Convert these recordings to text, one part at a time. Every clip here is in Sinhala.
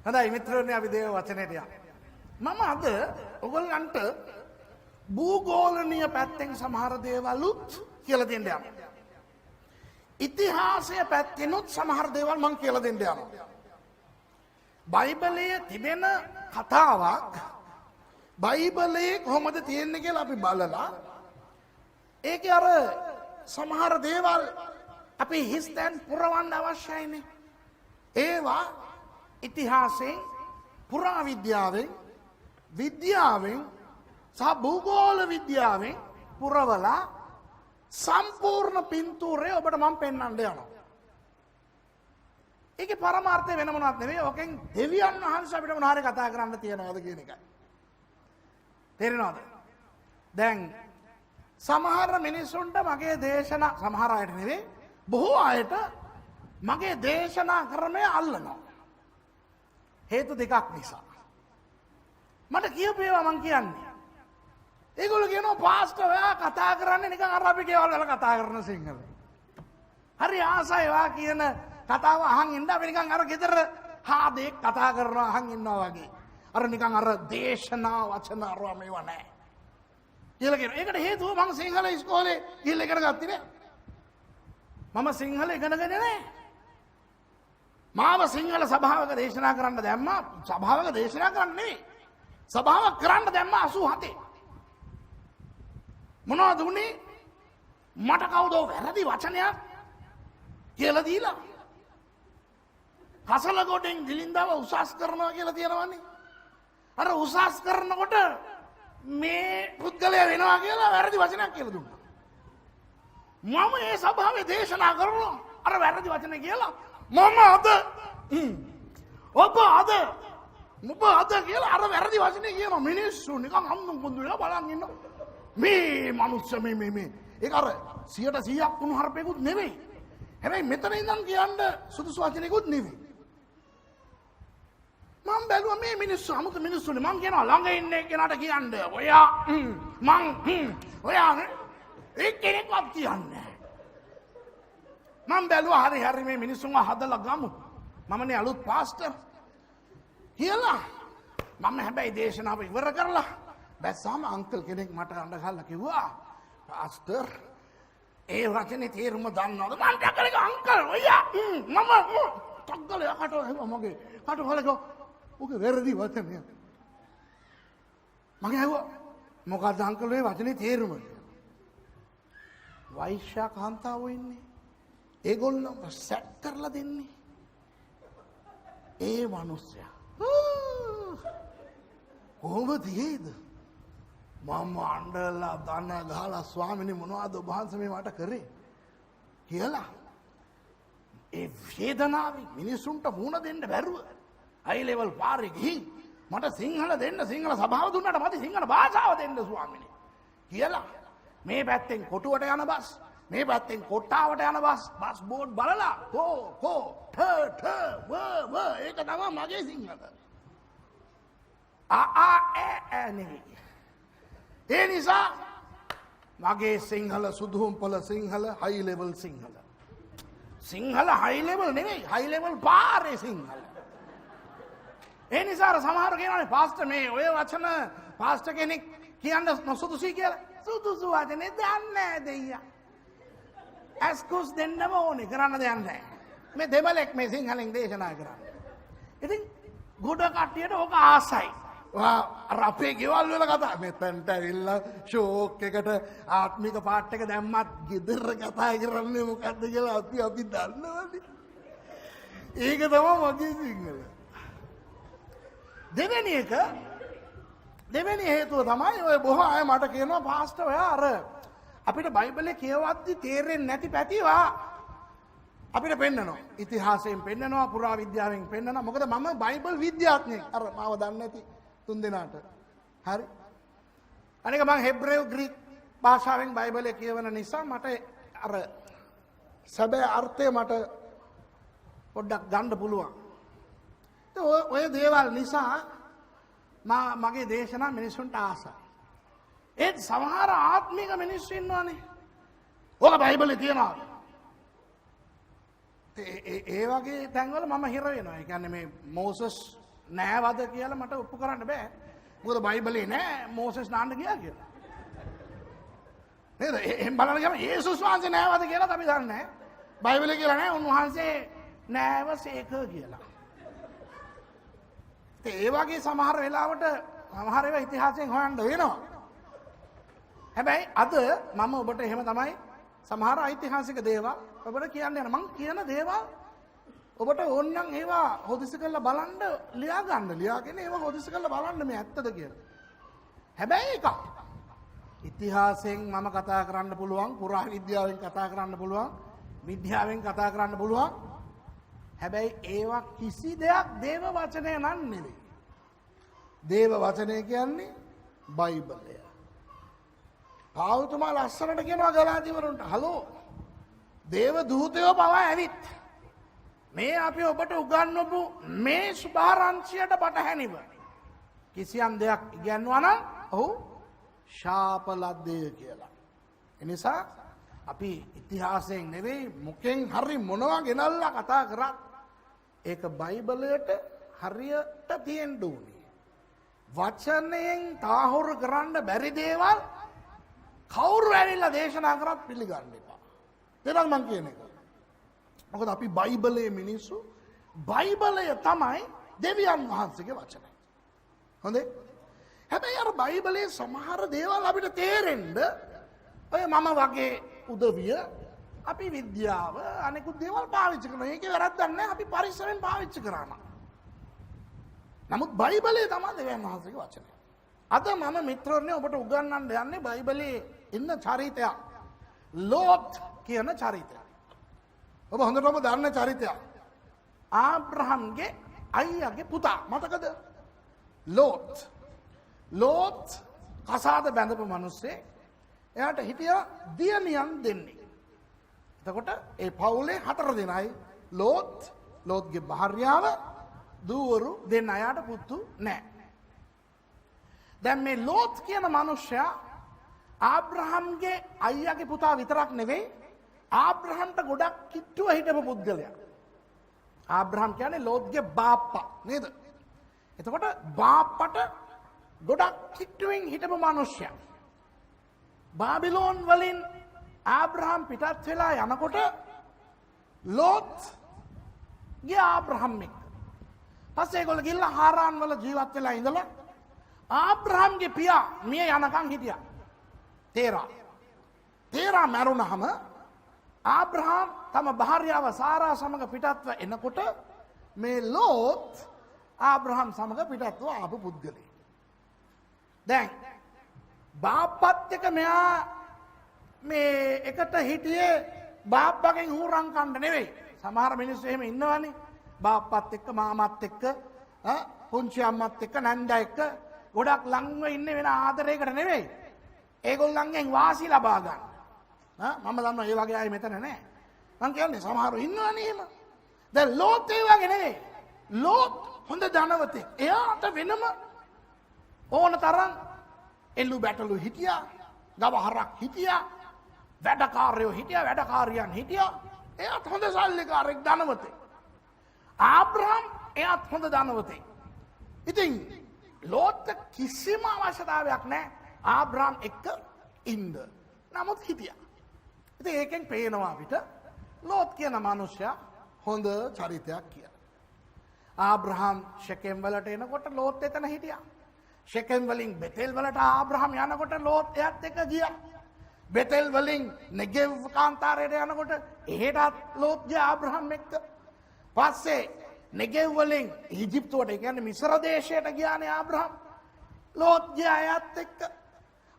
හොඳයි මිත්‍රයෝනි අපි දේව වචනයට යමු. මම අද ඔයගොල්ලන්ට භූගෝලනීය පැත්තෙන් සමහර දේවලුත් කියලා දෙන්න යනවා. ඉතිහාසය පැත්තෙනුත් සමහර දේවල් මම කියලා දෙන්න යනවා. බයිබලයේ තිබෙන කතාවක් බයිබලයේ කොහොමද තියෙන්නේ කියලා අපි බලලා ඒකේ අර සමහර දේවල් අපි හිස්තැන් පුරවන්න අවශ්‍යයිනේ. ඒවා ඉතිහාසයෙන් පුරාවිද්‍යාවෙන් විද්‍යාවෙන් සහ භූගෝල විද්‍යාවෙන් පුරවලා සම්පූර්ණ පින්තූරය ඔබට මම පෙන්වන්න යනවා. ඒකේ පරමාර්ථය වෙන මොනවත් නෙවෙයි. ඔකෙන් දෙවියන් වහන්සේ අපිට මොන හරි කතා කරන්න තියනවාද කියන එකයි. තේරෙනවද? දැන් සමහර මිනිස්සුන්ට මගේ දේශනා සමහර අයට නෙවෙයි බොහෝ අයට මගේ දේශනා ක්‍රමය අල්ලනවා. හේතු දෙකක් නිසා. මට කියපු ඒවා මං කියන්නේ. ඒගොල්ලෝ කියනවා පාස්ටර් ඔයා කතා කරන්නේ නිකන් අර අපි කේවල් වල කතා කරන සිංහල. හරි ආසයි ඔයා කියන කතාව අහන් ඉන්න අපි නිකන් අර ගෙදර හාදෙක් කතා කරනවා අහන් ඉන්නවා වගේ. අර නිකන් අර දේශනා වචන අරවා මේවා නැහැ. කියලා කියනවා. ඒකට හේතුව මම සිංහල ඉස්කෝලේ ගිහිල්ලා ඉගෙන ගත්තේ නෑ. මම සිංහල ඉගෙනගෙන නෑ. මාව සිංහල සභාවක දේශනා කරන්න දැම්මා. සභාවක දේශනා කරන්න නෙවෙයි. සභාවක් කරන්න දැම්මා 87. මොනවද උනේ? මට කවුදෝ වැරදි වචනයක් කියලා දීලා. කසලගොඩෙන් ගිලින්දව උසස් කරනවා කියලා තියෙනවනේ. අර උසස් කරනකොට මේ පුද්ගලයා වෙනවා කියලා වැරදි වචනයක් කියලා දුන්නා. මම ඒ සභාවේ දේශනා කරනවා අර වැරදි වචන කියලා. මම අද කියලා අර වැරදි වචනේ කියන මිනිස්සු නිකන් අම්ම කොඳුලා බලන් ඉන්නවා. මේ මනුස්ස මේ ඒක අර 100% කුණුහරුපෙකුත් නෙවෙයි. හැබැයි මෙතන ඉඳන් කියන්න සුදුසු වචනෙකුත් නෙවෙයි. මම බැලුවා මේ මිනිස්සු අමුතු මිනිස්සුනේ. මම කියනවා ළඟ ඉන්නේ කෙනාට කියන්න ඔයා ඒ කෙනෙක්වත් කියන්නේ. මම බැලුවා හරි මේ මිනිස්සුන්ව හදලා ගමු. මමනේ අලුත් පාස්ටර් කියලා. මම හැබැයි දේශනාව ඉවර කරලා බැස්සාම අංකල් කෙනෙක් මට අඬ ගහලා කිව්වා පාස්ටර් ඒ වචනේ තේරුම දන්නවද? මම දැක්කලක අංකල් ඔයා මම තක්කල යකට මගේ කට වලක ඔක වැරදි වචනය. මගේ ඇහුවා මොකක්ද අංකල් මේ වචනේ තේරුම? වෛශ්‍ය කාන්තාවෝ ඉන්නේ. ඒගොල්ලෝ සැට් කරලා දෙන්නේ. ඒ මිනිස්සයා කොහොමද හේද? මම අඬලා දන ගහලා ස්වාමිනේ මොනවද ඔබ වහන්සේ මේ මට කරේ කියලා. ඒ වේදනාවේ මිනිසුන්ට මුණ දෙන්න බැරුව හයි ලෙවල් පාරේ ගිහින් මට සිංහල දෙන්න සිංහල සභාව දුන්නාට මට සිංහල භාෂාව දෙන්න ස්වාමිනේ කියලා. මේ පැත්තෙන් කොටුවට යන බස් මේ පැත්තෙන් කොට්ටාවට යන බස් බෝඩ් බලලා කෝ ඨ ව ඒක තමයි මගේ සිංහල. නෙවෙයි. ඒ නිසා මගේ සිංහල සුදුහුම්පල සිංහල හයි ලෙවල් සිංහල. සිංහල හයි ලෙවල් නෙවෙයි හයි ලෙවල් පාරේ සිංහල. ඒ නිසා සමහර කියනවානේ පාස්ටර් මේ ඔය වචන පාස්ටර් කෙනෙක් කියන්න නොසුදුසුයි කියලා. සුදුසු වචනේ දන්නේ නැහැ දෙයියා. ඇස්කුස් දෙන්නම ඕනේ කරන්න දෙයක් නැහැ. මේ දෙමළෙක් මේ සිංහලෙන් දේශනා කරන්නේ. ඉතින් ගොඩ කට්ටියට ඕක ආසයි. අර අපේ ගෙවල් වල කතා මෙතනට ඇවිල්ලා ෂෝක් එකට ආත්මික පාට් එක දැම්මත් ගෙදර කතා කරන්නේ මොකද්ද කියලා අපි දන්නවනේ. ඒක තමයි මගේ සිංහල. දෙවෙනි හේතුව තමයි ඔය බොහෝ අය මට කියනවා පාස්ටර් ඔයා අර අපිට බයිබලේ කියවද්දි තේරෙන්නේ නැති පැතිවා අපිට පෙන්නනවා. ඉතිහාසයෙන් පෙන්නනවා පුරාවිද්‍යාවෙන් පෙන්නනවා. මොකද මම බයිබල් විද්‍යාඥයෙක්. අර මාව දන්නේ නැති තුන් දෙනාට. හරි. අනික මම හෙබ්‍රේව ග්‍රීක භාෂාවෙන් බයිබලයේ කියවන නිසා මට අර සැබෑ අර්ථය මට පොඩ්ඩක් ගන්න පුළුවන්. ඔය දේවල් නිසා මගේ දේශනා මිනිසුන්ට ආසයි. ඒත් සමහර ආත්මික මිනිස්සු ඉන්නවානේ. ඕක බයිබලේ තියනවා. ඒ වගේ තැන්වල මම හිර වෙනවා. ඒ කියන්නේ මේ මෝසස් නෑවද කියලා මට ඔප්පු කරන්න බෑ. මොකද බයිබලේ නෑ මෝසෙස් නාන්න ගියා කියලා. නේද? එහෙන් බලන්න ගියාම යේසුස් වහන්සේ නෑවද කියලා අපි දන්නේ නෑ. බයිබලේ කියලා නෑ උන්වහන්සේ නෑවසේක කියලා. ඒ වගේ සමහර වෙලාවට සමහර ඒවා ඉතිහාසයෙන් හොයන්න වෙනවා. හැබැයි අද මම ඔබට එහෙම තමයි සමහර ඓතිහාසික දේවල් ඔබට කියන්න යන මං කියන දේවල් ඔබට ඕනනම් ඒවා හොදිසි කරලා බලන්න ලියා ගන්න. ලියාගෙන ඒවා හොදිසි කරලා බලන්න මේ ඇත්තද කියලා. හැබැයි එක ඉතිහාසයෙන් මම කතා කරන්න පුළුවන්, පුරා විද්‍යාවෙන් කතා කරන්න පුළුවන්, විද්‍යාවෙන් කතා කරන්න පුළුවන්. හැබැයි ඒවා කිසි දෙයක් දේව වචනය නන් නෙවෙයි. දේව වචනය කියන්නේ බයිබලය. පාවුතුමා ලස්සනට කියනවා ගලාතිවරුන්ට හලෝ දේව දූතයෝ පවා ඇවිත් මේ අපි ඔබට උගන්වපු මේ සුභාරංචියට පටහැනිව කිසියම් දෙයක් ඉගැන්වුවා නම් ඔහු ශාපලද්දය කියලා. එනිසා අපි ඉතිහාසයෙන් නෙවෙයි මොකෙන් හරි මොනවා ගෙනල්ලා කතා කරත් ඒක බයිබලයට හරියට තියෙන්න ඕනේ. වචනයෙන් තාහුරු කරන්න බැරි දේවල් කවුරු ඇවිල්ලා දේශනා කරත් පිළිගන්න එපා. තේරුම් මං කියන එක. මොකද අපි බයිබලයේ මිනිස්සු බයිබලය තමයි දෙවියන් වහන්සේගේ වචනය. හොඳේ? හැබැයි අර බයිබලයේ සමහර දේවල් අපිට තේරෙන්න ඔය මම වගේ උදවිය අපි විද්‍යාව අනෙකුත් දේවල් පාවිච්චි කරනවා. ඒකේ වැරද්දක් නැහැ. අපි පරිස්සමෙන් පාවිච්චි කරනවා. නමුත් බයිබලයේ තමයි දෙවියන් වහන්සේගේ වචනය. අද මම මිත්‍රෝනේ ඔබට උගන්වන්න යන්නේ බයිබලයේ ඉන්න චරිතයක්. ලෝත් කියන චරිතයක්. ඔබ හොඳටම දන්න චරිතයක්. ආබ්‍රහම්ගේ අයියාගේ පුතා. මතකද? ලෝත්. ලෝත් කසාද බැඳපු මිනිස්සේ. එයාට හිටියා දියණියන් දෙන්නේ. එතකොට ඒ පවුලේ 4 දෙනයි ලෝත්, ලෝත්ගේ භාර්යාව, දූවරු දෙන්න අයට පුතු නැහැ. දැන් මේ ලෝත් කියන මිනිසයා ආබ්‍රහම්ගේ අයියාගේ පුතා විතරක් නෙවෙයි ආබ්‍රහම්ට ගොඩක් කිට්ටුව හිටපු පුද්ගලයා. ආබ්‍රහම් කියන්නේ ලෝත්ගේ බාප්පා නේද? එතකොට බාප්පට ගොඩක් කිට්ටුවෙන් හිටපු මිනිසයා. බාබිලෝන් වලින් ආබ්‍රහම් පිටත් වෙලා යනකොට ලෝත් ගියා ආබ්‍රහම් එක්ක. පස්සේ ඒගොල්ලෝ ගිහලා හාරාන් වල ජීවත් වෙලා ඉඳලා ආබ්‍රහම්ගේ පියා මිය යනකම් හිටියා. තේරා මැරුණාම ආබ්‍රහම් තම භාර්යාව සාරා සමග පිටත්ව එනකොට මේ ලෝත් ආබ්‍රහම් සමග පිටත්ව ආපු පුද්ගලෙක්. දැන් බාප්පත් එක්ක මෙයා මේ එකට හිටියේ බාප්පගෙන් හුරන් කන්න නෙවෙයි. සමහර මිනිස්සු එහෙම ඉන්නවනේ. බාප්පත් එක්ක මාමත් එක්ක පුංචි අම්මත් එක්ක නැන්දා එක්ක ගොඩක් ලංව ඉන්නේ වෙන ආදරයකට නෙවෙයි. ඒගොල්ලන්ගෙන් වාසි ලබා ගන්න. මම දන්නවා ඒ වගේ අය මෙතන නැහැ. මං කියන්නේ සමහරව ඉන්නවනේ එහෙම. දැන් ලෝත් ඒ වගේ නෙවෙයි. ලෝත් හොඳ ධනවතෙක්. එයාට වෙනම ඕන තරම් එළු බැටළු හිටියා. ගව හරක් හිටියා. වැඩකාරයෝ හිටියා. වැඩකාරියන් හිටියා. එයාත් හොඳ සල්ලිකාරෙක් ධනවතෙක්. ආබ්‍රහම් එයාත් හොඳ ධනවතෙක්. ඉතින් ලෝත් කිසිම අවශ්‍යතාවයක් නැහැ ආබ්‍රහම් එක්ක ඉන්න. නමුත් හිටියා. ඉතින් ඒකෙන් පේනවා අපිට ලෝත් කියන මිනිසයා හොඳ චරිතයක් කියලා. ආබ්‍රහම් ෂෙකෙම් වලට එනකොට ලෝත් එතන හිටියා. ෂෙකෙම් වලින් බෙතෙල් වලට ආබ්‍රහම් යනකොට ලෝත් එයත් එක්ක ගියා. බෙතෙල් වලින් නෙගෙව් කාන්තාරයට යනකොට එහෙටත් ලෝත් ගියා ආබ්‍රහම් එක්ක. පස්සේ නෙගෙව් වලින් ඊජිප්තුවට, ඒ කියන්නේ මිස්ර දේශයට ගියානේ ආබ්‍රහම්. ලෝත් ගියා එයත් එක්ක.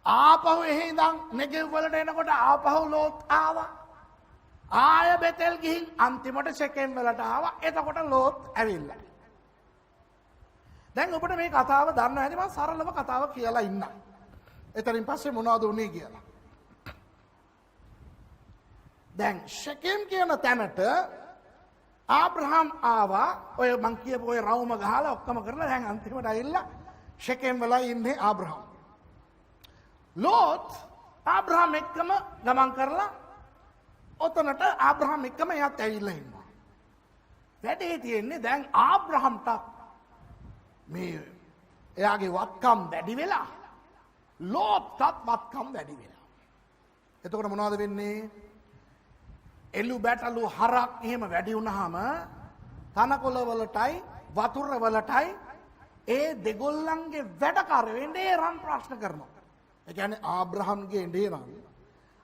ආපහු එහෙ ඉඳන් නෙගෙව් වලට එනකොට ආපහු ලෝත් ආවා. ආය බෙතෙල් ගිහින් අන්තිමට ෂෙකෙම් වලට ආවා. එතකොට ලෝත් ඇවිල්ලා. දැන් ඔබට මේ කතාව දන්න හැටි මම සරලව කතාව කියලා ඉන්නම්. එතනින් පස්සේ මොනවද උනේ කියලා. දැන් ෂෙකෙම් කියන තැනට ආබ්‍රහම් ආවා. ඔය මං කියපු ඔය රවුම ගහලා ඔක්කොම කරලා දැන් අන්තිමට ඇවිල්ලා ෂෙකෙම් වල ඉන්නේ ආබ්‍රහම්. ලෝත් ආබ්‍රහම් එක්කම ගමන් කරලා ඔතනට ආබ්‍රහම් එක්කම එයාත් ඇවිල්ලා ඉන්නවා. වැඩේ තියෙන්නේ දැන් ආබ්‍රහම්ට මේ එයාගේ වත්කම් වැඩි වෙලා ලෝත්ටත් වත්කම් වැඩි වෙලා. එතකොට මොනවද වෙන්නේ? එළු බැටළු හරක් එහෙම වැඩි වුණාම තනකොළ වලටයි වතුර වලටයි ඒ දෙගොල්ලන්ගේ වැඩකාරයෝ එන්නේ රන් ප්‍රශ්න කරනවා. ඒ කියන්නේ ආබ්‍රහම්ගේ එන්නේ රන්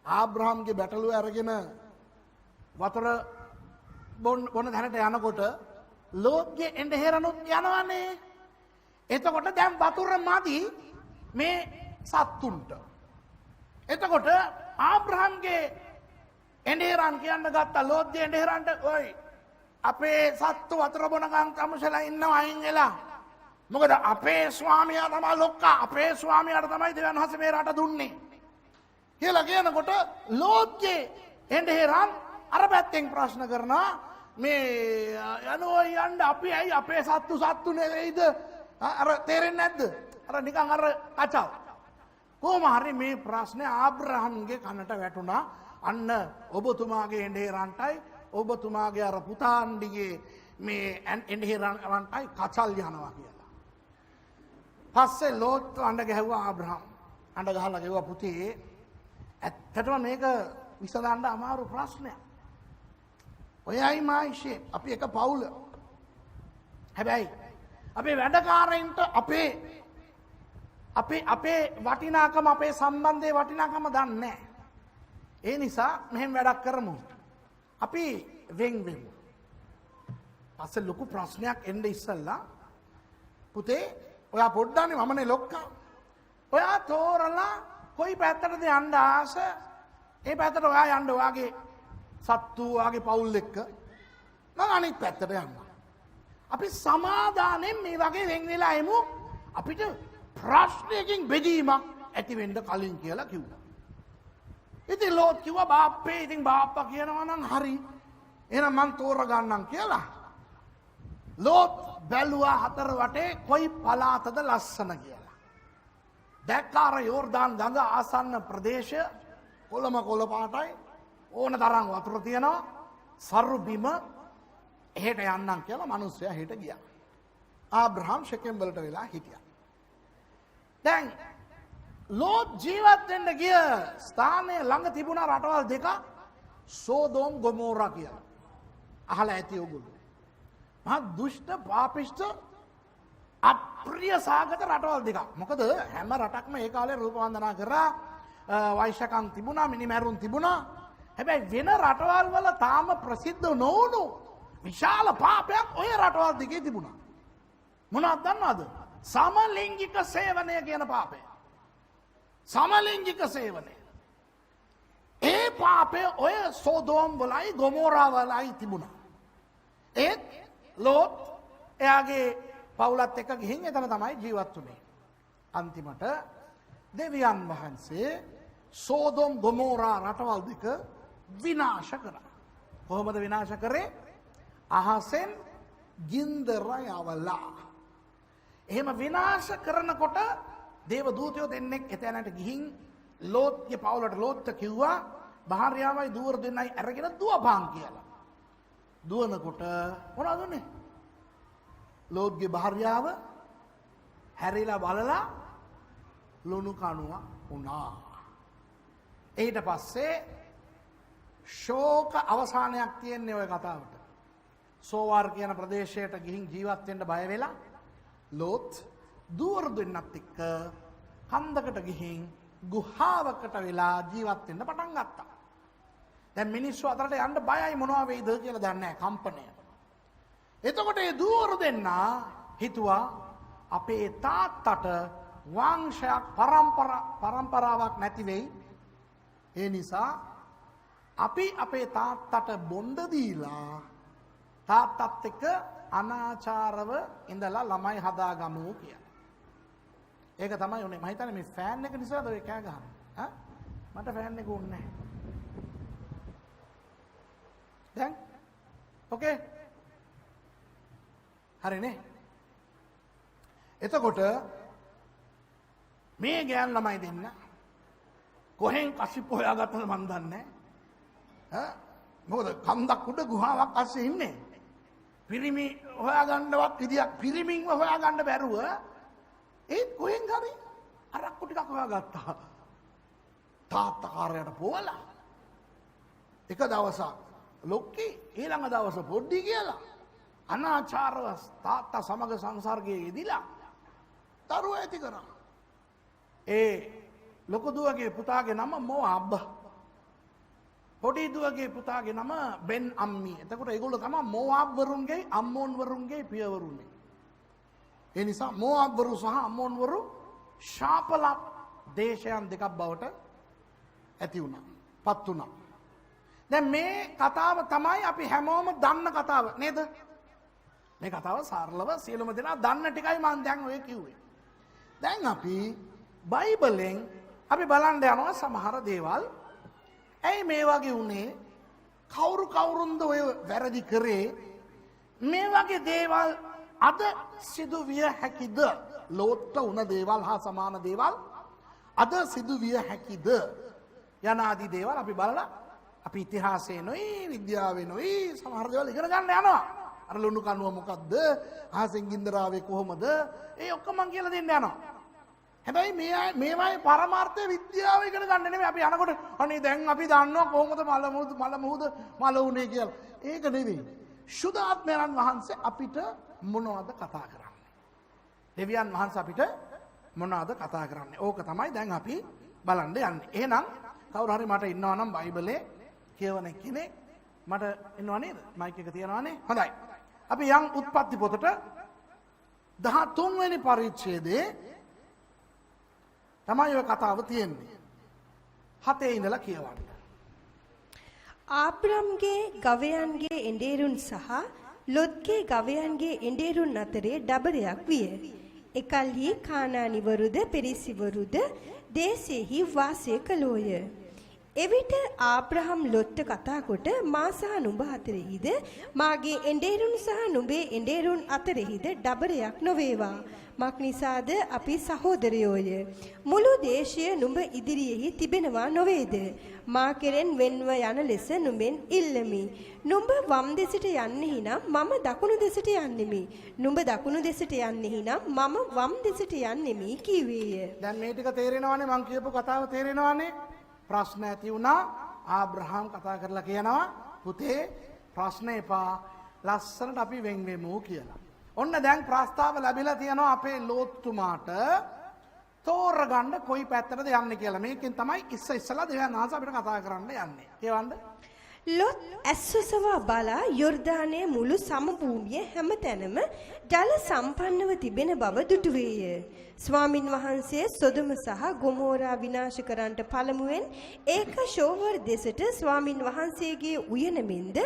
ආබ්‍රහම්ගේ බැටළුව අරගෙන වතුර බොන තැනට යනකොට ලෝත්ගේ එන්නේ රනුත් යනවනේ. එතකොට දැන් වතුර මදි මේ සත්තුන්ට. එතකොට ආබ්‍රහම්ගේ එඬේරන් කියන්න ගත්තා ලෝත්ගේ එඬේරන්ට ඔයි අපේ සත්තු වතුර බොනකම් තමුසලා ඉන්නවා අයින් වෙලා. මොකද අපේ ස්වාමියා තමයි ලොක්කා අපේ ස්වාමියාට තමයි දෙවියන් වහන්සේ මේ රට දුන්නේ කියලා කියනකොට ලෝත්ගේ එඬේරන් අර පැත්තෙන් ප්‍රශ්න කරනවා මේ යනවා යන්න අපි ඇයි අපේ සත්තු නෙවෙයිද අර තේරෙන්නේ නැද්ද? අර නිකන් අර කචල්. කොහොම හරි මේ ප්‍රශ්නේ ආබ්‍රහම්ගේ කනට වැටුණා. අන්න ඔබතුමාගේ එඬේරන්ටයි ඔබතුමාගේ අර පුතාණ්ඩිගේ මේ එඬේරන්ටයි කචල් යනවා කියලා. පස්සේ ලෝත් අඬ ගැහුවා ආබ්‍රහම්. අඬ ගහලා කිව්වා පුතේ ඇත්තටම මේක විසඳන්න අමාරු ප්‍රශ්නයක්. ඔයයි මායිෂේ අපි එක පවුල. හැබැයි අපේ වැඩකාරයින්ට අපේ වටිනාකම අපේ සම්බන්ධයේ වටිනාකම දන්නේ නැහැ. ඒ නිසා මෙහෙම වැඩක් කරමු. අපි වෙන් වෙමු. පස්සේ ලොකු ප්‍රශ්නයක් එන්නේ ඉස්සල්ලා පුතේ ඔයා පොඩ්ඩානේ මමනේ ලොක්කා. ඔයා තෝරලා කොයි පැත්තටද යන්න ආස? ඒ පැත්තට ඔයා යන්න ඔයාගේ සත්තු ඔයාගේ පවුල් එක්ක. මම අනිත් පැත්තට යනවා. අපි සමාදානෙන් මේ වගේ වෙන් වෙලා එමු. අපිට ප්‍රශ්නයකින් බෙදීමක් ඇති වෙන්න කලින් කියලා කිව්වා. ඉතින් ලෝත් කිව්වා බාප්පේ ඉතින් බාප්පා කියනවා නම් හරි. එහෙනම් මං තෝරගන්නම් කියලා. ලෝත් බැලුවා හතර වටේ කොයි පළාතද ලස්සන කියලා. දැක්කාර යෝර්දාන් ගඟ ආසන්න ප්‍රදේශය කොළ පාටයි ඕන තරම් වතුර තියෙනවා. සරු බිම එහෙට යන්නම් කියලා මිනිස්සයා හෙට ගියා. ආබ්‍රහම් ෂෙකෙම් වලට වෙලා හිටියා. දැන් ලෝත් ජීවත් වෙන්න ගිය ස්ථානයේ ළඟ තිබුණා රටවල් දෙකක් සෝදෝම් ගොමෝරා කියලා. අහලා ඇති ඔයගොල්ලෝ. මහා දුෂ්ට පාපිෂ්ඨ අප්‍රිය සාගත රටවල් දෙකක්. මොකද හැම රටක්ම ඒ කාලේ රූප වන්දනා කරා වෛශ්‍යකම් තිබුණා මිනිමැරුන් තිබුණා. හැබැයි වෙන රටවල් වල තාම ප්‍රසිද්ධ නොවුණු විශාල පාපයක් ඔය රටවල් දෙකේ තිබුණා. මොනවද දන්නවද? සමලිංගික සේවනය කියන පාපය. සමලිංගික සේවනය. ඒ පාපය ඔය සෝදෝම් වලයි ගොමෝරා වලයි තිබුණා. ඒත් ලෝත් එයාගේ පවුලත් එක්ක ගිහින් එතන තමයි ජීවත් වුනේ. අන්තිමට දෙවියන් වහන්සේ සෝදෝම් ගොමෝරා රටවල් දෙක විනාශ කරා. කොහොමද විනාශ කරේ? අහසෙන් ගින්දර යවලා. එහෙම විනාශ කරනකොට දේව දූතයෝ දෙන්නෙක් එතැනට ගිහින් ලෝත්ගේ පවුලට ලෝත්ට කිව්වා භාර්යාවයි දුවර දෙන්නයි අරගෙන දුවපන් කියලා. දුවනකොට මොනවද උනේ? ලෝත්ගේ භාර්යාව හැරිලා බලලා ලුණු කණුවක් වුණා. ඊට පස්සේ ශෝක අවසානයක් තියෙන්නේ ওই කතාවට. සෝවාර් කියන ප්‍රදේශයට ගිහින් ජීවත් වෙන්න බය වෙලා ලෝත් දුවර දෙන්නත් එක්ක කන්දකට ගිහින් ගුහාවකට වෙලා ජීවත් වෙන්න පටන් ගත්තා. දැන් මිනිස්සු අතරට යන්න බයයි මොනවා වෙයිද කියලා දන්නේ නැහැ කම්පණය. එතකොට ඒ දුවර දෙන්න හිතුවා අපේ තාත්තට වංශයක් පරම්පරාවක් නැති වෙයි. ඒ නිසා අපි අපේ තාත්තට බොණ්ඩ දීලා තාත්තත් එක්ක අනාචාරව ඉඳලා ළමයි හදාගමු කියලා. ඒක තමයි උනේ. මම හිතන්නේ මේ ෆෑන් එක නිසාද ඔය කෑ ගහන්නේ? ඈ? මට ෆෑන් එක උන්නේ නැහැ. දැන් ඕකේ. හරිනේ. එතකොට මේ ගෑන් ළමයි දෙන්න කොහෙන් කසිප් හොයාගත්තද මන් දන්නේ නැහැ. මොකද කන්දක් උඩ ගුහාවක් අස්සේ ඉන්නේ. පිරිමි හොයාගන්නවත් විදියක් පිරිමින්ව හොයාගන්න බැරුව ඒත් කොහෙන් හරි අරක්කු ටිකක් හොයාගත්තා. තාත්තා කාර්යයට පොවලා එක දවසක් ලොක්කේ ඊළඟ දවස පොඩ්ඩි කියලා අනාචාරව තාත්තා සමග සංසර්ගයේ යෙදිලා දරුවා ඇති කරා. ඒ ලොකු දුවගේ පුතාගේ නම මොආබ්. පොඩි දුවගේ පුතාගේ නම බෙන් අම්මි. එතකොට ඒගොල්ලෝ තමයි මොආබ් වරුන්ගේ අම්මෝන් වරුන්ගේ පියවරුනේ. ඒ නිසා මොආබ් වරු සහ අම්මෝන් වරු ශාපලත් දේශයන් දෙකක් බවට ඇති වුණා. පත් වුණා. දැන් මේ කතාව තමයි අපි හැමෝම දන්න කතාව නේද? මේ කතාව සරලව සියලුම දෙනා දන්න ටිකයි මම දැන් ඔය කිව්වේ. දැන් අපි බයිබලෙන් අපි බලන්න යනවා සමහර දේවල්. ඇයි මේ වගේ වුණේ? කවුරුන්ද ඔය වැරදි කරේ? මේ වගේ දේවල් අද සිදු විය හැකිද? ලෝත්ත වුණ දේවල් හා සමාන දේවල් අද සිදු විය හැකිද? යනාදී දේවල් අපි බලලා අපි ඉතිහාසයේ නොයි විද්‍යාවේ නොයි සමහර දේවල් ඉගෙන ගන්න යනවා. අර ලුණු කනුව මොකද්ද? අහසෙන් ගින්දරාවේ කොහොමද? ඒ ඔක්කොම මම කියලා දෙන්න යනවා. හැබැයි මේවායේ පරමාර්ථය විද්‍යාව ඉගෙන ගන්න නෙමෙයි. අපි යනකොට අනේ දැන් අපි දන්නවා කොහොමද මල මුහුද උනේ කියලා. ඒක නෙවෙයි. සුදාත්මයන් වහන්සේ අපිට මොනවද කතා කරන්නේ? දෙවියන් වහන්සේ අපිට මොනවද කතා කරන්නේ? ඕක තමයි දැන් අපි බලන්න යන්නේ. එහෙනම් කවුරු හරි මට ඉන්නවා නම් බයිබලේ කියවන කෙනෙක් මට ඉන්නව නේද? මයික් එක තියනවානේ. හොඳයි. අපි යම් උත්පත්ති පොතට 13 වෙනි පරිච්ඡේදයේ තමයි ඔය කතාව තියෙන්නේ. 7 ඉඳලා කියවන්න. ආබ්‍රම්ගේ ගවයන්ගේ එඬේරුන් සහ ලොත්ගේ ගවයන්ගේ එඬේරුන් අතරේ ඩබරයක් විය. එකල්හි කානානිවරුද පෙරිසිවරුද දේශෙහි වාසය කළෝය. එවිට ආබ්‍රහම් ලොත්ට කතා කොට මා සහ නුඹ අතරෙහිද මාගේ එඬේරුන් සහ නුඹේ එඬේරුන් අතරෙහිද ඩබරයක් නොවේවා. මක් නිසාද අපි සහෝදරයෝය. මුළු දේශය නුඹ ඉදිරියෙහි තිබෙනවා නොවේද? මා කෙරෙන් වෙන්ව යන ලෙස නුඹෙන් ඉල්ලමි. නුඹ වම් දෙසට යන්නෙහි නම් මම දකුණු දෙසට යන්නෙමි. නුඹ දකුණු දෙසට යන්නෙහි නම් මම වම් දෙසට යන්නෙමි කීවේය. දැන් මේ ටික තේරෙනවනේ මං කියපු කතාව තේරෙනවනේ. ප්‍රශ්න ඇති වුණා. ආබ්‍රහම් කතා කරලා කියනවා පුතේ ප්‍රශ්න එපා. ලස්සනට අපි වෙන් වෙමු කියලා. ඔන්න දැන් ප්‍රස්තාව ලැබිලා තියෙනවා අපේ ලෝත්තුමාට තෝරගන්න කොයි පැත්තටද යන්නේ කියලා. මේකෙන් තමයි ඉස්සෙල්ලා දෙවියන් වහන්සේ අපිට කතා කරන්න යන්නේ. කියවන්න. ලොත් ඇස්වසවා බලා යොර්දානයේ මුළු සමභූමිය හැමතැනම ජල සම්පන්නව තිබෙන බව දුටුවේය. ස්වාමින් වහන්සේ සොදොම සහ ගොමෝරා විනාශ කරන්නට පළමුවෙන් ඒක ෂෝවර් දෙසට ස්වාමින් වහන්සේගේ උයන මෙන්ද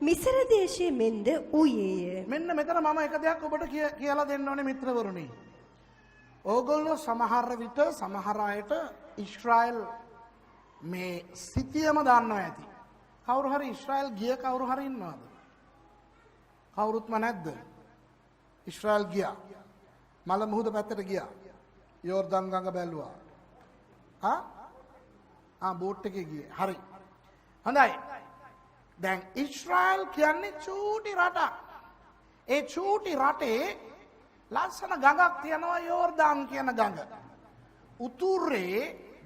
මිසර දේශයේ මෙන්ද ඌයේය. මෙන්න මෙතන මම එක දෙයක් ඔබට කියලා දෙන්න ඕනේ මිත්‍රවරුනි. ඕගොල්ලෝ සමහර විට සමහර අයට ඊශ්‍රායල් මේ සිටියම දන්නවා ඇති. කවුරු හරි ඊශ්‍රායල් ගිය කවුරු හරි ඉන්නවද? කවුරුත්ම නැද්ද? ඊශ්‍රායල් ගියා. මල මුහුද පැත්තට ගියා. යෝර්දන් ගඟ බැලුවා. බෝට් එකේ ගියේ. හරි. හොඳයි. දැන් ඊශ්‍රායල් කියන්නේ චූටි රටක්. ඒ චූටි රටේ ලස්සන ගඟක් තියෙනවා යෝර්දාන් කියන ගඟ. උතුරේ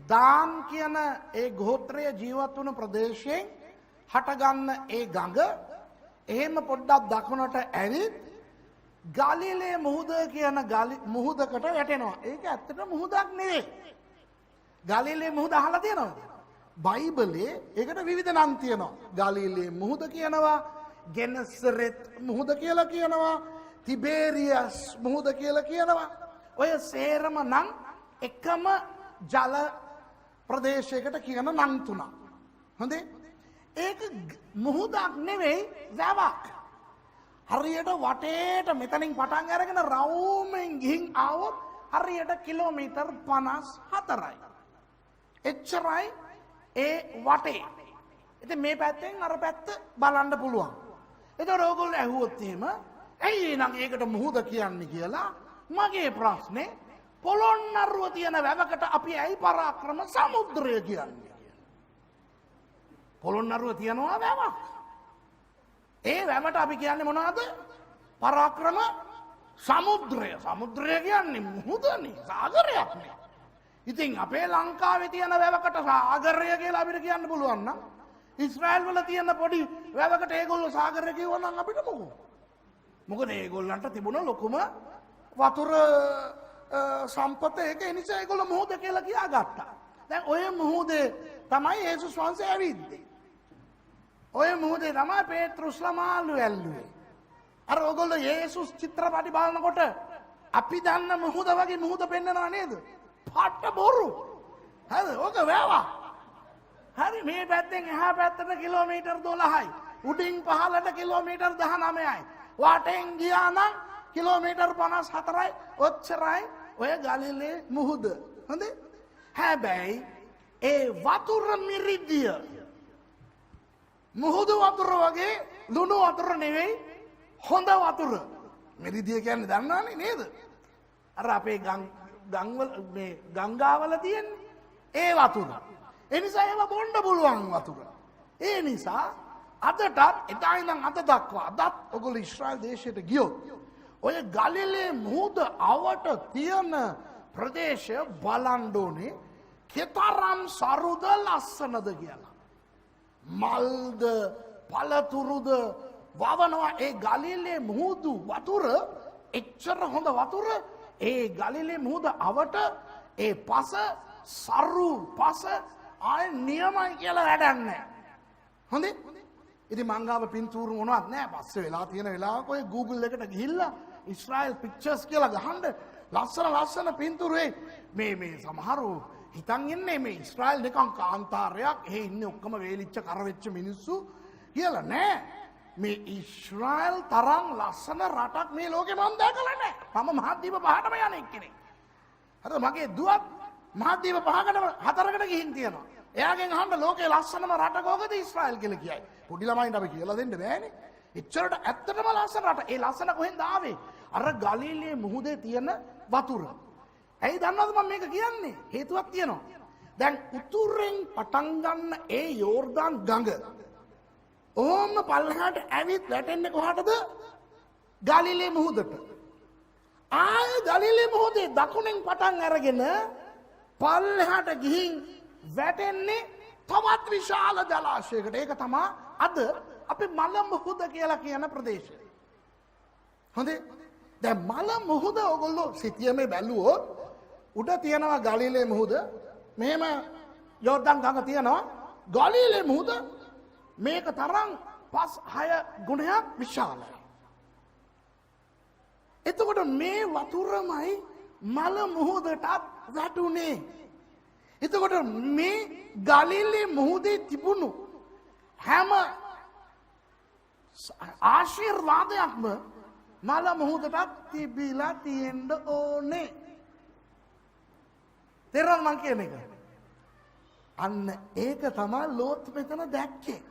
දාන් කියන ඒ ගෝත්‍රය ජීවත් වුණු ප්‍රදේශයෙන් හටගන්න ඒ ගඟ එහෙම පොඩ්ඩක් දකුණට ඇවිත් ගලිලේ මුහුද කියන මුහුදකට වැටෙනවා. ඒක ඇත්තට මුහුදක් නෙවෙයි. ගලිලේ මුහුද අහලා තියෙනවද? බයිබලයේ ඒකට විවිධ නම් තියෙනවා. ගලිලේ මුහුද කියනවා, ගෙනසරෙත් මුහුද කියලා කියනවා, තිබේරියස් මුහුද කියලා කියනවා. ඔය සේරම නම් එකම ජල ප්‍රදේශයකට කියන නම් තුනක්. හොඳේ? ඒක මුහුදක් නෙවෙයි වැවක්. හරියට වටේට මෙතනින් පටන් අරගෙන රවුමෙන් ගිහින් ආවොත් හරියට කිලෝමීටර් 54යි. එච්චරයි ඒ වටේ. ඉතින් මේ පැත්තෙන් අර පැත්ත බලන්න පුළුවන්. ඒතකොට ඕගොල්ලෝ ඇහුවොත් එහෙම ඇයි නං ඒකට මුහුද කියන්නේ කියලා මගේ ප්‍රශ්නේ පොළොන්නරුව තියෙන වැවකට අපි ඇයි පරාක්‍රම සමුද්‍රය කියන්නේ? පොළොන්නරුව තියනවා වැවක්. ඒ වැවට අපි කියන්නේ මොනවද? පරාක්‍රම සමුද්‍රය. සමුද්‍රය කියන්නේ මුහුදනේ, සාගරයක් නේ. ඉතින් අපේ ලංකාවේ තියෙන වැවකට සාගරය කියලා අපිට කියන්න පුළුවන් නම් ඉස්රායෙල් වල තියෙන පොඩි වැවකට ඒගොල්ලෝ සාගරය කිව්වා නම් අපිට මොකෝ? මොකද ඒගොල්ලන්ට තිබුණ ලොකුම වතුර සම්පත ඒක නිසා ඒගොල්ලෝ මුහුද කියලා කියාගත්තා. දැන් ඔය මුහුදේ තමයි යේසුස් වහන්සේ ඇවිද්දේ. ඔය මුහුදේ තමයි පේත්‍රුස්ලා මාළු ඇල්ලුවේ. අර ඔයගොල්ලෝ යේසුස් චිත්‍රපටි බලනකොට අපි දන්න මුහුද වගේ මුහුද පෙන්නනවා නේද? පාට බොරු. හරි ඔක වැවා. හරි මේ පැත්තෙන් එහා පැත්තට කිලෝමීටර් 12යි. උඩින් පහළට කිලෝමීටර් 19යි. වටෙන් ගියා නම් කිලෝමීටර් 54යි. ඔච්චරයි ඔය ගලිලේ මුහුද. හොඳේ? හැබැයි ඒ වතුර මිරිදිය මුහුදු වතුර වගේ ලුණු වතුර නෙවෙයි හොඳ වතුර. මිරිදිය කියන්නේ දන්නවනේ නේද? අර අපේ ගංවල මේ ගංගාවල තියෙන්නේ ඒ වතුර. ඒ නිසා ඒව බොන්න පුළුවන් වතුර. ඒ නිසා අදටත් එදා ඉඳන් අද දක්වා අදත් ඔයගොල්ලෝ ඊශ්‍රායල් දේශයට ගියොත් ඔය ගලිලේ මුහුද අවට තියෙන ප්‍රදේශය බලන්න ඕනේ කෙතරම් සරුද ලස්සනද කියලා. මල්ද පළතුරුද වවනවා. ඒ ගලිලේ මුහුදු වතුර එච්චර හොඳ වතුර. ඒ ගලිලේ මුහුද අවට ඒ පස සරු පස ආය නියමයි කියලා වැඩක් නැහැ. හොඳේ? ඉතින් මංගාව පින්තූරු මොනවත් නැහැ. පස්සේ වෙලා තියෙන වෙලාවක ඔය Google එකට ගිහිල්ලා ඉස්රායෙල් පික්චර්ස් කියලා ගහන්න ලස්සන පින්තූරු මේ සමහරු හිතන් ඉන්නේ මේ ඉස්රායෙල් නිකන් කාන්තාරයක් එහෙ ඉන්නේ ඔක්කොම වේලිච්ච කරවෙච්ච මිනිස්සු කියලා නෑ. මේ ඉස්රායෙල් තරම් ලස්සන රටක් මේ ලෝකේ මම දැකලා නෑ. මම මහද්වීප පහටම යන එක්කෙනෙක්. හරිද? මගේ දුවත් මහද්වීප හතරකට ගිහින් තියෙනවා. එයාගෙන් අහන්න ලෝකේ ලස්සනම රට කොහොමද ඉස්රායෙල් කියලා කියයි. පොඩි ළමයින්ට අපි කියලා දෙන්න බෑනේ. එච්චරට ඇත්තටම ලස්සන රට. ඒ ලස්සන කොහෙන්ද ආවේ? අර ගලිලේ මුහුදේ තියෙන වතුර. ඇයි දන්නවද මම මේක කියන්නේ? හේතුවක් තියෙනවා. දැන් උතුරෙන් පටන් ගන්න ඒ යෝර්දාන් ගඟ ඕම පල්ලෙහාට ඇවිත් වැටෙන්නේ කොහටද? ගලිලේ මුහුදට. ආය ගලිලේ මුහුදේ දකුණෙන් පටන් අරගෙන පල්ලෙහාට ගිහින් වැටෙන්නේ තවත් විශාල ජලාශයකට. ඒක තමයි අද අපි මල මුහුද කියලා කියන ප්‍රදේශය. හොඳේ? දැන් මල මුහුද ඔයගොල්ලෝ සිටියමේ බැලුවොත් උඩ තියෙනවා ගලිලේ මුහුද. මෙහෙම යෝර්දාන් ගඟ තියෙනවා. ගලිලේ මුහුද මේක තරම් 5-6 ගුණයක් විශාලයි. එතකොට මේ වතුරමයි මල මුහුදටත් වැටුනේ. එතකොට මේ ගලිලේ මුහුදේ තිබුණු හැම ආශිර්වාදයක්ම මල මුහුදටත් තිබිලා තියෙන්න ඕනේ. තේරුණාද මං කියන එක? අන්න ඒක තමයි ලෝත් මෙතන දැක්කේ.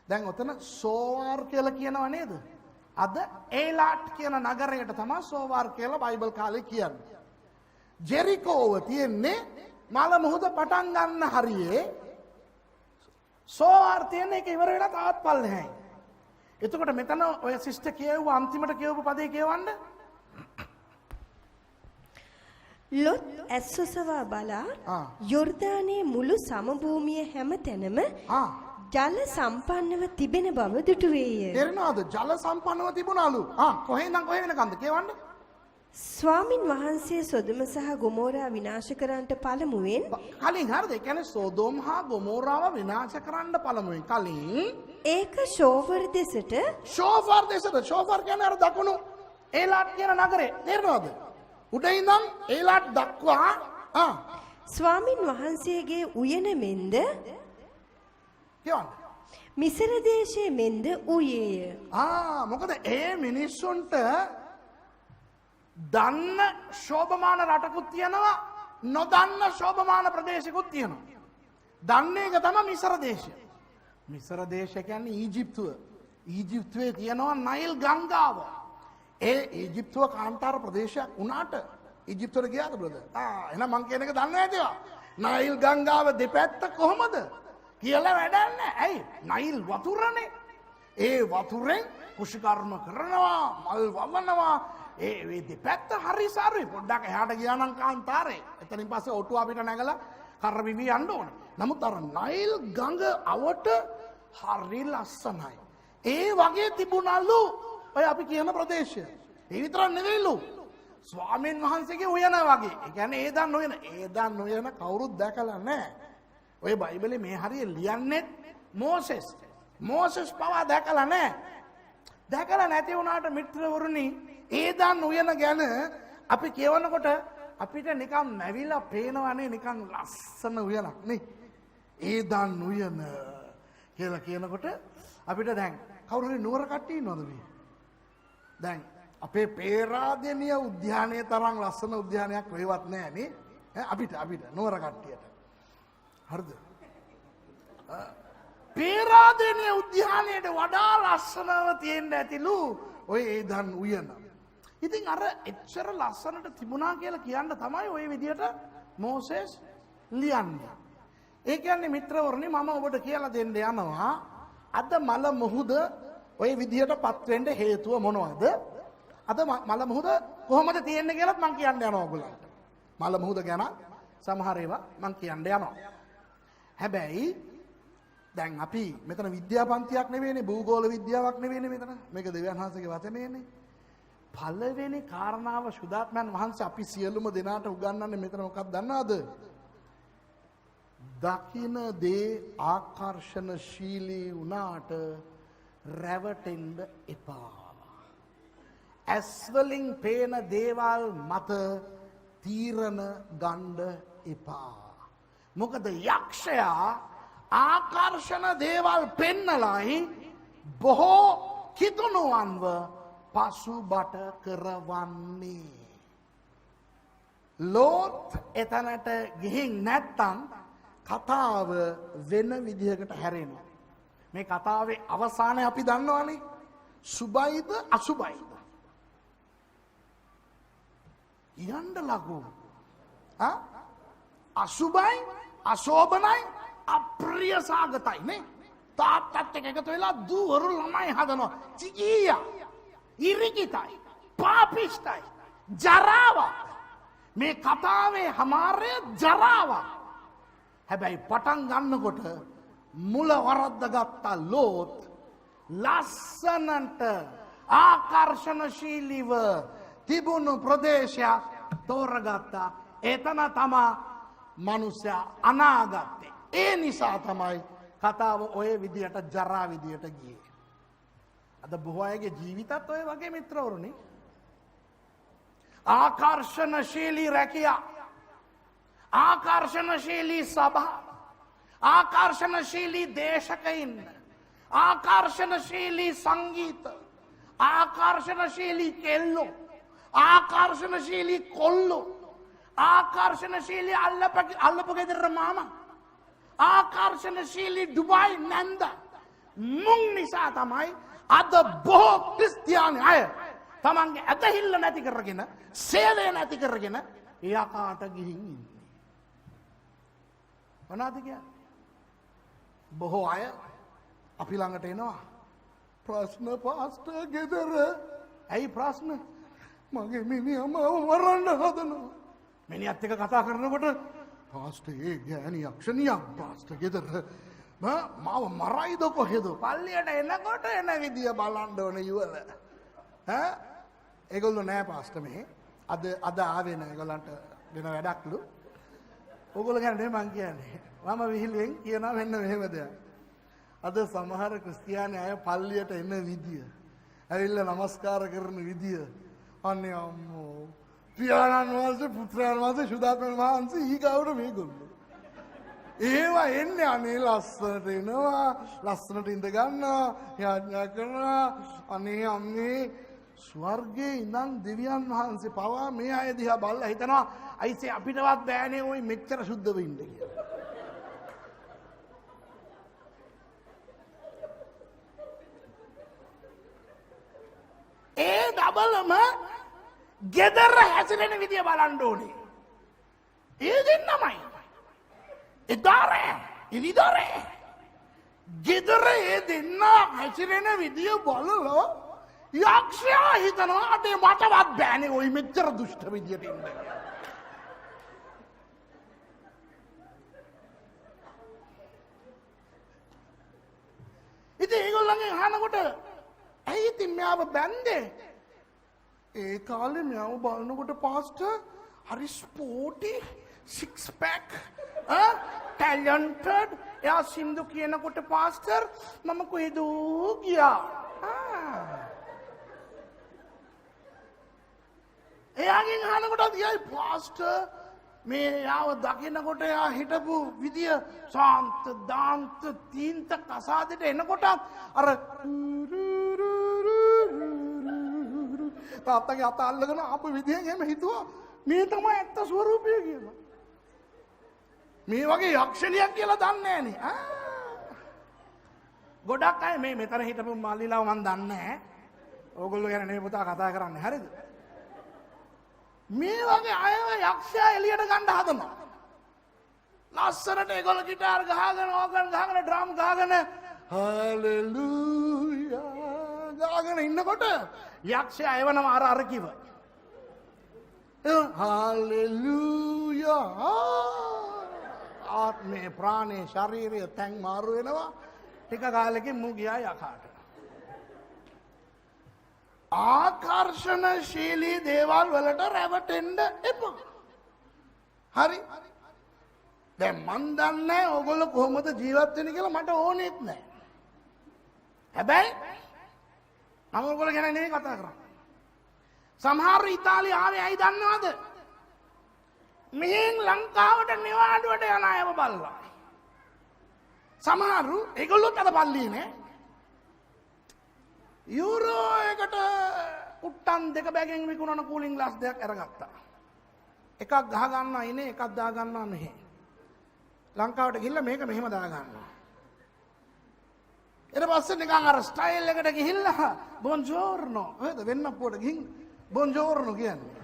දැන් ඔතන සෝවාර් කියලා කියනවා නේද? අද ඒලාට් කියන නගරයට තමයි සෝවාර් කියලා බයිබල් කාලේ කියන්නේ. ජෙරිකෝව තියෙන්නේ මල මුහුද පටන් ගන්න හරියේ. සෝවාර් තියෙන එක ඉවර වෙලා තාත් පල්ලෙහායි. එතකොට මෙතන ඔය සිස්ටර් කියවුව අන්තිමට කියවපු පදේ කියවන්න. ලොත් ඇස්සොසවා බලා යොර්දානයේ මුළු සමභූමිය හැම තැනම ජල සම්පන්නව තිබෙන බව දුටුවේය. තේරෙනවද? ජල සම්පන්නව තිබුණලු. කොහෙන්නම් කොහෙ වෙනකන්ද කියවන්න. ස්වාමින් වහන්සේ සොදොම සහ ගොමෝරා විනාශ කරන්නට පළමුවෙන් කලින් හරිද? ඒ කියන්නේ සොදොම් හා ගොමෝරාව විනාශ කරන්න පළමුවෙන් කලින් ඒක ෂෝෆර් දෙසට ෂෝෆර් කියන්නේ අර දකුණු ඒලාට් කියන නගරේ. තේරෙනවද? උඩ ඉඳන් ඒලාට් දක්වා ස්වාමින් වහන්සේගේ උයන මෙන්ද කියවන්න. මිසර දේශයේ මෙන්ද ඌයේය. මොකද ඒ මිනිස්සුන්ට දන්න ශෝභමාන රටකුත් තියෙනවා, නොදන්න ශෝභමාන ප්‍රදේශකුත් තියෙනවා. දන්න එක තමයි මිසර දේශය. මිසර දේශය කියන්නේ ඊජිප්තුව. ඊජිප්තුවේ තියෙනවා නයිල් ගංගාව. ඒ ඊජිප්තුව කාන්තාර ප්‍රදේශයක් වුණාට ඊජිප්තුවට ගියාද බ්‍රදර්? එහෙනම් මං කියන එක දන්නේ නැතිවා. නයිල් ගංගාව දෙපැත්ත කොහමද කියලා වැඩක් නැහැ. ඇයි? නයිල් වතුරනේ. ඒ වතුරෙන් කුෂිකර්ම කරනවා, මල් වවනවා. ඒ දෙපැත්ත හරි සාරුයි. පොඩ්ඩක් එහාට ගියා නම් කාන්තාරේ. එතනින් පස්සේ ඔටුව අපිට නැගලා කරවිවි යන්න ඕනේ. නමුත් අර නයිල් ගඟ අවට හරි ලස්සනයි. ඒ වගේ තිබුණලු ඔය අපි කියන ප්‍රදේශය. ඒ විතරක් නෙවෙයිලු. ස්වාමීන් වහන්සේගේ උයන වගේ. ඒ කියන්නේ ඒදන් උයන. ඒදන් උයන කවුරුත් දැකලා නැහැ. ඔය බයිබලේ මේ හරිය ලියන්නේ මෝසෙස්. මෝසෙස් පවා දැකලා නැහැ. දැකලා නැති වුණාට මිත්‍රවරුනි, ඒදන් උයන ගැන අපි කියවනකොට අපිට නිකන් නැවිලා පේනවනේ නිකන් ලස්සන උයනක් නේ. ඒදන් උයන කියලා කියනකොට අපිට දැන් කවුරු හරි නුවර කට්ටිය ඉන්නවද මේ? දැන් අපේ පේරාදෙණිය උද්‍යානයේ තරම් ලස්සන උද්‍යානයක් වෙවත් නැහැ නේ. අපිට නුවර කට්ටියට. හරිද? පේරාදෙණිය උද්‍යානයේ වඩා ලස්සනව තියෙන්න ඇතිලු ඔය ඒදන් උයන. ඉතින් අර එච්චර ලස්සනට තිබුණා කියලා කියන්න තමයි ওই විදියට මෝසෙස් ලියන්නේ. ඒ කියන්නේ මිත්‍රවරුනි, මම ඔබට කියලා දෙන්න යනවා අද මල මුහුද ওই විදියටපත් වෙන්න හේතුව මොනවද? අද මල මුහුද කොහොමද තියෙන්නේ කියලාත් මම කියන්න යනවා ඔයගොල්ලන්ට. මල මුහුද ගැන සමහර ඒවා මම කියන්න යනවා. හැබැයි දැන් අපි මෙතන විද්‍යාපන්තියක් නෙවෙයිනේ, භූගෝල විද්‍යාවක් නෙවෙයිනේ මෙතන. මේක දෙවියන් වහන්සේගේ වචනේනේ. පළවෙනි කාරණාව සුදාත්මයන් වහන්සේ අපි සියලුම දෙනාට උගන්වන්නේ මෙතන මොකක්ද දන්නවද? දකින දේ ආකර්ෂණශීලී වුණාට රැවටෙන්න එපා. ඇස් වලින් පේන දේවල් මත තීරණ ගන්න එපා. මොකද යක්ෂයා ආකර්ෂණ දේවල් පෙන්නලයි බොහෝ කිතුණුවන්ව පසුබට කරවන්නේ. ලෝත් එතනට ගිහින් නැත්තම් කතාව වෙන විදිහකට හැරෙනවා. මේ කතාවේ අවසානය අපි දන්නවනේ. සුබයිද අසුබයිද? යන්න ලගු. අසුබයි, අශෝභනයි, අප්‍රිය සාගතයි නේ. තාත්තත් එක්ක එකතු වෙලා දුවරු ළමයි හදනවා. චිකියා, ඉරිකිතයි, පාපිෂ්ටයි, ජරාවක්. මේ කතාවේ හමාරය ජරාවක්. හැබැයි පටන් ගන්නකොට මුල වරද්ද ගත්තා ලෝත් ලස්සනට ආකර්ෂණශීලීව තිබුණු ප්‍රදේශයක් තෝරගත්තා. එතන තමා මනුස්සයා අනාගත්තේ. ඒ නිසා තමයි කතාව ඔය විදියට ජරා විදියට ගියේ. අද බොහෝ අයගේ ජීවිතත් ඔය වගේ මිත්‍රවරුනි. ආකර්ෂණශීලී රැකියා, ආකර්ෂණශීලී සභා, ආකර්ෂණශීලී දේශකයින්, ආකර්ෂණශීලී සංගීත, ආකර්ෂණශීලී කෙල්ලෝ, ආකර්ෂණශීලී කොල්ලෝ, ආකර්ෂණශීලී අල්ලපු ගෙදර මාමා, ආකර්ෂණශීලී ඩුබායි නැන්ද. මුන් නිසා තමයි අද බොහෝ ක්‍රිස්තියානි අය තමන්ගේ ඇදහිල්ල නැති කරගෙන, සේවය නැති කරගෙන යකාට ගිහින් ඉන්නේ. මොනවද කියන්නේ? බොහෝ අය අපි ළඟට එනවා. ප්‍රශ්න පාස්ටර් ගෙදර. ඇයි ප්‍රශ්න? මගේ මිනිහා මාව මරන්න හදනවා. මිනිහත් එක්ක කතා කරනකොට පාස්ටර් ඒ ගෑණි යක්ෂණියක් පාස්ටර් ගෙදර මාව මරයිද කොහෙද? පල්ලියට එනකොට එන විදිය බලන්න ඕනේ යුවල. ඒගොල්ලෝ නෑ පාස්ටර් මේ. අද ආවේ නෑ. ඒගොල්ලන්ට වෙන වැඩක්ලු. ඕගොල්ලෝ ගැන නෙමෙයි මං කියන්නේ. මම විහිළුවෙන් කියනවා වෙන්න මෙහෙම දෙයක්. අද සමහර ක්‍රිස්තියානි අය පල්ලියට එන විදිය, ඇවිල්ලා නමස්කාර කරන විදිය, අනේ අම්මෝ, පියාණන් වහන්සේ, පුත්‍රයන් වහන්සේ, සුදාත්මයන් වහන්සේ ඊගාවට මේගොල්ලෝ. ඒවා එන්නේ අනේ ලස්සනට එනවා, ලස්සනට ඉඳ ගන්නවා, යාඥා කරනවා. අනේ අම්මේ, ස්වර්ගයේ ඉඳන් දෙවියන් වහන්සේ පවා මේ අය දිහා බලලා හිතනවා අයිසේ අපිටවත් බෑනේ ওই මෙච්චර සුද්ධ වෙන්න කියලා. ඒ ඩබලම ගෙදර හැසිරෙන විදිය බලන්න ඕනේ. ඒ දෙන්නමයි. එදාරේ, ඉරිදාරේ. ගෙදර ඒ දෙන්න හැසිරෙන විදිය බලලා යක්ෂයා හිතනවා අනේ මටවත් බෑනේ ওই මෙච්චර දුෂ්ට විදියට ඉන්න කියලා. ඉතින් ඒගොල්ලන්ගෙන් අහනකොට ඇයි ඉතින් මෙයාව බැන්දේ? ඒ කාලේ මෙයාව බලනකොට පාස්ටර් හරි ස්පෝටි සික්ස් පැක් ටැලන්ටඩ් එයා සින්දු කියනකොට පාස්ටර් මම කොහෙද ගියා. එයාගෙන් අහනකොට ගියයි පාස්ටර් මේ යාව දකිනකොට එයා හිටපු විදිය ශාන්ත දාන්ත තීන්ත කසාදෙට එනකොට අර තාත්තගේ අත අල්ලගෙන ආපු විදියෙන් එහෙම හිතුවා මේ තමයි ඇත්ත ස්වරූපය කියලා. මේ වගේ යක්ෂණියක් කියලා දන්නේ නෑනේ. ගොඩක් අය මේ මෙතන හිටපු මල්ලිලාව මන් දන්නේ නෑ. ඕගොල්ලෝ ගැන නේ පුතා කතා කරන්නේ හරිද? මේ වගේ අයව යක්ෂයා එළියට ගන්න හදනවා. ලස්සනට ඒගොල්ලෝ ගිටාර් ගහගෙන ඕගන් ගහගෙන ඩ්‍රම් ගහගෙන හලෙලූයා ගාගෙන ඉන්නකොට යක්ෂයා එවනවා අර කිව. හලෙලූයා ආත්මේ ප්‍රාණේ ශරීරය තැන් මාරු වෙනවා. ටික කාලෙකින් මු ගියා යකාට. ආකර්ෂණශීලී දේවල් වලට රැවටෙන්න එපා. හරි? දැන් මන් දන්නේ ඔයගොල්ලෝ කොහොමද ජීවත් වෙන්නේ කියලා මට ඕනෙත් නැහැ. හැබැයි මම ඔයගොල්ලෝ ගැන නෙවෙයි කතා කරන්නේ. සමහර ඉතාලිය ආවේ ඇයි දන්නවද? මෙහෙන් ලංකාවට නිවාඩුවට යන අයව බලලා. සමහරු ඒගොල්ලොත් අද පල්ලියේ නේ. යුරෝ එකට උට්ටන් දෙක බැගෙන් විකුණන කූලින් ග්ලාස් දෙකක් අරගත්තා. එකක් ගහ ගන්නවා ඉනේ එකක් දා ගන්නවා මෙහෙ. ලංකාවට ගිහිල්ලා මේක මෙහෙම දා ගන්නවා. ඊට පස්සේ නිකන් අර ස්ටයිල් එකට ගිහිල්ලා බොන්ජෝර්නෝ හරිද වෙන්නප්පුවට ගිහින් බොන්ජෝර්නෝ කියන්නේ.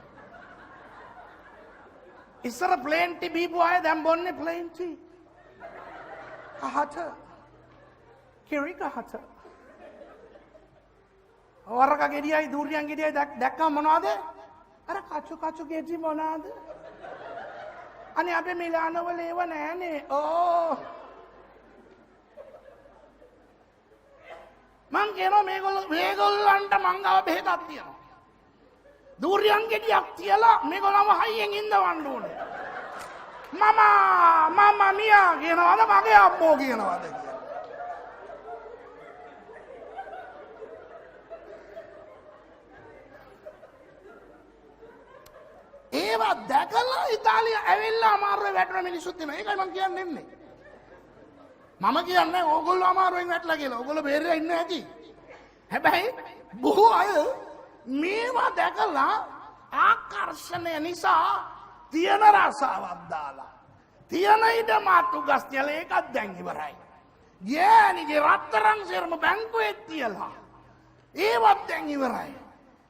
ඉස්සර ප්ලේන් ටී බීපු අය දැන් බොන්නේ ප්ලේන් ටී. කහට. කිරි කහට. වරක ගෙඩියයි දූරියන් ගෙඩියයි දැක්කම මොනවද? අර කචු ගෙඩි මොනවද? අනේ අපේ මිලානවල ඒව නෑනේ. ඕ මං කියනවා මේගොල්ලන්ට මං ගාව බෙහෙතක් තියෙනවා. දූරියන් ගෙඩියක් තියලා මේගොල්ලන්ව හයියෙන් ඉඳවන්න ඕනේ. මම මියා කියනවාද මගේ අම්මෝ කියනවාද? ඒවා දැකලා ඉතාලිය ඇවිල්ලා අමාරුවේ වැටෙන මිනිස්සුත් ඉන්නවා. ඒකයි මම කියන්නේ නෙන්නේ. මම කියන්නේ ඕගොල්ලෝ අමාරුවෙන් වැටලා කියලා. ඕගොල්ලෝ බේරලා ඉන්න ඇති. හැබැයි බොහෝ අය මේවා දැකලා ආකර්ෂණය නිසා තියෙන රසාවක් දාලා තියෙන ඉඩ මාතු ගස් තියලා ඒකත් දැන් ඉවරයි. ගෑණිගේ රත්තරන් සෙරම බැංකුවේ තියලා ඒවත් දැන් ඉවරයි.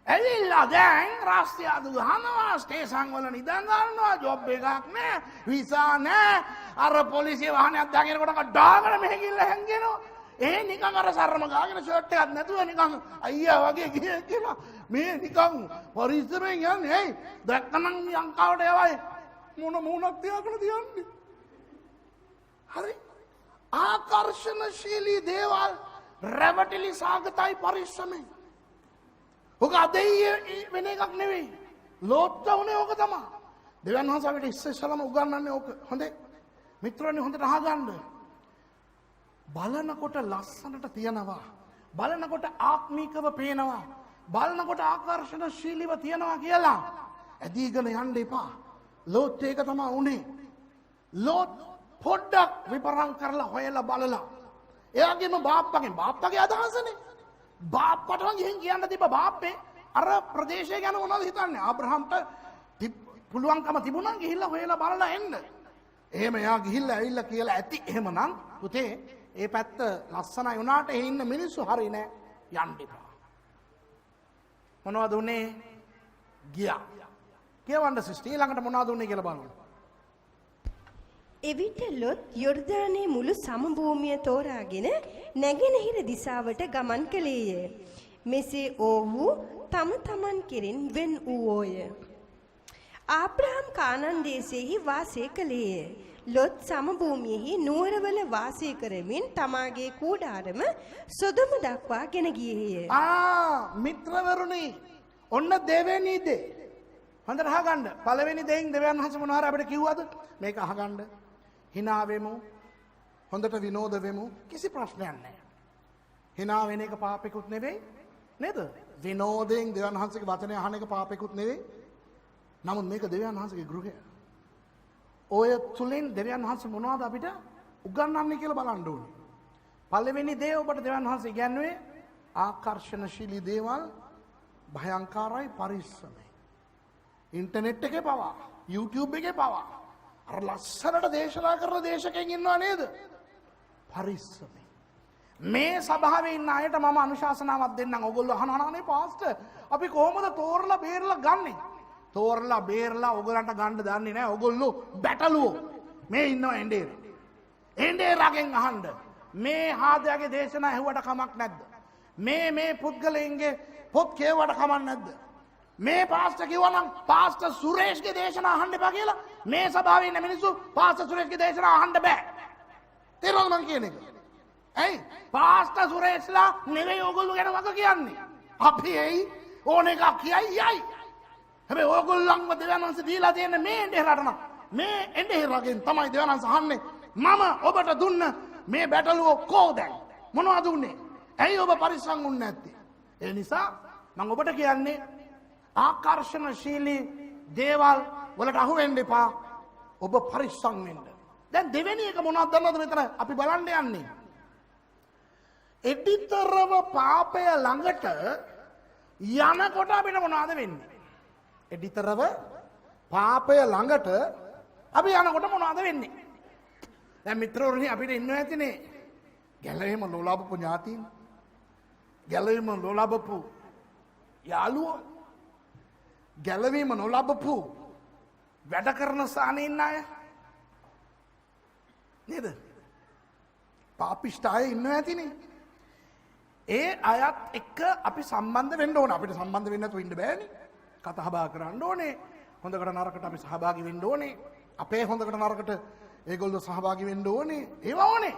ඇවිල්ලා දැන් රාස්තිය අදු ගහනවා ස්ටේෂන් වල නිදන් ගන්නවා ජොබ් එකක් නෑ විසා නෑ අර පොලිසිය වාහනයක් දාගෙනකොට කඩාගෙන මෙහෙ ගිහලා හැංගෙනවා. ඒ නිකන් අර සරම ගාගෙන ෂර්ට් එකක් නැතුව නිකන් අයියා වගේ ගියේ කියලා මේ නිකන් පරිස්සමෙන් යන්නේ. ඇයි දැක්කනම් ලංකාවට යවයි මොන මූණක් තියාගෙන තියන්නේ. හරි ආකර්ෂණශීලී දේවල් රැවටිලි සාගතයි පරිස්සමෙන්. ඔක අදෙයි වෙන එකක් නෙවෙයි. ලෝත්ත උනේ ඕක තමයි. දෙවියන් වහන්සේ අපිට ඉස්සෙල්ලාම උගන්වන්නේ ඕක. හොඳේ. මිත්‍රයනි හොඳට අහගන්න. බලනකොට ලස්සනට තියනවා. බලනකොට ආත්මීකව පේනවා. බලනකොට ආකර්ෂණශීලීව තියනවා කියලා ඇදීගෙන යන්න එපා. ලෝත් ඒක තමයි උනේ. ලෝත් පොඩ්ඩක් විපරම් කරලා හොයලා බලලා. එයාගේම බාප්පගේ අදහසනේ. බාප්පට ගිහින් කියන්න තිබ්බ බාප්පේ අර ප්‍රදේශය ගැන මොනවද හිතන්නේ? ආබ්‍රහම්ට පුළුවන්කම තිබුණා ගිහිල්ලා හොයලා බලලා එන්න. එහෙම එයා ගිහිල්ලා ඇවිල්ලා කියලා ඇති. එහෙමනම් පුතේ ඒ පැත්ත ලස්සනයි වුණාට එහි ඉන්න මිනිස්සු හරි නෑ යන්න එපා. මොනවද උනේ? ගියා. කියවන්න සිස්ටර් ඊළඟට මොනවද උනේ කියලා බලමු. එවිට ලොත් යොර්දානේ මුළු සමභූමිය තෝරාගෙන නැගෙනහිර දිසාවට ගමන් කළේය. මෙසේ ඔව්හු තම තමන් කෙරෙන් වෙන් වූෝය. ආබ්‍රහම් කානන් දේශයෙහි වාසය කළේය. ලොත් සමභූමියෙහි නුවරවල වාසය කරමින් තමාගේ කූඩාරම සොදොම දක්වා ගෙන ගියේය. මිත්‍රවරුනි ඔන්න දෙවෙනි දේ. හොඳට අහගන්න. පළවෙනි දෙයින් දෙවියන් වහන්සේ මොනවාර අපිට කිව්වද? මේක අහගන්න. hina වෙමු. හොඳට විනෝද වෙමු. කිසි ප්‍රශ්නයක් නැහැ. hina වෙන එක පාපෙකුත් නෙවෙයි. නේද? විනෝදයෙන් දෙවියන් වහන්සේගේ වචනය අහන එක පාපෙකුත් නෙවෙයි. නමුත් මේක දෙවියන් වහන්සේගේ ගෘහය. ඔය තුලින් දෙවියන් වහන්සේ මොනවද අපිට උගන්වන්නේ කියලා බලන්න ඕනේ. පළවෙනි දේ ඔබට දෙවියන් වහන්සේ ඉගැන්වුවේ ආකර්ෂණශීලී දේවල් භයංකාරයි පරිස්සමයි. ඉන්ටර්නෙට් එකේ පවා, YouTube එකේ පවා අර ලස්සනට දේශනා කරන දේශකයන් ඉන්නවා නේද? පරිස්සමයි. මේ සභාවේ ඉන්න අයට මම අනුශාසනාවක් දෙන්නම්. ඔයගොල්ලෝ අහනවානේ පාස්ටර් අපි කොහොමද තෝරලා බේරලා ගන්නෙ? තෝරලා බේරලා ඔයගලන්ට ගන්න දන්නේ නැහැ. ඔයගොල්ලෝ බැටළුවෝ. මේ ඉන්නවා එන්ඩේර. එන්ඩේරගෙන් අහන්න. මේ හාදයාගේ දේශනා ඇහුවට කමක් නැද්ද? මේ පුද්ගලයන්ගේ පොත් කියවුවට කමක් නැද්ද? මේ පාස්ටර් කිව්වනම් පාස්ටර් සුරේෂ්ගේ දේශනා අහන්න එපා කියලා මේ සභාවේ ඉන්න මිනිස්සු පාස්ටර් සුරේෂ්ගේ දේශනා අහන්න බෑ. තේරුණාද මං කියන එක? ඇයි? පාස්ටර් සුරේෂ්ලා නෙවෙයි ඔයගොල්ලෝ ගැන වග කියන්නේ. අපි එයි ඕන එකක් කියයි යයි. හැබැයි ඕගොල්ලන්ව දෙවියන් වහන්සේ දීලා තියෙන මේ එන්ඩේරට නම් මේ එන්ඩේරගෙන් තමයි දෙවියන් වහන්සේ අහන්නේ මම ඔබට දුන්න මේ බැටළුව කෝ දැන් මොනවද දුන්නේ? ඇයි ඔබ පරිස්සම් වුන්නේ නැත්තේ? ඒ නිසා මම ඔබට කියන්නේ ආකර්ෂණශීලී දේවල් වලට අහු වෙන්න එපා. ඔබ පරිස්සම් වෙන්න. දැන් දෙවෙනි එක මොනවද දන්නවද මෙතන අපි බලන්න යන්නේ? එඩිතරව පාපය ළඟට යනකොට අපිට මොනවද වෙන්නේ? එඩිතරව පාපය ළඟට අපි යනකොට මොනවද වෙන්නේ? දැන් මිත්‍රවරුනි අපිට ඉන්නව ඇතිනේ ගැලවීම ලෝලාබපු ඥාතීන්, ගැලවීම ලෝලාබපු යාළුවෝ, ගැලවීම නොලබපු වැඩ කරන ස්ථානයේ ඉන්න අය නේද? පාපිෂ්ඨ අය ඉන්නව ඇතිනේ. ඒ අයත් එක්ක අපි සම්බන්ධ වෙන්න ඕන. අපිට සම්බන්ධ වෙන්න නැතුව ඉන්න බෑනේ. කතා බහ කරන්න ඕනේ. හොඳකට නරකට අපි සහභාගී වෙන්න ඕනේ. අපේ හොඳකට නරකට ඒගොල්ලෝ සහභාගී වෙන්න ඕනේ. ඒවා ඕනේ.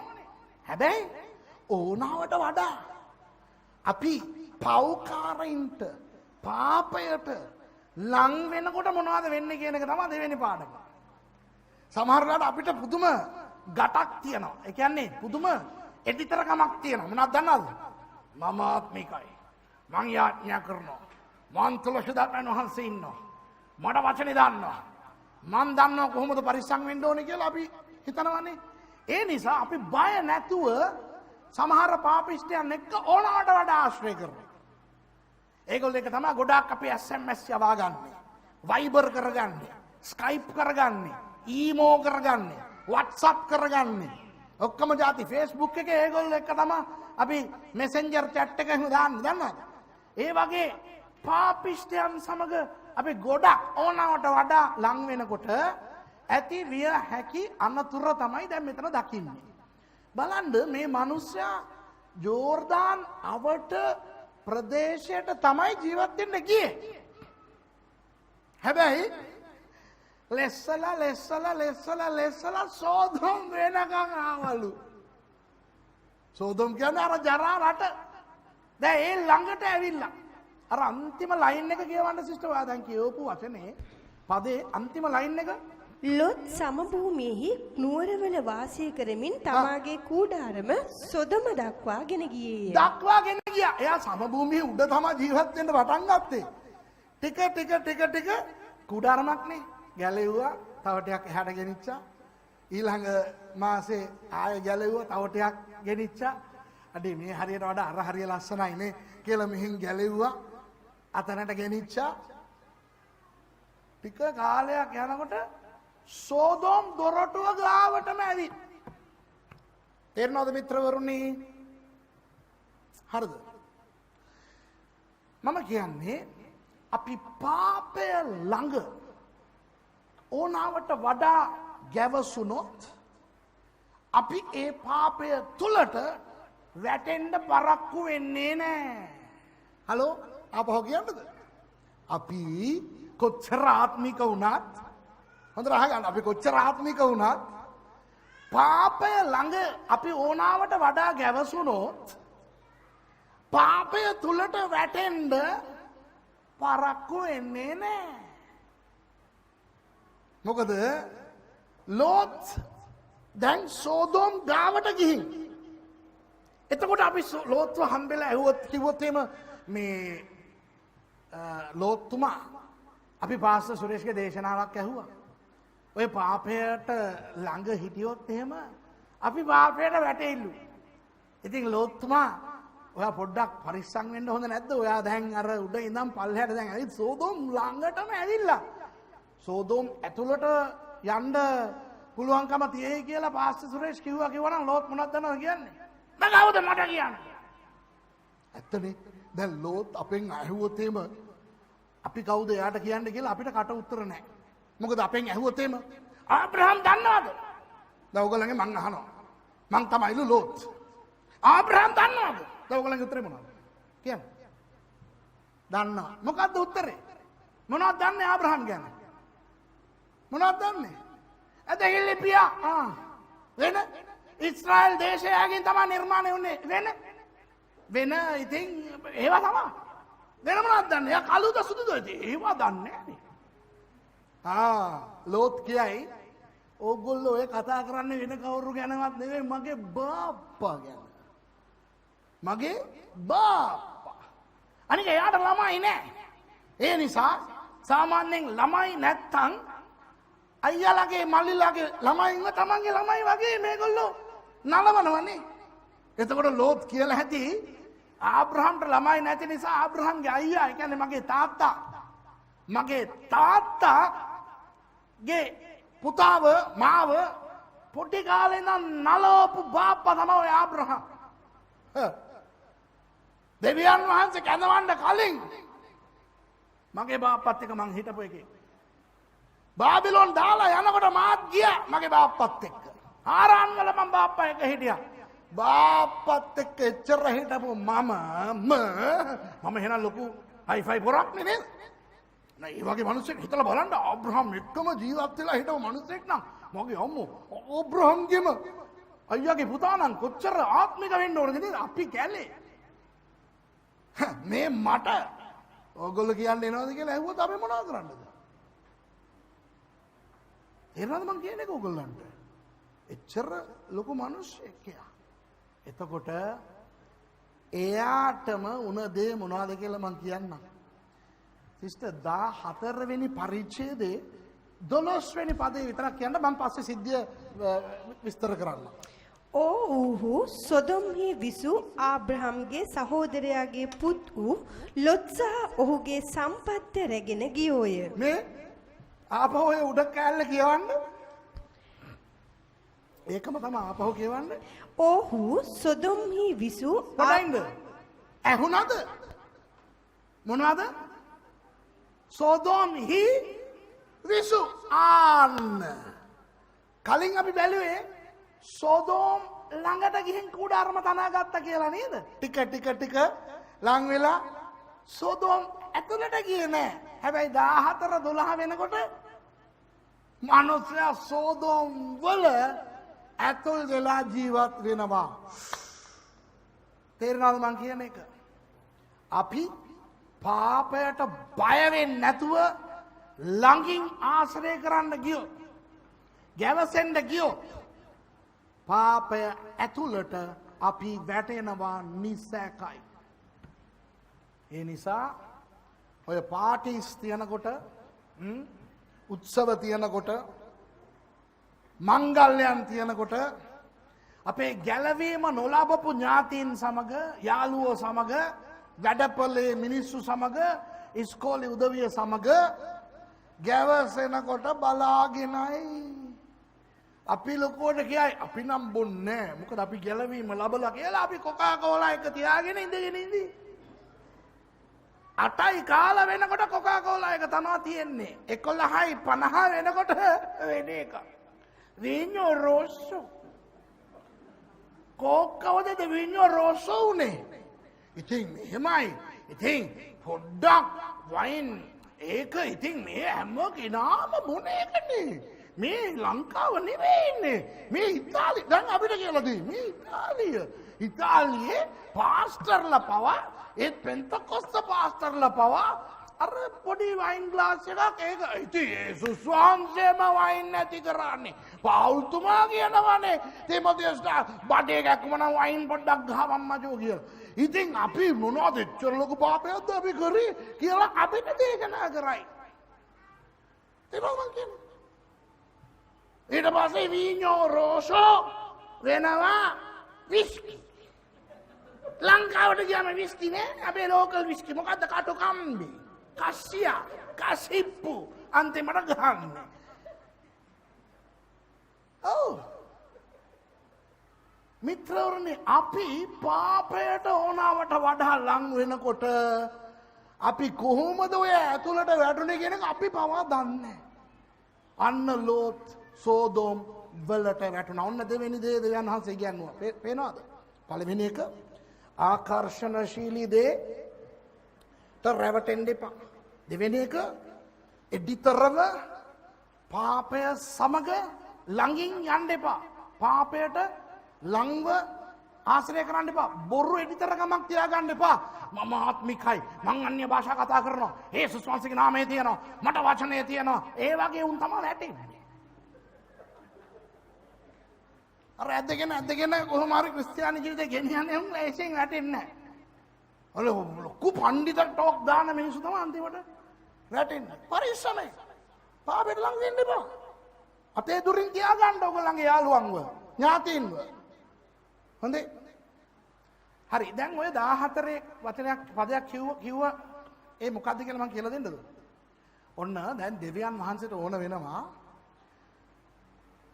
හැබැයි ඕනාවට වඩා අපි පෞකාරයින්ට පාපයට ලං වෙනකොට මොනවද වෙන්නේ කියන එක තමයි දෙවෙනි පාඩම. සමහර වෙලාවට අපිට පුදුම ගැටක් තියෙනවා. ඒ කියන්නේ පුදුම එඩිතරකමක් තියෙනවා. මොනවද දන්නවද? මම ආත්මිකයි. මං යාඥා කරනවා. මං තුල සදාතන වහන්සේ ඉන්නවා. මට වචනේ දන්නවා. මං දන්නවා කොහොමද පරිස්සම් වෙන්න ඕනේ කියලා අපි හිතනවානේ. ඒ නිසා අපි බය නැතුව සමහර පාපිෂ්ඨයන් එක්ක ඕනවට වඩා ආශ්‍රය කරනවා. ඒගොල්ලෝ එක තමයි ගොඩාක් අපි SMS යවා ගන්න. Viber කරගන්නේ. Skype කරගන්නේ. ඊමෝ කරගන්නේ. WhatsApp කරගන්නේ. ඔක්කොම જાති Facebook එකේ ඒගොල්ලෝ එක තමයි අපි Messenger chat එක දාන්නේ. දන්නවද? ඒ වගේ පාපිෂ්ඨයන් සමග අපි ගොඩක් ඕනවට වඩා ලං වෙනකොට ඇති විය හැකි අනතුර තමයි දැන් මෙතන දකින්නේ. බලන්න මේ මිනිස්සයා ජෝර්දාන් අවට ප්‍රදේශයට තමයි ජීවත් වෙන්න ගියේ. හැබැයි ලෙස්සලා සෝදොම් වෙනකන් ආවලු. සෝදොම් කියන්නේ අර ජරා රට. දැන් ඒ ළඟට ඇවිල්ලා අර අන්තිම ලයින් එක කියවන්න සිස්ටර් ඔයා දැන් කියවපු වචනේ පදේ අන්තිම ලයින් එක ලොත් සමභූමියෙහි නුවරවල වාසය කරමින් තමාගේ කූඩාරම සොදම දක්වා ගෙන ගියේය. දක්වාගෙන ගියා. එයා සමභූමියේ උඩ තමයි ජීවත් වෙන්න පටන් ගත්තේ. ටික කූඩාරමක්නේ ගැලෙව්වා. තව ටිකක් එහාට ගෙනිච්චා. ඊළඟ මාසේ ආයෙ ගැලෙව්වා. තව ටිකක් ගෙනිච්චා. අඩේ මේ හරියට වඩා අර හරිය ලස්සනයි නේ කියලා මෙහෙන් ගැලෙව්වා. අතනට ගෙනිච්චා. ටික කාලයක් යනකොට සෝදොම් දොරටුව ගාවටම ඇවිත්. තේරෙනවද මිත්‍රවරුනි? හරිද? මම කියන්නේ අපි පාපය ළඟ ඕනාවට වඩා ගැවසුනොත් අපි ඒ පාපය තුලට වැටෙන්න පරක්කු වෙන්නේ නැහැ. හලෝ ආපහු කියන්නද? අපි කොච්චර ආත්මික වුණත් හොඳට අහගන්න අපි කොච්චර ආත්මික වුණත් පාපය ළඟ අපි ඕනාවට වඩා ගැවසුනොත් පාපය තුලට වැටෙන්න පරක්කු වෙන්නේ නැහැ. මොකද ලෝත් දැන් සෝදෝම් ගාවට ගිහින් එතකොට අපි ලෝත්ව හම්බෙලා ඇහුවොත් කිව්වොත් එහෙම මේ ලෝත්තුමා අපි පාස්ටර් සුරේෂ්ගේ දේශනාවක් ඇහුවා. ඔය පාපයට ළඟ හිටියොත් එහෙම අපි පාපයට වැටෙල්ලු. ඉතින් ලෝත්තුමා ඔයා පොඩ්ඩක් පරිස්සම් වෙන්න හොඳ නැද්ද? ඔයා දැන් අර උඩ ඉඳන් පල්ලෙහාට දැන් ඇවිත් සෝදෝම් ළඟටම ඇවිල්ලා. සෝදෝම් ඇතුළට යන්න පුළුවන්කම තියෙයි කියලා පාස්ටර් සුරේෂ් කිව්වනම් ලෝත් මොනවද දන්නවද කියන්නේ? මම කවුද මට කියන්නේ? ඇත්තනේ. දැන් ලෝත් අපෙන් ඇහුවොත් එහෙම අපි කවුද එයාට කියන්න කියලා අපිට කට උත්තර නැහැ. මොකද අපෙන් ඇහුවොත් එහෙම ආබ්‍රහම් දන්නවද? දැන් ඔයගොල්ලන්ගේ මං අහනවා. මං තමයිලු ලෝත්. ආබ්‍රහම් දන්නවද? දැන් ඔයගොල්ලන්ගේ උත්තරේ මොනවද? කියන්න. දන්නවා. මොකද්ද උත්තරේ? මොනවද දන්නේ ආබ්‍රහම් ගැන? මොනවද දන්නේ? ඇදහිල්ලිපියා වෙන ඉස්රායල් දේශයගෙන් තමයි නිර්මාණය වුණේ වෙන ඉතින් ඒවා තමයි වෙන මොනවද දන්නේ? එයා කළුද සුදුද? ඒවා දන්නේ නැහැ. ලෝත් කියයි ඕගොල්ලෝ ඔය කතා කරන්නේ වෙන කවුරු ගැනවත් නෙවෙයි මගේ බාප්පා ගැන. මගේ බාප්පා. අනික එයාට ළමයි නැහැ. ඒ නිසා සාමාන්‍යයෙන් ළමයි නැත්තම් අයියාලගේ මල්ලිලාගේ ළමයින්ව තමන්ගේ ළමයි වගේ මේගොල්ලෝ නලවනවනේ. එතකොට ලෝත් කියලා ඇති ආබ්‍රහම්ට ළමයි නැති නිසා ආබ්‍රහම්ගේ අයියා ඒ කියන්නේ මගේ තාත්තාගේ පුතාව මාව පොඩි කාලේ ඉඳන් නලවපු බාප්පා තමයි ඔය ආබ්‍රහම්. දෙවියන් වහන්සේ කැඳවන්න කලින් මගේ බාප්පත් එක්ක මං හිටපු එකේ බාබිලෝන් දාලා යනකොට මාත් ගියා මගේ බාප්පත් එක්ක. ආරාන් වල මම බාප්පා එක්ක හිටියා. බාප්පත් එක්ක එච්චර හිටපු මම එහෙනම් ලොකු හයිෆයි පොරක් නේ. නෑ ඒ වගේ මිනිස්සෙක් හිතලා බලන්න ආබ්‍රහම් එක්කම ජීවත් වෙලා හිටපු මිනිස්සෙක් නම් මගේ අම්මෝ ආබ්‍රහම්ගෙම අයියාගේ පුතා නම් කොච්චර ආත්මික වෙන්න ඕනද නේද? අපි කැලේ. මේ මට ඕගොල්ලෝ කියන්නේ එනවද කියලා ඇහුවොත් අපි මොනවද කරන්නද? තේරෙනවද මං කියන්නේ ඕගොල්ලන්ට? එච්චර ලොකු මිනිස්සෙක් යා. එතකොට එයාටම උන දේ මොනවද කියලා මං කියන්නම්. සිස්ටර් 14 වෙනි පරිච්ඡේදයේ 12 වෙනි පදේ විතරක් කියන්න මම පස්සේ සිද්ධිය විස්තර කරන්න. ඔව්හු සොදොම්හි විසු ආබ්‍රහම්ගේ සහෝදරයාගේ පුත් වූ ලොත් සහ ඔහුගේ සම්පත්ත රැගෙන ගියෝය. මේ ආපහු ඔය උඩ කෑල්ල කියවන්න. ඒකම තමයි ආපහු කියවන්න. ඔහු සොදොම්හි විසු කොහෙන්ද? ඇහුණාද? මොනවද? සොදොම්හි විසු කලින් අපි බැලුවේ සොදොම් ළඟට ගිහින් කුඩාරම තනාගත්තා කියලා නේද? ටික ලං වෙලා සොදොම් ඇතුළට ගියේ නෑ. හැබැයි 14 12 වෙනකොට මනුස්සයා සොදොම් වල ඇතුල් වෙලා ජීවත් වෙනවා. තේරෙනවද මං කියන එක? අපි පාපයට බය වෙන්නේ නැතුව ළඟින් ආශ්‍රය කරන්න ගියොත්, ගැවසෙන්න ගියොත් පාපය ඇතුළට අපි වැටෙනවා නිසැකයි. ඒ නිසා ඔය පාටිස් තියනකොට උත්සව තියනකොට මංගල්‍යයන් තියනකොට අපේ ගැලවීම නොලබපු ඥාතීන් සමග යාළුවෝ සමග වැඩපොලේ මිනිස්සු සමග ඉස්කෝලේ උදවිය සමග ගැවසෙනකොට බලාගෙනයි අපි ලොකුවට කියයි අපි නම් බොන්නේ නැහැ. මොකද අපි ගැලවීම ලබලා කියලා අපි කොකා කෝලා එක තියාගෙන ඉඳගෙන ඉඳී. 8යි කාලා වෙනකොට කොකා කෝලා එක තමයි තියෙන්නේ. 11යි 50 වෙනකොට වෙන එක. විඤ්ඤෝ රෝසෝ. කෝකවදද විඤ්ඤෝ රෝසෝ උනේ. ඉතින් එහෙමයි ඉතින් පොඩ්ඩක් වයින් ඒක ඉතින් මේ හැම කෙනාම බොන එකනේ. මේ ලංකාව නෙවෙයි ඉන්නේ. මේ ඉතාලිය දැන් අපිට කියලා දෙයි. මේ ඉතාලියේ පාස්ටර්ලා පවා ඒ පෙන්තකොස්ත පාස්ටර්ලා පවා අර පොඩි වයින් ග්ලාස් එකක් ඒක ඉතින් යේසුස් වහන්සේම වයින් නැති කරන්නේ. පවුල්තුමා කියනවනේ තිමොතියස්ට බඩේ කැක්කුම නම් වයින් පොඩ්ඩක් ගහවම් මචෝ කියලා. ඉතින් අපි මොනවද එච්චර ලොකු පාපයක්ද අපි කරේ කියලා අපිට දේශනා කරයි. තේරුණාද කියන්නේ? ඊට පස්සේ වීඤ්ඤෝ රෝසෝ වෙනවා විස්කි. ලංකාවට ගියාම විස්කි නෑ. අපේ ලෝකල් විස්කි මොකද්ද? කටුකම්බි, කස්සියා, කසිප්පු අන්තිමට ගහන්නේ. ඔව්. මිත්‍රවරුනි අපි පාපයට ඕනාවට වඩා ලං වෙනකොට අපි කොහොමද ඔය ඇතුළට වැටුනේ කියන එක අපි පවා දන්නේ. අන්න ලෝත් සෝදෝම් වලට වැටුණා. ඔන්න දෙවෙනි දේ දෙවියන් වහන්සේ කියනවා. පේනවද? පළවෙනි එක ආකර්ෂණශීලී දේට රැවටෙන්න එපා. දෙවෙනි එක එඩිතරව පාපය සමග ළඟින් යන්න එපා. පාපයට ලංව ආශ්‍රය කරන්න එපා. බොරු එඩිතරකමක් තියාගන්න එපා. මම ආත්මිකයි. මං අන්‍ය භාෂා කතා කරනවා. යේසුස් වහන්සේගේ නාමය තියෙනවා. මට වචනය තියෙනවා. ඒ වගේ උන් තමයි වැටෙන්නේ. අර ඇදගෙන කොහොම හරි ක්‍රිස්තියානි ජීවිතේ ගෙනියන්නේ උන් ලේසියෙන් වැටෙන්නේ නැහැ. ලොකු පඬිත ටෝක් දාන මිනිස්සු තමයි අන්තිමට වැටෙන්නේ. පරිස්සමයි. පාපෙට ලං වෙන්න එපා. අතේ දුරින් තියාගන්න ඔයගොල්ලන්ගේ යාළුවන්ව, ඥාතීන්ව. හොඳේ. හරි. දැන් ඔය 14 වචනයක් පදයක් කිව්ව ඒ මොකද්ද කියලා මම කියලා දෙන්නද? ඔන්න දැන් දෙවියන් වහන්සේට ඕන වෙනවා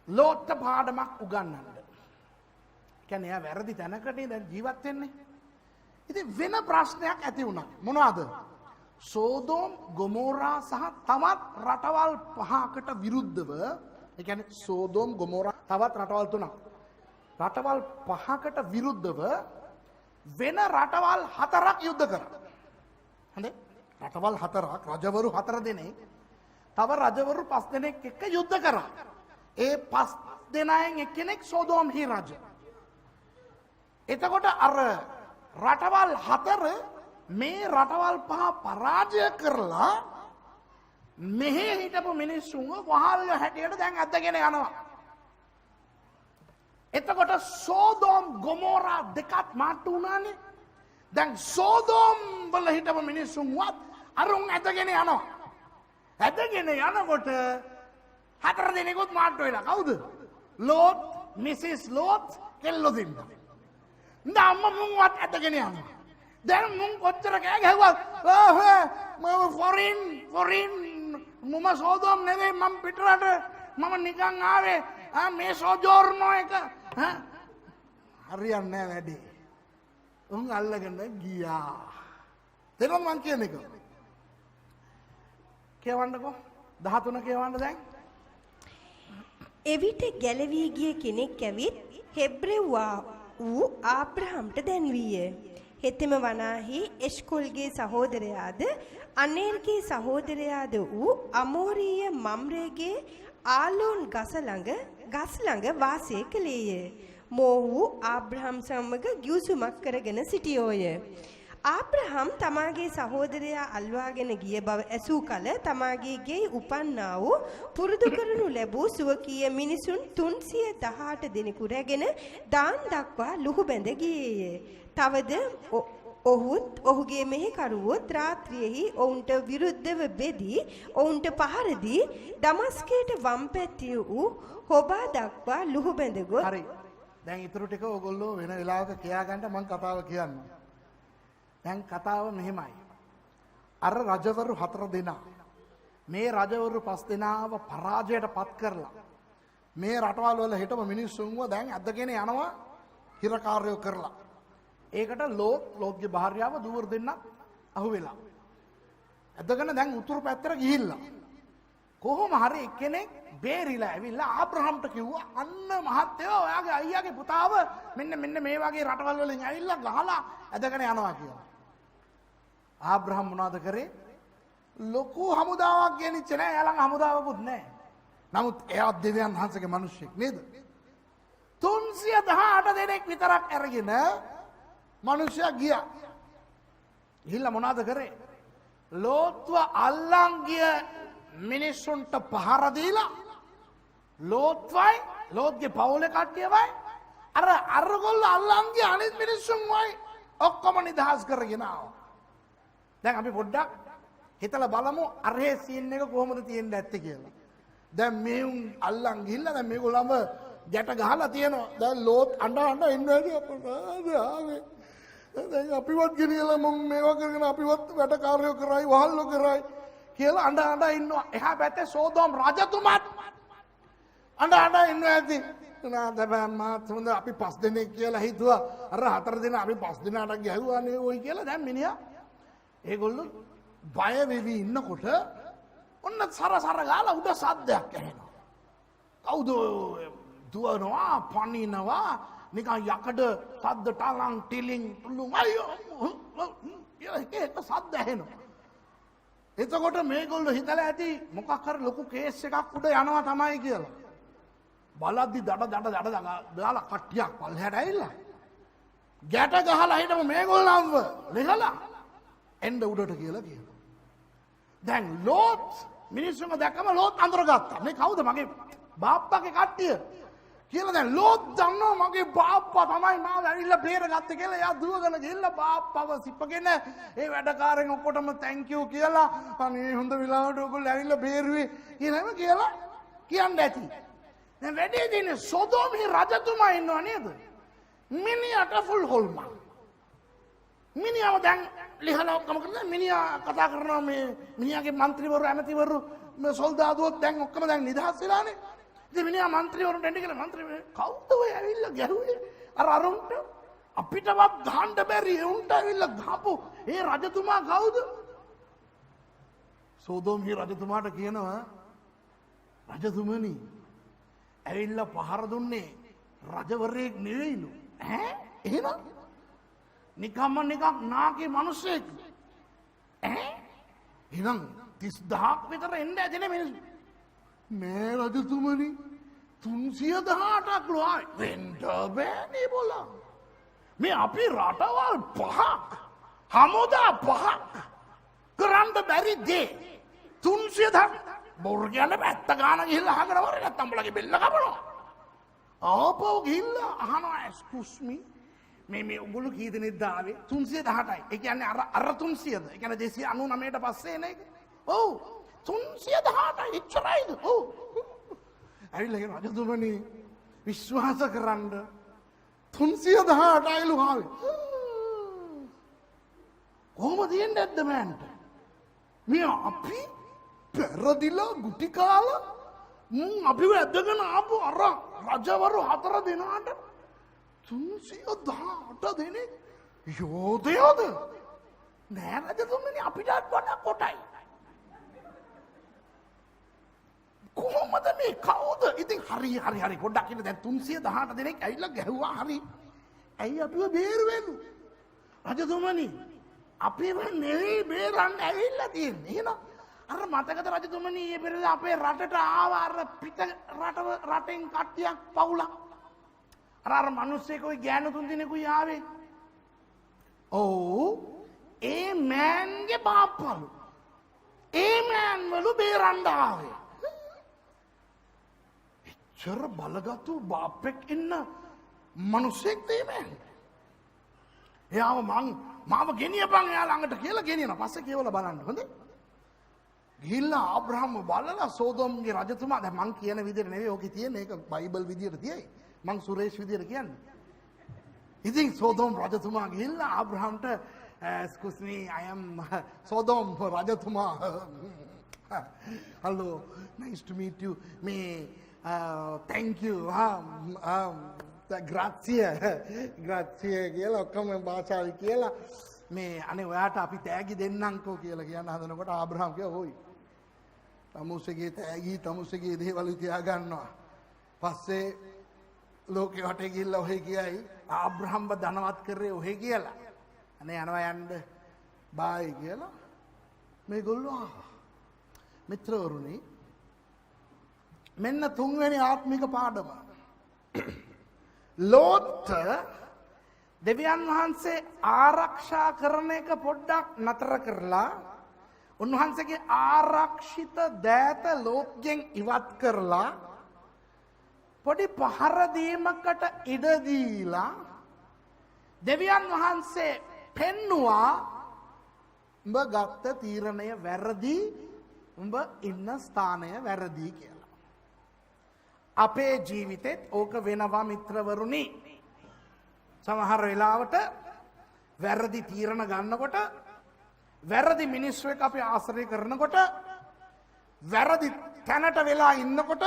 ලෝත්ට පාඩමක් උගන්වන්න. කියන්නේ එයා වැරදි තැනකනේ දැන් ජීවත් වෙන්නේ. ඉතින් වෙන ප්‍රශ්නයක් ඇති වුණා. මොනවද? සෝදෝම් ගොමෝරා සහ තවත් රටවල් 5කට විරුද්ධව, ඒ කියන්නේ සෝදෝම් ගොමෝරා තවත් රටවල් 3ක්. රටවල් 5කට විරුද්ධව වෙන රටවල් 4ක් යුද්ධ කරා. හොඳේ? රටවල් 4ක් රජවරු 4 දෙනෙක් තව රජවරු 5 දෙනෙක් එක්ක යුද්ධ කරා. ඒ 5 දෙනාෙන් එක්කෙනෙක් සෝදෝම්හි රජ. එතකොට අර රටවල් 4 මේ රටවල් 5 පරාජය කරලා මෙහෙ හිටපු මිනිස්සුන්ව වහල්ල හැටියට දැන් අද්දගෙන යනවා. එතකොට සෝදෝම් ගොමෝරා දෙකත් මාට්ටු වුණානේ. දැන් සෝදෝම් වල හිටපු මිනිස්සුන්වත් අරුන් ඇදගෙන යනවා. ඇදගෙන යනකොට 4 දෙනෙකුත් මාට්ටු වෙලා. කවුද? ලෝත්, මිසිස් ලෝත්, කෙල්ලෝ දෙන්න. නම්ම මුන්වත් ඇදගෙන යනවා. දැන් මුන් කොච්චර කෑ ගැහුවත් ෆොරින් මම සෝදෝම් නෙවෙයි මම පිටරට මම නිකන් ආවේ මේ සෝජෝර්නෝ එක හරියන්නේ නැහැ වැඩි. උන් අල්ලගෙන ගියා. තේරුම් මං කියන එක. කියවන්නකෝ 13 කියවන්න දැන්. එවිට ගැලවී ගිය කෙනෙක් ඇවිත් හෙබ්‍රෙව්වා වූ ආබ්‍රහම්ට දැන්වීය. හෙතෙම වනාහි එෂ්කොල්ගේ සහෝදරයාද අනේර්ගේ සහෝදරයාද වූ අමෝරීය මම්රේගේ ආලෝන් ගස් ළඟ වාසය කළේය. මොහු ආබ්‍රහම් සමග ගිවිසුමක් කරගෙන සිටියෝය. ආබ්‍රහම් තමාගේ සහෝදරයා අල්වාගෙන ගිය බව ඇසූ කල තමාගේ ගෙයි උපන්නා වූ පුරුදු කරනු ලැබූ සුවකීය මිනිසුන් 318 දෙනෙකු රැගෙන දාන් දක්වා ලුහු බැඳ ගියේය. තවද ඔහුත් ඔහුගේ මෙහෙකරුවොත් රාත්‍රියෙහි ඔවුන්ට විරුද්ධව බෙදී ඔවුන්ට පහර දී දමස්කයට වම් පැත්තේ වූ හොබා දක්වා ලුහු බැඳ ගොස්. හරි. දැන් ඊටු ටික ඕගොල්ලෝ වෙන වෙලාවක කියා ගන්න මම කතාව කියන්නම්. දැන් කතාව මෙහෙමයි. අර රජවරු 4 දෙනා මේ රජවරු 5 දෙනාව පරාජයට පත් කරලා මේ රටවල් වල හිටපු මිනිස්සුන්ව දැන් අදගෙන යනවා හිරකාරයෝ කරලා. ඒකට ලෝත්ගේ භාර්යාව දුවර දෙන්නත් අහු වෙලා. අදගෙන දැන් උතුරු පැත්තට ගිහිල්ලා. කොහොම හරි එක්කෙනෙක් බේරිලා ඇවිල්ලා ආබ්‍රහම්ට කිව්වා අන්න මහත්තයෝ ඔයාගේ අයියාගේ පුතාව මෙන්න මේ වගේ රටවල් වලින් ඇවිල්ලා ගහලා ඇදගෙන යනවා කියලා. ආබ්‍රහම් මොනවද කරේ? ලොකු හමුදාවක් ගෙනිච්ච නෑ. එයා ළඟ හමුදාවකුත් නෑ. නමුත් එයා දෙවියන් වහන්සේගේ මිනිස්සෙක් නේද? 318 දෙනෙක් විතරක් අරගෙන මිනිස්සයා ගියා. ගිහිල්ලා මොනවද කරේ? ලෝත්ව අල්ලන් ගිය මිනිස්සුන්ට පහර දීලා ලෝත්වයි ලෝත්ගේ පවුලේ කට්ටියවයි අරගොල්ල අල්ලන් ගිය අනිත් මිනිස්සුන්වයි ඔක්කොම නිදහස් කරගෙන ආවා. දැන් අපි පොඩ්ඩක් හිතලා බලමු අරහේ සීන් එක කොහොමද තියෙන්නේ ඇත්තේ කියලා. දැන් මේුන් අල්ලන් ගිහිල්ලා දැන් මේගොල්ලම ගැට ගහලා තියෙනවා. දැන් ලෝත් අඬ ඉන්නවානේ අපේ. දැන් අපිවත් ගෙනියලා මම මේවා කරගෙන අපිවත් වැඩකාරයෝ කරයි වහල්ලෝ කරයි කියලා අඬ ඉන්නවා. එහා පැත්තේ සෝදෝම් රජතුමාත් අඬ ඉන්නවා ඇති. නාදබන් මාත් හොඳ අපි 5 දෙනෙක් කියලා හිතුවා. අර 4 දෙනා අපි 5 දෙනාට ගැහුවානේ ওই කියලා දැන් මිනිහා ඒගොල්ලෝ බය වෙවි ඉන්නකොට ඔන්න සරසර ගාලා උඩ සද්දයක් ඇහෙනවා. කවුද දුවනවා පනිනවා නිකන් යකඩ සද්ද ටලං ටිලිං තුලුම් අයියෝ ඒක සද්ද ඇහෙනවා. එතකොට මේගොල්ලෝ හිතලා ඇති මොකක් හරි ලොකු කේස් එකක් උඩ යනවා තමයි කියලා. බලද්දි දඩ දාලා කට්ටියක් පල්හැට ඇවිල්ලා ගැට ගහලා හිටම මේගොල්ලන්ව ලෙහලා එන්න උඩට කියලා කියනවා. දැන් ලෝත් මිනිස්සුන්ව දැක්කම ලෝත් අඳුරගත්තා. මේ කවුද? මගේ බාප්පාගේ කට්ටිය කියලා. දැන් ලෝත් දන්නවා මගේ බාප්පා තමයි මාව ඇවිල්ලා බේරගත්තේ කියලා. එයා දුවගෙන ගිහිල්ලා බාප්පාව සිපගෙන ඒ වැඩකාරයන් ඔක්කොටම thank you කියලා අනේ හොඳ වෙලාවට ඔයගොල්ලෝ ඇවිල්ලා බේරුවේ කියලා කියන්න ඇති. දැන් වැඩේ දිනේ සොදෝමේ රජතුමා ඉන්නව නේද? මිනිහට ෆුල් හොල්මන්. මිනිහව දැන් ලිහලා ඔක්කොම කරලා මිනිහා කතා කරනවා මේ මිනිහාගේ മന്ത്രിවරු ඇමතිවරු මේ සොල්දාදුවෝ දැන් ඔක්කොම දැන් නිදහස් වෙලානේ. ඉතින් මිනිහා മന്ത്രിවරුන්ට එන්න කියලා മന്ത്രി කවුද ඔය ඇවිල්ලා ගැහුවේ? අරුන්ට අපිටවත් ගහන්න බැරි උන්ට ඇවිල්ලා ගහපු ඒ රජතුමා කවුද? සෝදෝම්හි රජතුමාට කියනවා රජතුමනි ඇවිල්ලා පහර දුන්නේ රජවරයෙක් නෙවෙයිලු. ඈ එහෙනම් නිකම්ම නිකක් නාකි මිනිස්සෙක්. ඈ එහෙනම් 30000ක් විතර එන්න ඇතිනේ මිනිස්සු. මේ රජතුමනි 318ක් ලෝයි වෙන්න බෑනේ බෝලා. මේ අපි රටවල් 5ක් හමුදා 5ක් කරන්න බැරි දේ 300ක් බොරු කියන පැත්ත ගාන ගිහිල්ලා අහගෙන වරේ නැත්තම් උඹලගේ බෙල්ල කපනවා. ආපහු ගිහිල්ලා අහනවා excuse me මේ උගුළු කී දෙනෙක්ද ආවේ? 318යි. ඒ කියන්නේ අර 300ද? ඒ කියන්නේ 299ට පස්සේ එන එක. ඔව් 318යි එච්චරයිද? ඔව්. ඇවිල්ලා රජතුමනි විශ්වාස කරන්න 318යිලු ආවේ. කොහොමද යන්නේ නැද්ද මෑන්ට? මේ අපි පෙරදිලා ගුටි කාලා අපිව ඇදගෙන ආපු අර රජවරු 4 දෙනාට 318 දෙනෙක් යෝධයෝද? නෑ රජතුමනි අපිටත් වඩා කොටයි. කොහොමද මේ කවුද? ඉතින් හරි පොඩ්ඩක් ඉන්න. දැන් 318 දෙනෙක් ඇවිල්ලා ගැහුවා හරි. ඇයි අපිව බේරුවෙලු? රජතුමනි අපිව නෙවෙයි බේරන්න ඇවිල්ලා තියෙන්නේ. එහෙනම් අර මතකද රජතුමනි මේ පෙරේද අපේ රටට ආවා අර පිට රටෙන් කට්ටියක් පවුලක්. අර මිනිස්සෙක් ওই ගෑනු 3 දෙනෙකුයි ආවේ. ඔව් ඒ මෑන්ගේ බාප්පලු. ඒ මෑන්වලු බේරන්න ආවේ. එච්චර බලගත්තු බාප්පෙක් ඉන්න මිනිස්සෙක් මේ මෑන්. එයාව මාව ගෙනියපන් එයා ළඟට කියලා ගෙනියනවා. පස්සේ කියවලා බලන්න හොඳේ. ගිහිල්ලා ආබ්‍රහම් බලලා සෝදෝම්ගේ රජතුමා දැන් මං කියන විදිහට නෙවෙයි ඕකේ තියෙන්නේ. ඒක බයිබල් විදිහට තියෙයි. මං සුරේෂ් විදියට කියන්නේ. ඉතින් සෝදෝම් රජතුමා ගිහිල්ලා ආබ්‍රහම්ට excuse me I am සෝදෝම් රජතුමා hello nice to meet you me thank you grazie කියලා ඔක්කොම භාෂාවයි කියලා මේ අනේ ඔයාට අපි තෑගි දෙන්නම්කෝ කියලා කියන්න හදනකොට ආබ්‍රහම් කිව්වා හොයි තමුසේගේ තෑගි තමුසේගේ දේවල් තියා ගන්නවා. පස්සේ ලෝකෙ වටේ ගිහිල්ලා ඔහෙ කියයි ආබ්‍රහම්ව ධනවත් කරේ ඔහෙ කියලා. අනේ යනවා යන්න බායි කියලා මේගොල්ලෝ මිත්‍රවරුනි මෙන්න තුන්වෙනි ආත්මික පාඩම. ලෝත් දෙවියන් වහන්සේ ආරක්ෂා කරන එක පොඩ්ඩක් නතර කරලා උන්වහන්සේගේ ආරක්ෂිත දෑත ලෝත්ගෙන් ඉවත් කරලා පොඩි පහර දීමකට ඉඩ දීලා දෙවියන් වහන්සේ පෙන්නවා උඹ ගත්ත තීරණය වැරදි උඹ ඉන්න ස්ථානය වැරදි කියලා. අපේ ජීවිතෙත් ඕක වෙනවා මිත්‍රවරුනි. සමහර වෙලාවට වැරදි තීරණ ගන්නකොට වැරදි මිනිස්සු එක්ක අපි ආශ්‍රය කරනකොට වැරදි තැනට වෙලා ඉන්නකොට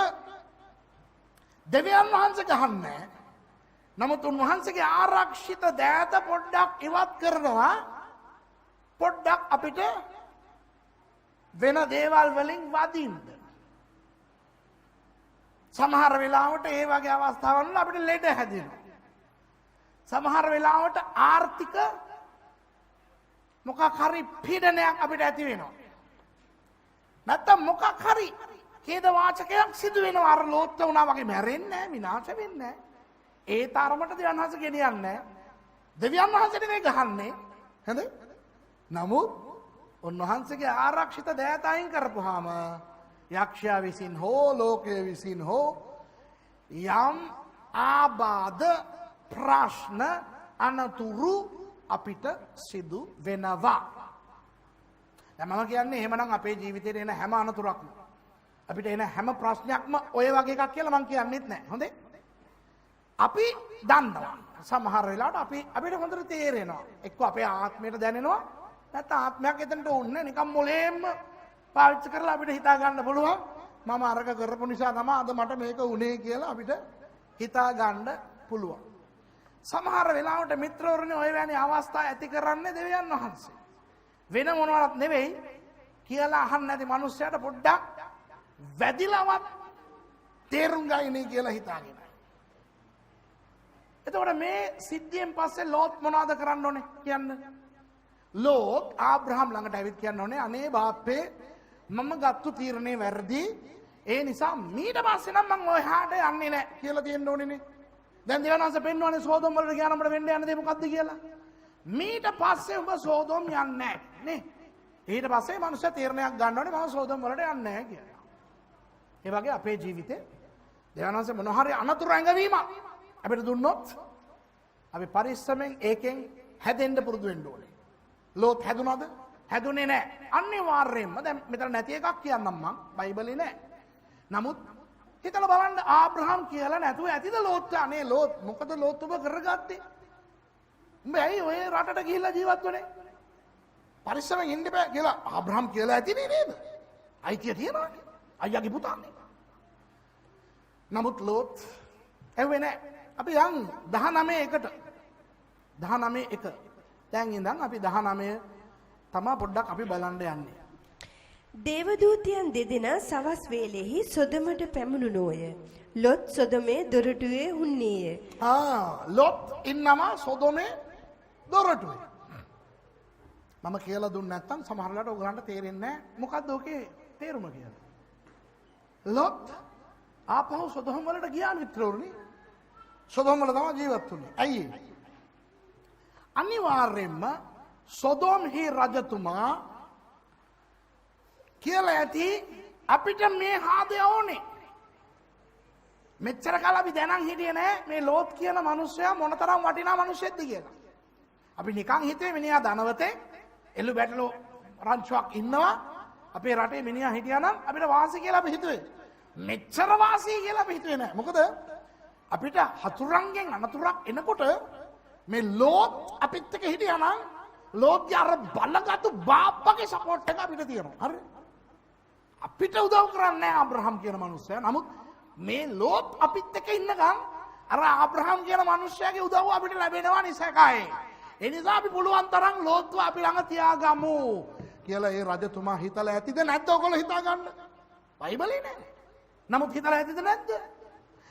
දෙවියන් වහන්සේ ගහන්නේ. නමුත් උන්වහන්සේගේ ආරක්ෂිත දෑත පොඩ්ඩක් ඉවත් කරනවා. පොඩ්ඩක් අපිට වෙන දේවල් වලින් වදින්න. සමහර වෙලාවට ඒ වගේ අවස්ථාවල් වල අපිට ලෙඩ හැදෙනවා. සමහර වෙලාවට ආර්ථික මොකක් හරි පීඩනයක් අපිට ඇති වෙනවා. නැත්තම් මොකක් හරි ඛේද වාචකයක් සිදු වෙනවා. අර ලෝත්ත වුණා වගේ මැරෙන්නේ නැහැ, විනාශ වෙන්නේ නැහැ. ඒ තරමට දෙවියන් වහන්සේ ගෙනියන්නේ නැහැ. දෙවියන් වහන්සේ නෙවෙයි ගහන්නේ. හරිද? නමුත් උන්වහන්සේගේ ආරක්ෂිත දෑත අයින් කරපුවාම යක්ෂයා විසින් හෝ ලෝකයේ විසින් හෝ යම් ආබාධ ප්‍රශ්න අනතුරු අපිට සිදු වෙනවා. දැන් මම කියන්නේ එහෙමනම් අපේ ජීවිතේට එන හැම අනතුරක්ම අපිට එන හැම ප්‍රශ්නයක්ම ඔය වගේ එකක් කියලා මම කියන්නෙත් නැහැ. හොඳේ? අපි දන්නවා. සමහර වෙලාවට අපිට හොඳට තේරෙනවා. එක්ක අපේ ආත්මයට දැනෙනවා. නැත්නම් ආත්මයක් එතනට ඕනේ නිකන් මොලේම පාවිච්චි කරලා අපිට හිතා ගන්න පුළුවන්. මම අරක කරපු නිසා තමයි අද මට මේක උනේ කියලා අපිට හිතා ගන්න පුළුවන්. සමහර වෙලාවට මිත්‍රවරුනි ඔය වැනි අවස්ථා ඇති කරන්නේ දෙවියන් වහන්සේ. වෙන මොනවත් නෙවෙයි කියලා අහන්න නැති මිනිස්සයාට පොඩ්ඩක් වැදිලවත් තේරුම් ගන්නේ කියලා හිතාගෙන. එතකොට මේ සිද්ධියෙන් පස්සේ ලෝත් මොනවද කරන්න ඕනේ කියන්න? ලෝත් ආබ්‍රහම් ළඟට ඇවිත් කියන්න ඕනේ අනේ බාප්පේ මම ගත්තු තීරණේ වැරදි. ඒ නිසා මීට පස්සේ නම් මම ඔය හාට යන්නේ නැහැ කියලා තියෙන්න ඕනේනේ. දැන් දෙවියන් වහන්සේ පෙන්වන්නේ සෝදොම් වලට ගියාම අපිට වෙන්න යන දේ මොකද්ද කියලා. මීට පස්සේ ඔබ සෝදොම් යන්නේ නැහැ නේ. ඊට පස්සේ මනුෂ්‍ය තීරණයක් ගන්න ඕනේ මම සෝදොම් වලට යන්නේ නැහැ කියලා. ඒ වගේ අපේ ජීවිතේ දෙවියන් වහන්සේ මොන හරි අනතුරු ඇඟවීමක් අපිට දුන්නොත් අපි පරිස්සමෙන් ඒකෙන් හැදෙන්න පුරුදු වෙන්න ඕනේ. ලෝත් හැදුනද? හැදුනේ නැහැ. අනිවාර්යයෙන්ම දැන් මෙතන නැති එකක් කියන්නම් මං බයිබලේ නැහැ. නමුත් හිතලා බලන්න ආබ්‍රහම් කියලා නැතුව ඇතිද ලෝත්? අනේ ලෝත් මොකද ලෝත් ඔබ කරගත්තේ? උඹ ඇයි ඔය රටට ගිහිල්ලා ජීවත් වෙන්නේ? පරිස්සමෙන් ඉන්න බෑ කියලා ආබ්‍රහම් කියලා ඇතිනේ නේද? අයිතිය තියනවා. අයියාගේ පුතානේ. නමුත් ලෝත් ඇහුවේ නැහැ. අපි යන් 19 1 දැන් ඉඳන් අපි 19 තමා පොඩ්ඩක් අපි බලන්න යන්නේ. දේවදූතයන් දෙදෙනා සවස් වේලෙහි සොදමට පැමුණුනෝය. ලොත් සොදමේ දොරටුවේ උන්නේය. ලොත් ඉන්නවා සොදමේ දොරටුවේ. මම කියලා දුන්නේ නැත්නම් සමහරවිට ඔයගලන්ට තේරෙන්නේ නැහැ මොකද්ද ඔකේ තේරුම කියලා. ලොත් ආපහු සොදම වලට ගියා මිත්‍රවරුනි. සොදම වල තමයි ජීවත් වුනේ. ඇයි? අනිවාර්යෙන්ම සොදොම්හි රජතුමා කියලා ඇති අපිට මේ හාදය ඕනේ. මෙච්චර කාල අපි දැනන් හිටියේ නෑ මේ ලෝත් කියන මිනිස්සයා මොනතරම් වටිනා මිනිස්සෙක්ද කියලා. අපි නිකන් හිතුවේ මිනිහා ධනවතේ එළු බැටළු රංචුවක් ඉන්නවා. අපේ රටේ මිනිහා හිටියා නම් අපිට වාසි කියලා අපි හිතුවේ. මෙච්චර වාසි කියලා අපි හිතුවේ නෑ. මොකද අපිට හතුරන්ගෙන් අනතුරක් එනකොට මේ ලෝත් අපිත් එක්ක හිටියා නම් ලෝත්ගේ අර බලගත්තු බාප්පගේ සපෝට් එක අපිට තියෙනවා. හරි? අපිට උදව් කරන්නේ ආබ්‍රහම් කියන මිනිස්සයා. නමුත් මේ ලෝත් අපිත් එක්ක ඉන්නකම් අර ආබ්‍රහම් කියන මිනිස්සයාගේ උදව්ව අපිට ලැබෙනවා නිසකයි. ඒ නිසා අපි පුළුවන් තරම් ලෝත්ව අපි ළඟ තියාගමු කියලා ඒ රජතුමා හිතලා ඇතිද නැද්ද? ඔයගොල්ලෝ හිතා ගන්න. බයිබලේ නෑ. නමුත් හිතලා ඇතිද නැද්ද?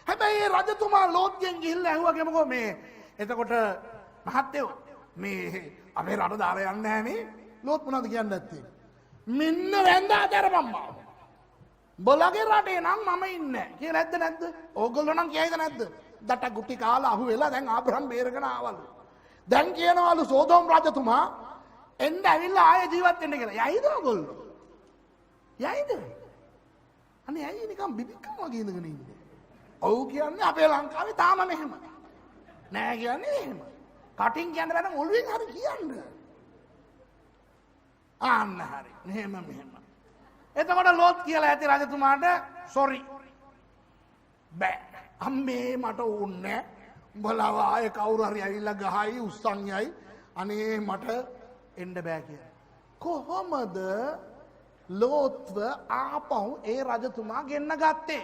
හැබැයි ඒ රජතුමා ලෝත්ගෙන් ගිහිල්ලා ඇහුවාගේ මොකෝ මේ එතකොට මහත්තයෝ මේ අපේ රට දාලා යන්නේ නැහැ නේ. ලෝත් මොනවද කියන්නේ නැත්තේ? මෙන්න වැන්දා දරපම් මාව. බොලගේ රටේ නම් මම ඉන්නේ කියලා ඇද්ද නැද්ද? ඕගොල්ලෝ නම් කියයිද නැද්ද? දට ගුටි කාලා අහු වෙලා දැන් ආබ්‍රහම් බේරගෙන ආවලු. දැන් කියනවලු සෝදෝම් රජතුමා එන්න ඇවිල්ලා ආයෙ ජීවත් වෙන්න කියලා. යයිද ඕගොල්ලෝ? යයිද? අනේ ඇයි නිකන් බිබිකම් වගේ ඉඳගෙන ඉන්නේ? ඔව් කියන්නේ අපේ ලංකාවේ තාම මෙහෙම. නෑ කියන්නේ එහෙම. කටින් කියන්න බෑ නම් ඔළුවෙන් හරි කියන්න. ආන්න හරි. මෙහෙම. එතකොට ලෝත් කියලා ඇති රජතුමාට සොරි. බෑ. අම්මේ මට ඕනේ. උඹලව ආයේ කවුරු හරි ඇවිල්ලා ගහයි උස්සන් යයි. අනේ මට එන්න බෑ කියලා. කොහොමද ලෝත්ව ආපහු ඒ රජතුමා ගෙන්න ගත්තේ?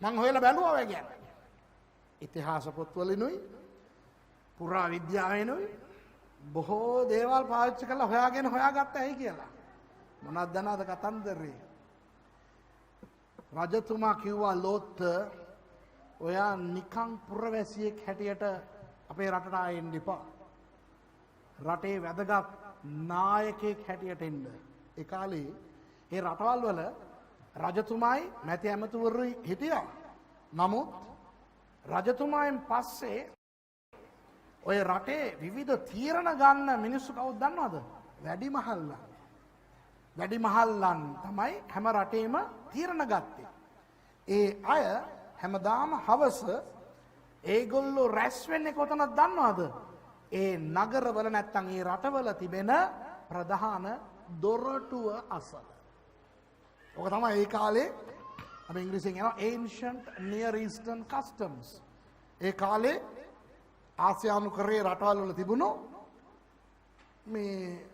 මං හොයලා බැලුවා ඔය කියන්නේ. ඉතිහාස පොත්වලිනුයි පුරා විද්‍යාවෙනුයි බොහෝ දේවල් පාවිච්චි කරලා හොයාගත්ත ඇයි කියලා. මොනවද දන්නවද කතන්දරේ? රජතුමා කිව්වා ලෝත් ඔයා නිකං පුරවැසියෙක් හැටියට අපේ රටට ආයෙන්න එපා. රටේ වැදගත් නායකයෙක් හැටියට එන්න. ඒ කාලේ ඒ රටවල් වල රජතුමායි මැති ඇමතිවරුයි හිටියා. නමුත් රජතුමායින් පස්සේ ඔය රටේ විවිධ තීරණ ගන්න මිනිස්සු කවුද දන්නවද? වැඩිමහල්ලන්. වැඩිමහල්ලන් තමයි හැම රටේම තීරණ ගත්තේ. ඒ අය හැමදාම හවස ඒගොල්ලෝ රැස් වෙන්නේ කොතනද දන්නවද? ඒ නගරවල නැත්තම් ඒ රටවල තිබෙන ප්‍රධාන දොරටුව අසල. ඔක තමයි ඒ කාලේ අපි ඉංග්‍රීසියෙන් කියනවා ancient near eastern customs. ඒ කාලේ ආසියානු කරේ රටවල් වල තිබුණු මේ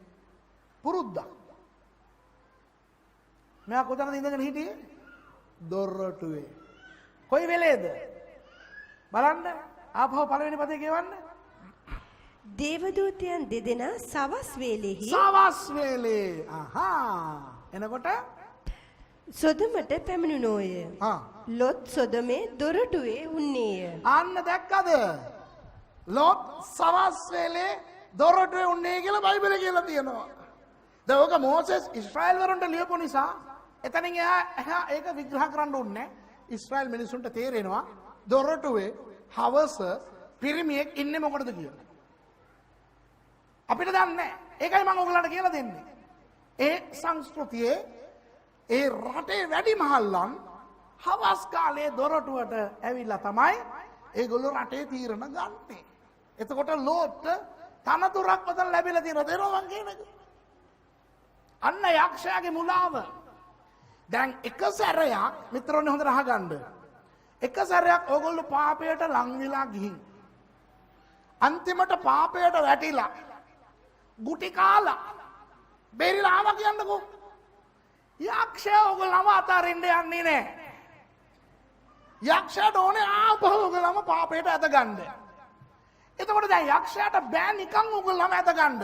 පුරුද්දක්. මෙයා කොතනද ඉඳගෙන හිටියේ? දොරටුවේ. කොයි වෙලේද? බලන්න ආපහු පළවෙනි පදේ කියවන්න. දේවදූතයන් දෙදෙනා සවස් වේලෙහි සවස් වේලේ. එනකොට සොදමට පැමිණුණෝය. ලොත් සොදමේ දොරටුවේ උන්නේය. අන්න දැක්කද? ලොත් සවස් වේලේ දොරටුවේ උන්නේ කියලා බයිබලේ කියලා තියෙනවා. දැන් ඔක මෝසෙස් ඊශ්‍රායෙල් වරුන්ට ලියපු නිසා එතනින් එහා ඒක විග්‍රහ කරන්න ඕනේ. ඊශ්‍රායෙල් මිනිසුන්ට තේරෙනවා දොරටුවේ හවස පිරිමියෙක් ඉන්නේ මොකටද කියලා. අපිට දන්නේ නැහැ. ඒකයි මම ඔයගලන්ට කියලා දෙන්නේ. ඒ සංස්කෘතියේ ඒ රටේ වැඩිමහල්ලන් හවස් කාලේ දොරටුවට ඇවිල්ලා තමයි ඒගොල්ලෝ රටේ තීරණ ගන්නේ. එතකොට ලෝත් තනතුරක් වතන ලැබිලා තියෙනවා දෙනවා මං කියන එක. අන්න යක්ෂයාගේ මුලාව. දැන් එක සැරයක් මිත්‍රෝනේ හොඳට අහගන්න. එක සැරයක් ඕගොල්ලෝ පාපයට ලං වෙලා ගිහින් අන්තිමට පාපයට වැටිලා ගුටි කාලා බේරිලා ආවා කියන්නකෝ. යක්ෂයා ඕගොල්ලෝම අතාරින්න යන්නේ නැහැ. යක්ෂයාට ඕනේ ආපහු ඕගොල්ලෝම පාපයට ඇද ගන්න. එතකොට දැන් යක්ෂයාට බෑ නිකන් ඕගොල්ලෝම ඇද ගන්න.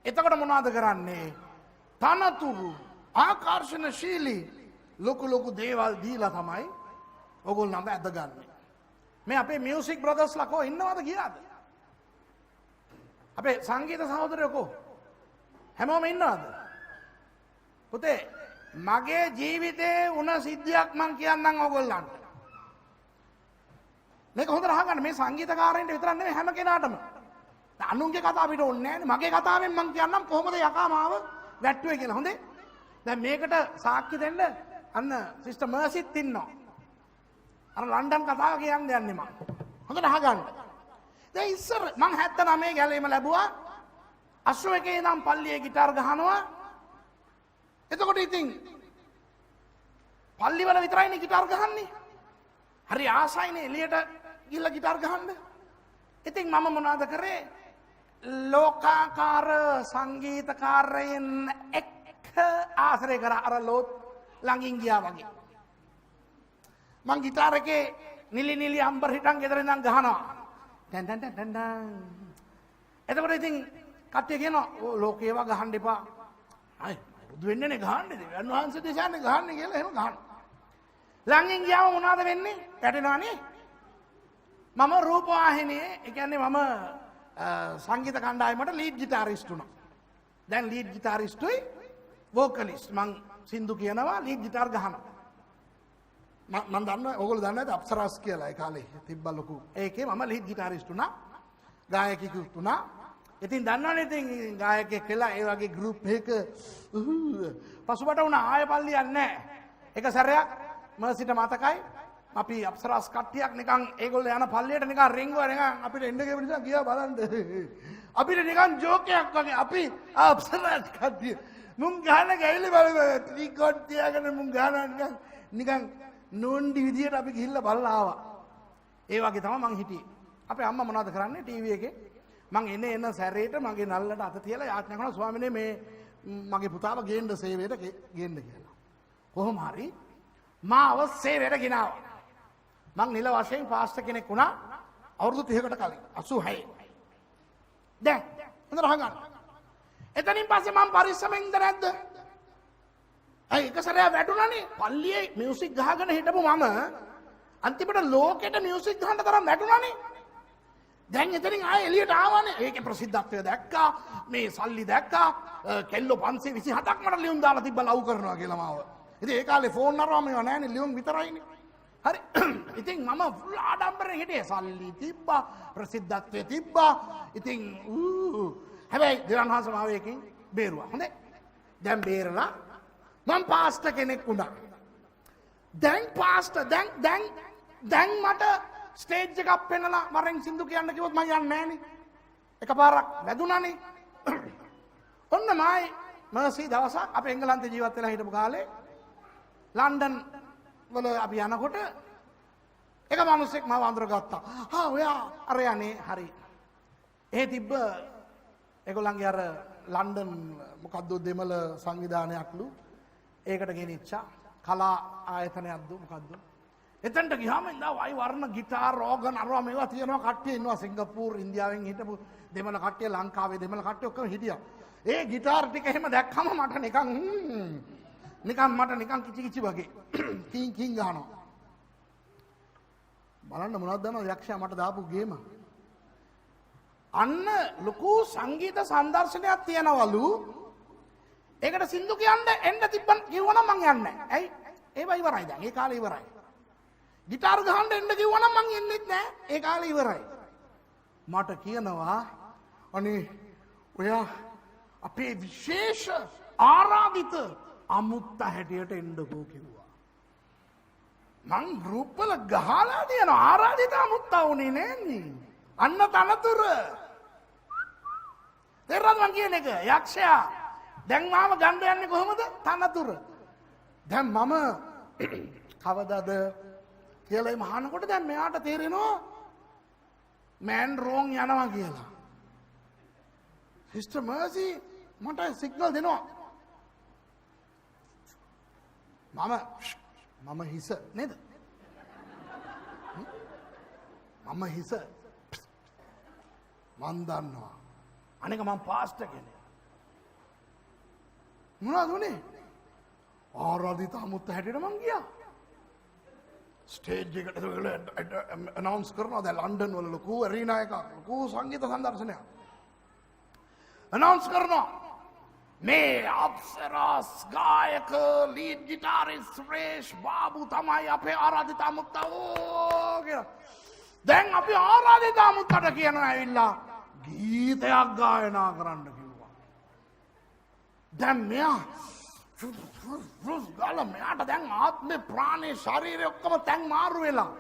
එතකොට මොනවද කරන්නේ? තනතුරු ආකර්ෂණශීලී ලොකු දේවල් දීලා තමයි ඕගොල්ලෝම ඇද ගන්න. මේ අපේ මියුසික් බ්‍රදර්ස්ලා කො ඉන්නවද කියලාද? අපේ සංගීත සහෝදරයෝ කො හැමෝම ඉන්නවද? පුතේ මගේ ජීවිතේ වුණ සිද්ධියක් මං කියන්නම් ඕගොල්ලන්ට. මේක හොඳට අහගන්න. මේ සංගීතකාරයින්ට විතරක් නෙමෙයි හැම කෙනාටම. අනුන්ගේ කතාව අපිට ඕනේ නැහැ. මගේ කතාවෙන් මං කියන්නම් කොහොමද යකා මාව වැට්ටුවේ කියලා. හොඳේ. දැන් මේකට සාක්ෂි දෙන්න අන්න සිස්ටර් මර්සිත් ඉන්නවා. අර ලන්ඩන් කතාව කියන්න යන්නේ මං. හොඳට අහගන්න. දැන් ඉස්සර මං 79 ගැලේම ලැබුවා. 81 ඉඳන් පල්ලියේ গিitar ගහනවා. එතකොට ඉතින් පල්ලිවල විතරයිනේ গিitar ගහන්නේ. හරි ආසයිනේ එළියට ගිහලා গিitar ගහන්න. ඉතින් මම මොනවද කරේ? ලෝකාකාර සංගීතකාරයන් එක්ක ආශ්‍රය කරා අර ලෝත් ළඟින් ගියා වගේ. මං গিitar එකේ නිලි අම්බර හිටන් ගෙදර ඉඳන් ගහනවා. Ton ton ton ton. එතකොට ඉතින් කට්ටිය කියනවා ලෝකේ ඒවා ගහන්න එපා. අය බුදු වෙන්නනේ ගහන්නේ. දෙවියන් වහන්සේ දේශානේ ගහන්නේ කියලා එහෙම ගහනවා. ළඟින් ගියාම මොනවද වෙන්නේ? වැටෙනවනේ. මම රූපවාහිනියේ ඒ කියන්නේ මම සංගීත කණ්ඩායමට ලීඩ් ගිටාරිස්ට් වුණා. දැන් ලීඩ් ගිටාරිස්ටුයි වෝකලිස්ට් මං සින්දු කියනවා ලීඩ් ගිටාර් ගහනවා. මම දන්නවා ඕගොල්ලෝ දන්නේ නැද්ද අප්සරාස් කියලා ඒ කාලේ තිබ්බ ලොකු. ඒකේ මම ලීඩ් ගිටාරිස්ට් උනා ගායකයෙකුත් උනා. ඉතින් දන්නවනේ ඉතින් ගායකයෙක් කියලා ඒ වගේ ගෲප් එකක පසුබට වුණා ආය පල්ලියක් නැහැ. එක සැරයක් මර්සිට මතකයි අපි අප්සරාස් කට්ටියක් නිකන් ඒගොල්ලෝ යන පල්ලියට නිකන් රින්ගුවා නිකන් අපිට එන්න ගෙව නිසා ගියා බලන්න. අපිට නිකන් ජෝක් එකක් වගේ අපි අප්සරාස් කට්ටිය මුන් ගහන ගෑවිලි බලන්න ත්‍රිකොට් තියාගෙන මුන් ගහනවා නිකන් නෝන්ඩි විදියට අපි ගිහිල්ලා බලලා ආවා. ඒ වගේ තමයි මං හිටියේ. අපේ අම්මා මොනවද කරන්නේ ටීවී එකේ මං එන සැරේට මගේ නල්ලට අත තියලා යාඥා කරනවා ස්වාමිනේ මේ මගේ පුතාව ගේන්න සේවයට ගේන්න කියලා. කොහොම හරි මාව සේවයට ගෙනාවා. මං නිල වශයෙන් පාස්ටර් කෙනෙක් වුණා අවුරුදු 30කට කලින් 86. දැන් හොඳට අහගන්න. එතනින් පස්සේ මං පරිස්සමෙන්ද නැද්ද? අය එක සැරයක් වැටුණානේ පල්ලියේ මියුසික් ගහගෙන හිටපු මම අන්තිමට ලෝකෙට මියුසික් ගහන්න තරම් වැටුණානේ. දැන් එතනින් ආයෙ එළියට ආවනේ. ඒකේ ප්‍රසිද්ධත්වය දැක්කා. මේ සල්ලි දැක්කා. කෙල්ලෝ 527ක් මට ලියුම් දාලා තිබ්බ ලව් කරනවා කියලා මාව. ඉතින් ඒ කාලේ ෆෝන් අරවම ඒවා නැහැනේ ලියුම් විතරයිනේ. හරි. ඉතින් මම ෆුල් ආඩම්බරෙන් හිටියේ. සල්ලි තිබ්බා, ප්‍රසිද්ධත්වය තිබ්බා. ඉතින් හැබැයි දෙවන්හස මාව එකකින් බේරුවා. හොඳේ. දැන් බේරලා මම පාස්ටර් කෙනෙක් වුණා. දැන් පාස්ටර් දැන් මට ස්ටේජ් එකක් පෙන්නලා මරෙන් සින්දු කියන්න කිව්වොත් මම යන්නේ නැහනේ. එකපාරක් වැදුනානේ. ඔන්න මයි මර්සි දවසක් අපි එංගලන්තේ ජීවත් වෙලා හිටපු කාලේ ලන්ඩන් වල අපි යනකොට එක මිනිහෙක් මාව අඳුරගත්තා. ඔයා අරයනේ හරි. ඒ තිබ්බ ඒගොල්ලන්ගේ අර ලන්ඩන් මොකද්ද දෙමළ සංවිධානයක්ලු. ඒකට ගෙනිච්චා කලා ආයතනයක්ද මොකද්ද. එතනට ගියාම ඉඳා වයි වර්ණ ගිටාර් ඕගන් අරවා මේවා තියෙනවා කට්ටිය ඉන්නවා සිංගප්පූර් ඉන්දියාවෙන් හිටපු දෙමළ කට්ටිය ලංකාවේ දෙමළ කට්ටිය ඔක්කොම හිටියා. ඒ ගිටාර් ටික එහෙම දැක්කම මට නිකන් කිචි කිචි වගේ කින් කින් ගහනවා. බලන්න මොනවද දන්නවද යක්ෂයා මට දාපු ගේම. අන්න ලොකු සංගීත සංදර්ශනයක් තියනවලු. ඒකට සින්දු කියන්න එන්න තිබ්බන් කිව්වනම් මං යන්නේ නැහැ. ඇයි? ඒවා ඉවරයි දැන්. ඒ කාලේ ඉවරයි. ගිටාර් ගහන්න එන්න කිව්වනම් මං එන්නෙත් නැහැ. ඒ කාලේ ඉවරයි. මට කියනවා අනේ ඔයා අපේ විශේෂ ආරාධිත අමුත්ත හැටියට එන්නකෝ කිව්වා. මං ගෲප් වල ගහලා දෙන ආරාධිත අමුත්තා උනේ නෑනේ. අන්න තනතුර. තේරෙනවද මං කියන එක? යක්ෂයා දැන් මාව ගන්න යන්නේ කොහොමද? තනතුර. දැන් මම කවදාද කියලා මේ මහානකොට දැන් මෙයාට තේරෙනවා මෑන් රෝන් යනවා කියලා. සිස්ටර් මර්සි මට සිග්නල් දෙනවා. මම හිස නේද? මම හිස මන් දන්නවා. අනික මම පාස්ටර් කෙනෙක්. මොනවද උනේ? ආරාධිත අමුත්ත හැටියට මං ගියා. ස්ටේජ් එකට අනවුන්ස් කරනවා දැන් ලන්ඩන් වල ලොකු ඇරීනා එකක් ලොකු සංගීත සංදර්ශනයක්. අනවුන්ස් කරනවා මේ අප්සරාස් ගායක ලීඩ් ගිටාරිස්ට් සුරේෂ් බාබු තමයි අපේ ආරාධිත අමුත්තා කියලා. දැන් අපි ආරාධිත අමුත්තට කියනවා ඇවිල්ලා ගීතයක් ගායනා කරන්න කිව්වා. දැන් මෙයා ගාලා මෙයාට දැන් ආත්මේ ප්‍රාණේ ශරීරය ඔක්කොම තැන් මාරු වෙලා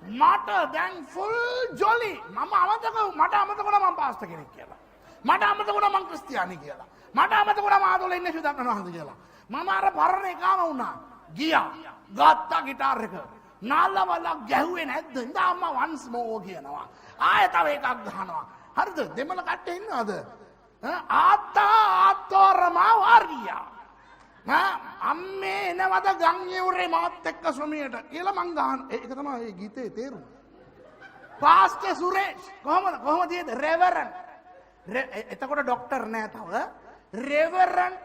මට දැන් ෆුල් ජොලි. මට අමතක වුණා මම පාස්ටර් කෙනෙක් කියලා. මට අමතක වුණා මම ක්‍රිස්තියානි කියලා. මට අමතක වුණා මාතොල ඉන්නේ සුදක්නන වහන්සේ කියලා. මම අර පරණ එකාම වුණා. ගියා. ගත්තා ගිටාර් එක. නාලවලක් ගැහුවේ නැද්ද? ඉඳාම once more කියනවා. ආයෙ තව එකක් ගහනවා. හරිද? දෙමළ කට්ටිය ඉන්නවද? ආත්තෝරමා වාරියා. අම්මේ එනවද ගංයවුරේ මාත් එක්ක සොමියට කියලා මං ගහන. ඒක තමයි මේ ගීතේ තේරුම. පාස්ටර් සුරේෂ් කොහොමද තියෙද? රෙවරන්ඩ්. එතකොට ડોක්ටර් නෑ තව. රෙවරන්ඩ්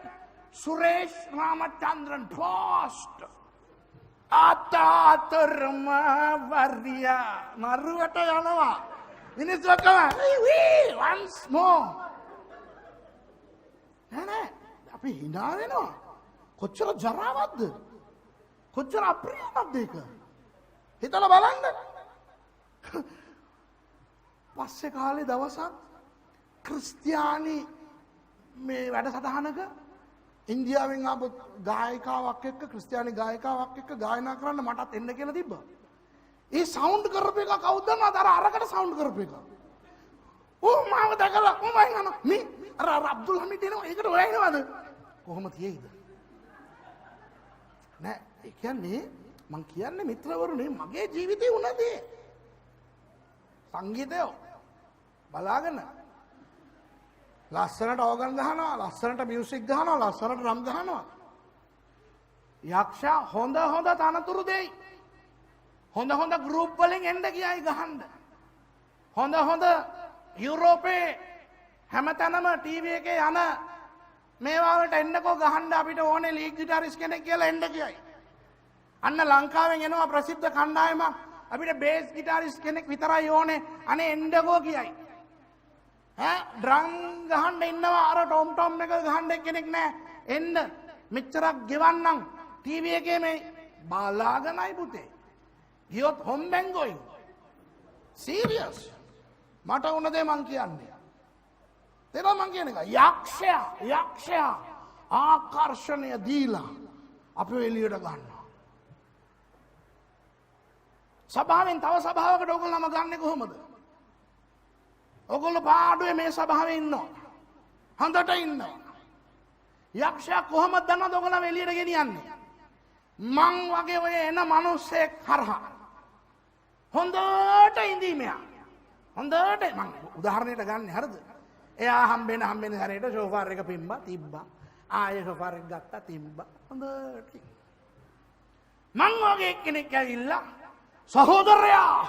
සුරේෂ් රාමචන්ද්‍රන් පාස්ටර්. ආත්තෝරමා වාරියා. මරුවට යනවා. මිනිස්සු ඔක්කොම once more. නෑ නෑ අපි hina වෙනවා. කොච්චර ජරාවක්ද? කොච්චර අප්‍රියවක්ද ඒක? හිතලා බලන්න. පස්සේ කාලේ දවසක් ක්‍රිස්තියානි මේ වැඩසටහනක ඉන්දියාවෙන් ආපු ගායිකාවක් එක්ක ක්‍රිස්තියානි ගායිකාවක් එක්ක ගායනා කරන්න මටත් එන්න කියලා තිබ්බා. ඒ සවුන්ඩ් කරපු එක කවුද දන්නවද? අරකට සවුන්ඩ් කරපු එක. ඕ මාව දැකලා මම යනවා. මේ අර අබ්දුල් හමීද් එනවා. ඒකට ඔයා එනවද? කොහොම තියෙයිද? නෑ ඒ කියන්නේ මං කියන්නේ මිත්‍රවරුනි මගේ ජීවිතේ උනදී සංගීතය බලාගෙන ලස්සනට ඕගන් ගහනවා, ලස්සනට මියුසික් ගහනවා, ලස්සනට රම් ගහනවා. යක්ෂයා හොඳ තනතුරු දෙයි. හොඳ ගෲප් වලින් එන්න කියයි ගහන්න. හොඳ යුරෝපේ හැමතැනම ටීවී එකේ යන මේවා වලට එන්නකෝ ගහන්න අපිට ඕනේ ලීඩ් ගිටාරිස් කෙනෙක් කියලා එන්න කියයි. අන්න ලංකාවෙන් එනවා ප්‍රසිද්ධ කණ්ඩායමක් අපිට බේස් ගිටාරිස් කෙනෙක් විතරයි ඕනේ. අනේ එන්නකෝ කියයි. ඩ්‍රම් ගහන්න ඉන්නවා අර ටොම් එක ගහන්න කෙනෙක් නෑ. එන්න මෙච්චරක් ගෙවන්නම් ටීවී එකේ මේ බලාගෙනයි පුතේ. ගියොත් හොම්බෙන් ගොයි. සීරියස්. මට උන දේ මං කියන්නේ. තේරෙනවද මං කියන එක? යක්ෂයා ආකර්ෂණය දීලා අපේ එළියට ගන්නවා. සභාවෙන් තව සභාවකට ඕගොල්ලෝම ගන්නෙ කොහොමද? ඔගොල්ලෝ පාඩුවේ මේ සභාවේ ඉන්නවා. හොඳට ඉන්නවා. යක්ෂයා කොහොමද දන්නවද ඔයගොල්ලෝ එළියට ගෙනියන්නේ? මං වගේ ඔය එන මිනිස්සෙක් හරහා. හොඳට ඉඳීමයා. හොඳට මං උදාහරණයක් ගන්න හරිද? එයා හම්බෙන හැරේට සෝෆාර් එක තිබ්බා. ආයෙ සෝෆාර් එක ගත්තා තිබ්බා. හොඳට. මං වගේ කෙනෙක් ඇවිල්ලා සහෝදරයා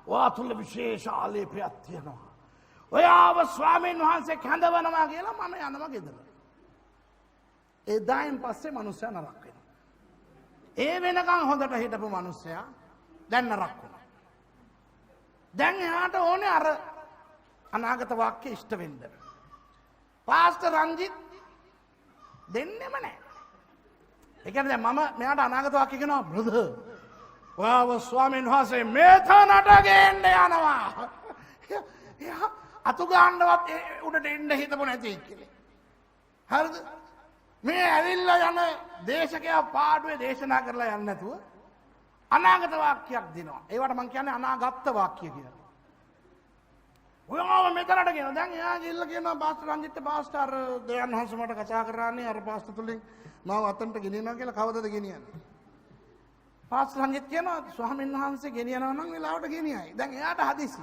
ඔයා තුල විශේෂ ආලේපයක් තියෙනවා. ඔයාව ස්වාමීන් වහන්සේ කැඳවනවා කියලා මම යනවා ගෙදර. එදායින් පස්සේ මිනිස්සයා නරක වෙනවා. ඒ වෙනකන් හොඳට හිටපු මිනිස්සයා දැන් නරක වුණා. දැන් එයාට ඕනේ අර අනාගත වාක්‍ය ඉෂ්ට වෙන්න. පාස්ටර් රංජිත් දෙන්නෙම නැහැ. ඒ කියන්නේ දැන් මම මෙයාට අනාගත වාක්‍ය කියනවා බ්‍රදර් ඔයාව ස්වාමීන් වහන්සේ මේතනට ගේන්න යනවා. එයා අතු ගන්නවත් උඩට එන්න හිතපො නැති කියලා. හරිද? මේ ඇවිල්ලා යන දේශකයා පාඩුවේ දේශනා කරලා යන්නේ නැතුව අනාගත වාක්‍යයක් දෙනවා. ඒවට මම කියන්නේ අනාගත වාක්‍ය කියලා. ඔයාව මෙතනට ගෙනවා. දැන් එයා ගිහිල්ලා කියනවා පාස්ටර් රංජිත් පාස්ටර් දයන් හංස මට කතා කරන්නේ අර පාස්ටර් තුලින් මාව අතන්ට ගෙනියනවා කියලා කවදද ගෙනියන්නේ? පාස්ටර් රංජිත් කියනවා ස්වාමීන් වහන්සේ ගෙනියනවා නම් වෙලාවට ගෙනියයි. දැන් එයාට හදිසි.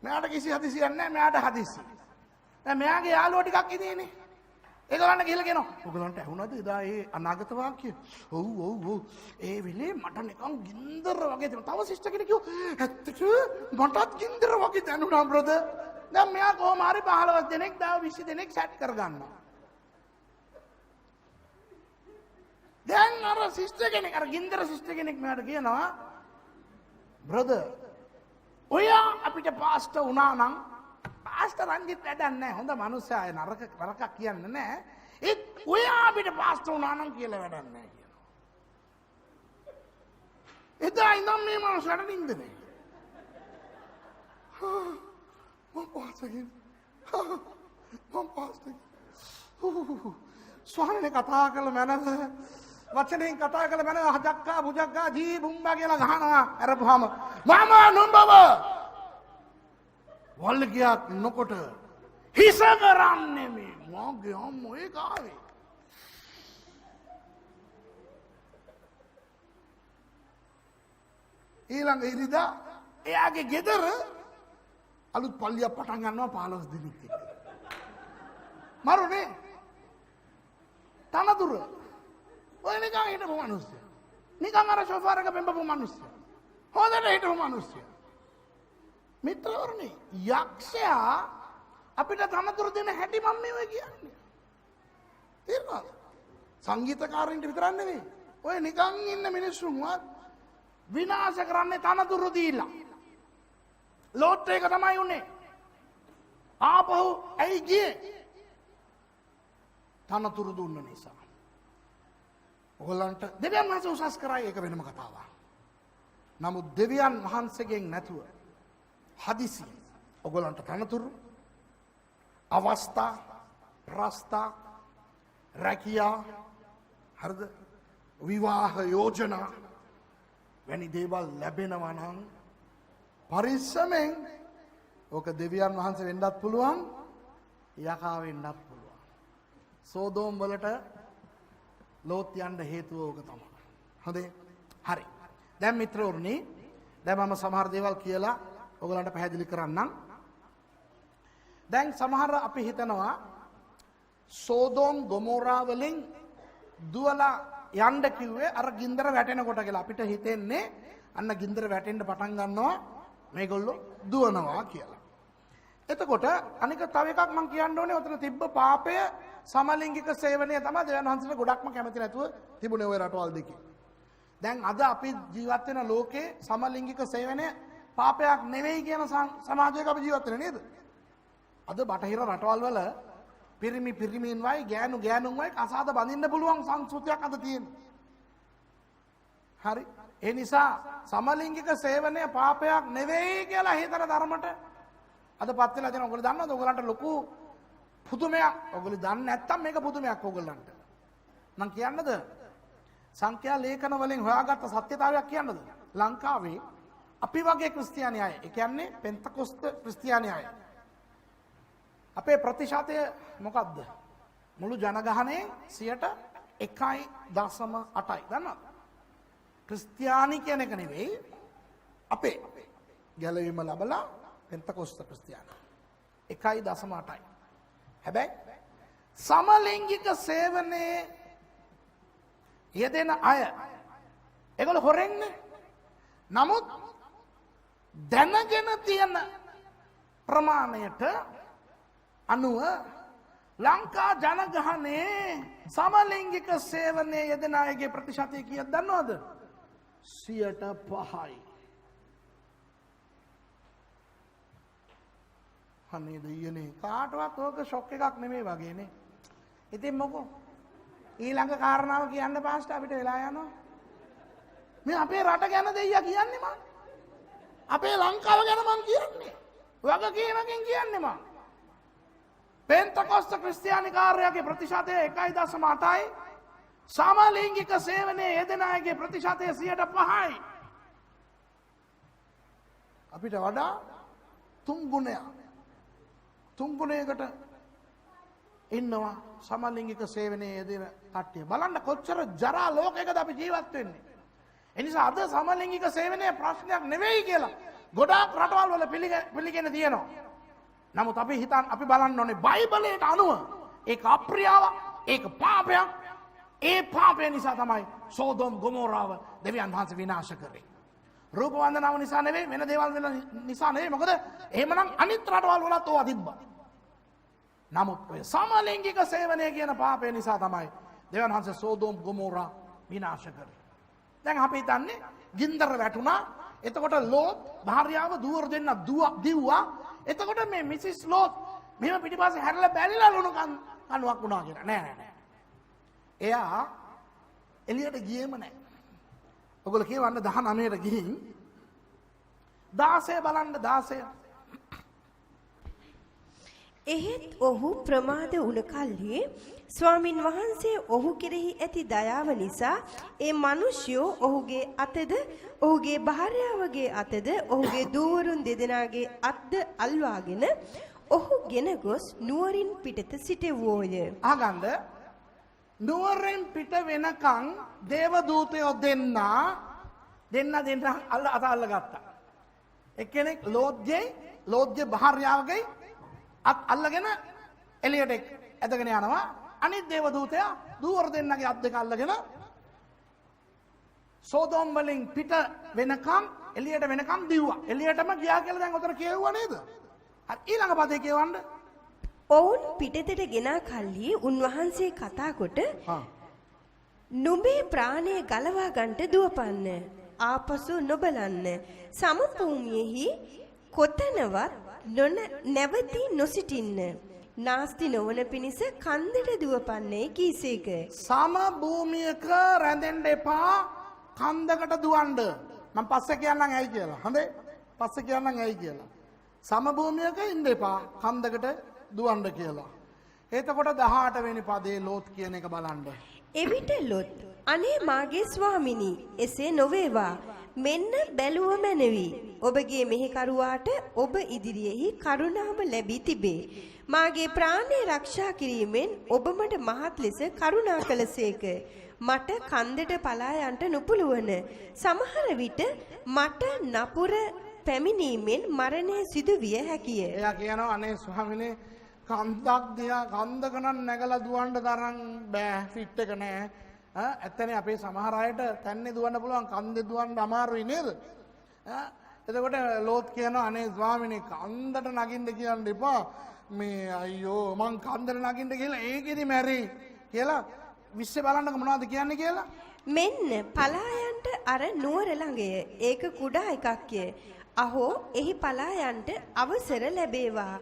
මෙයාට කිසි හදිසියක් නැහැ. මෙයාට හදිසි. දැන් මෙයාගේ යාළුවෝ ටිකක් ඉදීනේ. ඒගොල්ලන්ට ගිහලා කියනවා ඔයගොල්ලන්ට ඇහුණාද එදා ඒ අනාගත වාක්‍ය? ඔව්. ඒ වෙලේ මට නිකන් ගින්දර වගේ දැනුණා. තව සිස්ටර් කෙනෙක් කිව්වා ඇත්තට මටත් ගින්දර වගේ දැනුණා බ්‍රදර්. දැන් මෙයා කොහොම හරි 15 දෙනෙක් 20 දෙනෙක් සෙට් කරගන්නවා. දැන් අර සිස්ටර් කෙනෙක් අර ගින්දර සිස්ටර් කෙනෙක් මෙයාට කියනවා බ්‍රදර් ඔයා අපිට පාස්ටර් වුණා නම් පාස්ටර් රංජිත් වැඩක් නැහැ. හොඳ මිනිස්සයා අය නරක කියන්නේ නැහැ. ඒත් ඔයා අපිට පාස්ටර් වුණා නම් කියලා වැඩක් නැහැ කියනවා. එදා ඉඳන් මේ මිනිස්සුන්ට නිින්ද නැහැ. මම පාස්ටර් ස්වාමීන් කතා කළ මැනව වචනෙන් කතා කළ මැනව හජක්කා බුජක්කා ජී බුම්බා කියලා ගහනවා. අරපුවාම මම නුඹව වල්ගයක් නොකොට හිස කරන්නේ මේ මගේ අම්මෝ ඒක ආවේ. ඊළඟ ඉරිදා එයාගේ ගෙදර අලුත් පල්ලියක් පටන් ගන්නවා 15 දිනක් එක්ක. මරුනේ තනතුර ඔය නිකන් හිටපු මිනිස්සු. නිකන් අර සෝෆාර එක බෙම්බපු මිනිස්සු. හොඳට හිටපු මිනිස්සු. මිත්‍රවරුනි යක්ෂයා අපිට තනතුරු දෙන හැටි මම මේ කියන්නේ. තේරුණාද? සංගීතකාරින්ට විතරක් නෙවෙයි. ඔය නිකන් ඉන්න මිනිස්සුන්වත් විනාශ කරන්නේ තනතුරු දීලා. ලෝත් එක තමයි උනේ. ආපහු ඇයි ගියේ? තනතුරු දුන්න නිසා. ඔයගොල්ලන්ට දෙවියන් වහන්සේ උසස් කරා ඒක වෙනම කතාවක්. නමුත් දෙවියන් වහන්සේගෙන් නැතුව හදිසි ඔයගොල්ලන්ට තනතුරු අවස්ථා ප්‍රස්ථා රැකියා හරිද විවාහ යෝජනා වැනි දේවල් ලැබෙනවා නම් පරිස්සමෙන් ඕක දෙවියන් වහන්සේ වෙන්නත් පුළුවන් යකා වෙන්නත් පුළුවන්. සෝදෝම් වලට ලෝත් යන්න හේතුව ඕක තමයි. හොඳේ? හරි. දැන් මිත්‍රවරුනි, දැන් මම සමහර දේවල් කියලා ඔයගලන්ට පැහැදිලි කරන්නම්. දැන් සමහර අපි හිතනවා සෝදෝම් ගොමෝරා වලින් දුවලා යන්න කිව්වේ අර ගින්දර වැටෙනකොට කියලා. අපිට හිතෙන්නේ අන්න ගින්දර වැටෙන්න පටන් ගන්නවා මේගොල්ලෝ දුවනවා කියලා. එතකොට අනික තව එකක් මම කියන්න ඕනේ ඔතන තිබ්බ පාපය සමලිංගික සේවනය තමයි දෙවියන් වහන්සේට ගොඩක්ම කැමති නැතුව තිබුණේ ওই රටවල් දෙකේ. දැන් අද අපි ජීවත් වෙන ලෝකේ සමලිංගික සේවනය පාපයක් නෙවෙයි කියන සමාජයක අපි ජීවත් වෙන්නේ නේද? අද බටහිර රටවල් වල පිරිමි පිරිමින් වයි ගෑනු ගෑනුන් වයි කසාද බඳින්න පුළුවන් සංස්කෘතියක් අද තියෙනවා. හරි. ඒ නිසා සමලිංගික සේවනය පාපයක් නෙවෙයි කියලා හිතන ධර්මයට අද පත් වෙලා තියෙනවා. ඔයගොල්ලෝ දන්නවද? ඔයගලන්ට ලොකු පුදුමයක්. ඔයගොල්ලෝ දන්නේ නැත්තම් මේක පුදුමයක් ඔයගලන්ට. මං කියන්නද? සංඛ්‍යා ලේඛන වලින් හොයාගත්ත සත්‍යතාවයක් කියන්නද? ලංකාවේ අපි වගේ ක්‍රිස්තියානි අය, ඒ කියන්නේ පෙන්තකොස්ත ක්‍රිස්තියානි අය. අපේ ප්‍රතිශතය මොකක්ද? මුළු ජනගහනයෙන් 1.8යි. දන්නවද? ක්‍රිස්තියානි කියන එක නෙවෙයි අපේ ගැලවීම ලැබලා පෙන්තකොස්ත ක්‍රිස්තියානි 1.8යි. හැබැයි සමලිංගික සේවනයේ යෙදෙන අය ඒගොල්ලෝ හොරෙන්නේ. නමුත් දැනගෙන තියෙන ප්‍රමාණයට අනුව ලංකා ජනගහනයේ සමලිංගික සේවනයේ යෙදෙන අයගේ ප්‍රතිශතය කීයද දන්නවද? 5%යි. අනේ දෙයනේ කාටවත් ඕක ෂොක් එකක් නෙමෙයි වගේනේ. ඉතින් මොකෝ ඊළඟ කාරණාව කියන්න පාස්ට අපිට වෙලා යනවා. මේ අපේ රට ගැන දෙයියා කියන්නේ මං. අපේ ලංකාව ගැන මං කියන්නේ. වගකීමකින් කියන්නේ මං. පෙන්තකොස්ත ක්‍රිස්තියානි කාර්යයේ ප්‍රතිශතය 1.8යි. සමලිංගික සේවනයේ යෙදෙන අයගේ ප්‍රතිශතය 5%යි. අපිට වඩා 3 ගුණයක්. 3 ගුණයකට ඉන්නවා සමලිංගික සේවනයේ යෙදෙන කට්ටිය. බලන්න කොච්චර ජරා ලෝකයකද අපි ජීවත් වෙන්නේ. ඒ නිසා අද සමලිංගික සේවනයේ ප්‍රශ්නයක් නෙවෙයි කියලා ගොඩාක් රටවල් වල පිළිගෙන තියෙනවා. නමුත් අපි බලන්න ඕනේ බයිබලයට අනුව ඒක අප්‍රියාවක්, ඒක පාපයක්. ඒ පාපය නිසා තමයි සෝදොම් ගොමෝරාව දෙවියන් වහන්සේ විනාශ කරේ. රූප වන්දනාව නිසා නෙවෙයි, වෙන දේවල් නිසා නෙවෙයි. මොකද එහෙමනම් අනිත් රටවල් වලත් ඕවා තිබ්බා. නමුත් ඔය සමලිංගික සේවනය කියන පාපය නිසා තමයි දෙවියන් වහන්සේ සෝදොම් ගොමෝරා විනාශ කරේ. දැන් අපි හිතන්නේ ගින්දර වැටුණා. එතකොට ලෝත් භාර්යාව දුවර දෙන්න දිව්වා. එතකොට මේ මිසිස් ලෝත් මෙහෙම පිටිපස්සේ හැරලා බැලිලා ලුණු කණුවක් වුණා කියලා. නෑ. එයා එළියට ගියේම නෑ. ඔයගොල්ලෝ කියවන්න 19ට ගිහින් 16 බලන්න 16. එහෙත් ඔහු ප්‍රමාද වුණ කල්හි ස්වාමින් වහන්සේ ඔහු කෙරෙහි ඇති දයාව නිසා ඒ මිනිසයෝ ඔහුගේ අතද ඔහුගේ භාර්යාවගේ අතද ඔහුගේ දූවරුන් දෙදෙනාගේ අත්ද අල්වාගෙන ඔහු ගෙන ගොස් නුවරින් පිටත සිටවෝය. අහගන්න නුවරින් පිට වෙනකන් දේවදූතයෝ දෙන්න අල්ල ගත්තා. එක්කෙනෙක් ලෝත්ගේ භාර්යාවගේ අත් අල්ලගෙන එළියට ඇදගෙන යනවා. අනිත් දේවදූතයා දූවර දෙන්නගේ අත් දෙක අල්ලගෙන සෝදොම් වලින් පිට වෙනකම් එළියට වෙනකම් දිව්වා. එළියටම ගියා කියලා දැන් උතර කියවුවා නේද? හරි ඊළඟ පදේ කියවන්න. ඔවුන් පිටතට ගෙනා කල්හි උන්වහන්සේ කතා කොට නුඹේ ප්‍රාණය ගලවා ගන්නට දුවපන්න. ආපසු නොබලන්න. සම භූමියෙහි කොතනවත් නැවතී නොසිටින්න. නාස්ති නොවන පිණිස කන්දට දුවපන්නේ කීසේක. සම භූමියක රැඳෙන්න එපා කන්දකට දුවන්න. මම පස්සේ කියන්නම් ඇයි කියලා. හොඳේ? පස්සේ කියන්නම් ඇයි කියලා. සම භූමියක ඉන්න එපා කන්දකට දුවන්න කියලා. එතකොට 18 වෙනි පදේ ලෝත් කියන එක බලන්න. එවිට ලොත් අනේ මාගේ ස්වාමිනී එසේ නොවේවා. මෙන්න බැලුව මැනවි. ඔබගේ මෙහෙකරුවාට ඔබ ඉදිරියෙහි කරුණාව ලැබී තිබේ. මාගේ ප්‍රාණය ආරක්ෂා කිරීමෙන් ඔබ මට මහත් ලෙස කරුණා කළසේක. මට කන්දට පලා යන්නට නොපුළුවන. සමහර විට මට නපුර පැමිණීමෙන් මරණය සිදු විය හැකිය. එයා කියනවා අනේ ස්වාමිනේ කන්දක් දිහා කන්දක නම් නැගලා දුවන්න තරම් බෑ ෆිට් එක නෑ. ඇත්තනේ අපේ සමහර අයට තන්නේ දුවන්න පුළුවන් කන්දේ දුවන්න අමාරුයි නේද? එතකොට ලෝත් කියනවා අනේ ස්වාමිනේ කන්දට නගින්න කියන්න එපා. මේ අයියෝ මං කන්දට නගින්න කියලා ඒකෙදි මැරි කියලා විශ්ව බලන්නක මොනවද කියන්නේ කියලා. මෙන්න පලා යන්නට අර නුවර ළඟය. ඒක කුඩා එකක්ය. අහෝ එහි පලා යන්නට අවසර ලැබේවා.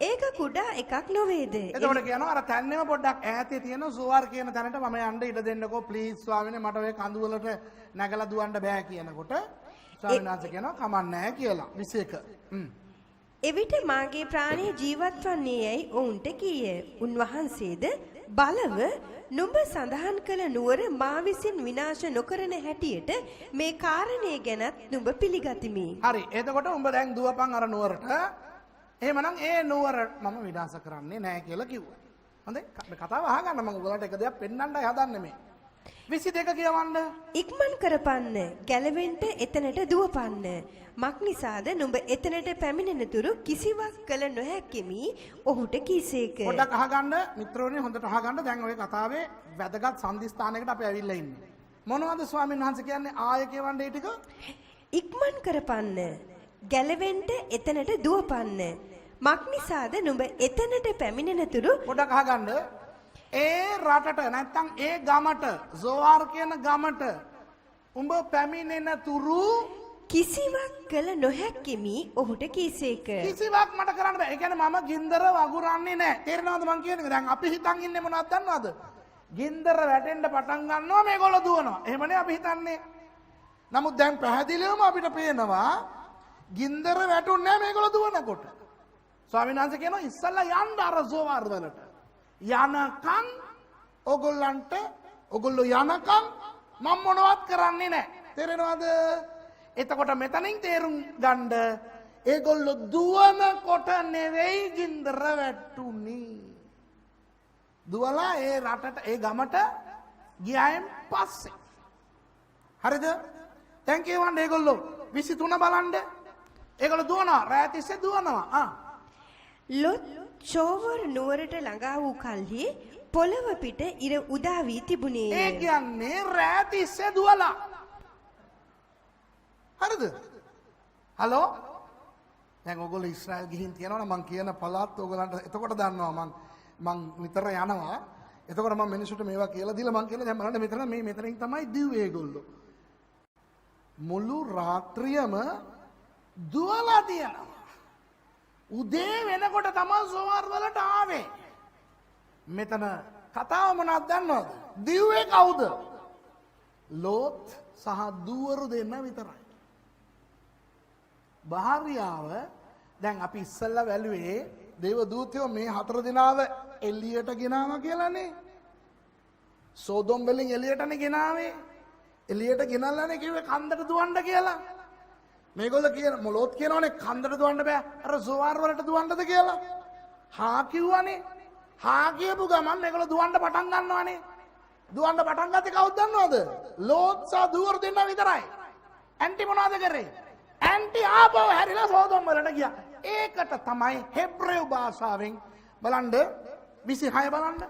ඒක කුඩා එකක් නොවේද? එතකොට කියනවා අර තැන්නෙම පොඩ්ඩක් ඈතේ තියෙන සුවාර් කියන තැනට මම යන්න ඉඩ දෙන්නකෝ ප්ලීස් ස්වාමීනි මට ඔය කඳු වලට නැගලා දුවන්න බෑ කියනකොට ස්වාමීන් වහන්සේ කියනවා කමක් නැහැ කියලා 21. එවිට මාගේ ප්‍රාණය ජීවත් වන්නේ යයි ඔවුන්ට කීය. උන්වහන්සේද බලව නුඹ සඳහන් කළ නුවර මා විසින් විනාශ නොකරන හැටියට මේ කාරණේ ගැනත් නුඹ පිළිගතිමි. හරි. එතකොට උඹ දැන් දුවපන් අර නුවරට. එහෙමනම් ඒ නුවර මම විනාශ කරන්නේ නැහැ කියලා කිව්වා. හොඳයි. කතාව අහගන්න මම ඔයාලට එක දෙයක් පෙන්වන්නයි හදන්නේ මේ. 22 කියවන්න. ඉක්මන් කරපන්න. ගැලවෙන්න එතනට දුවපන්න. මක් නිසාද නුඹ එතනට පැමිණෙන තුරු කිසිවක් කළ නොහැකිමි ඔහුට කීසේක. පොඩ්ඩක් අහගන්න මිත්‍රෝනේ හොඳට අහගන්න. දැන් ඔය කතාවේ වැදගත් සම්දිස්ථානයකට අපි ඇවිල්ලා ඉන්නේ. මොනවද ස්වාමීන් වහන්සේ කියන්නේ ආයෙ කියවන්න ඒ ටික? ඉක්මන් කරපන්න. ගැලවෙන්න එතනට දුවපන්න. මක් නිසාද නුඹ එතනට පැමිණෙන තුරු පොඩ්ඩක් අහගන්න. ඒ රටට නැත්තම් ඒ ගමට සෝවාර් කියන ගමට උඹ පැමිණෙන තුරු කිසිවක් කළ නොහැකිමි ඔහුට කීසේක. කිසිවක් මට කරන්න බෑ. ඒ කියන්නේ මම ගින්දර වගුරන්නේ නැහැ. තේරෙනවද මං කියන්නේ? දැන් අපි හිතන් ඉන්නේ මොනවද දන්නවද? ගින්දර වැටෙන්න පටන් ගන්නවා මේගොල්ලෝ දුවනවා. එහෙමනේ අපි හිතන්නේ. නමුත් දැන් පැහැදිලිවම අපිට පේනවා ගින්දර වැටුන්නේ නැහැ මේගොල්ලෝ දුවනකොට. ස්වාමීන් වහන්සේ කියනවා ඉස්සල්ලා යන්න අර සෝවාර් වලට. යනකම් ඔගොල්ලෝ යනකම් මම මොනවත් කරන්නේ නැහැ. තේරෙනවද? එතකොට මෙතනින් තේරුම් ගන්න ඒගොල්ලෝ දුවනකොට නෙවෙයි ගින්දර වැටුනේ. දුවලා ඒ රටට ඒ ගමට ගියායින් පස්සේ. හරිද? දැන් කියවන්නේ ඒගොල්ලෝ 23 බලන්න. ඒගොල්ලෝ දුවනවා රාත්‍රී තිස්සේ දුවනවා. ලොත් චෝවර් නුවරට ළඟා වූ කල්හි පොළව පිට ඉර උදා වී තිබුණේ. ඒ කියන්නේ රාත්‍රී තිස්සේ දුවලා. හරිද? හලෝ? දැන් ඔයගොල්ලෝ ඊශ්‍රායල් ගිහින් තියනවනේ මං කියන පළාත් ඔයගලන්ට එතකොට දන්නවා මං නිතර යනවා. එතකොට මම මිනිස්සුන්ට මේවා කියලා දීලා මං කියලා දැන් බලන්න මෙතනින් තමයි දිව්වේ ඒගොල්ලෝ. මුළු රාත්‍රියම දුවලා තියනවා. උදේ වෙනකොට තමයි සෝවාර් වලට ආවේ. මෙතන කතාව මොනවද දන්නවද? දිව්වේ කවුද? ලෝත් සහ දුවරු දෙන්න විතරයි. භාර්යාව දැන් අපි ඉස්සල්ලා වැළුවේ දේව දූතයෝ මේ 4 දිනාව එළියට ගෙනාවා කියලානේ. සෝදොම් වලින් එළියටනේ ගෙනාවේ. එළියට ගෙනල්ලානේ කිව්වේ කන්දට දුවන්න කියලා. මේගොල්ලෝ කියන මොලොත් කියනවනේ කන්දට දුවන්න බෑ. අර සෝවාර් වලට දුවන්නද කියලා. හා කිව්වනේ. හා කියපු ගමන් මේගොල්ලෝ දුවන්න පටන් ගන්නවානේ. දුවන්න පටන් ගත්තේ කවුද දන්නවද? ලෝත් සහ දුවර දෙන්න විතරයි. ඇන්ටි මොනවද කරේ? ඇන්ටි ආපහු හැරිලා සෝදොම් වලට ගියා. ඒකට තමයි හෙබ්‍රේව භාෂාවෙන් බලන්න 26 බලන්න.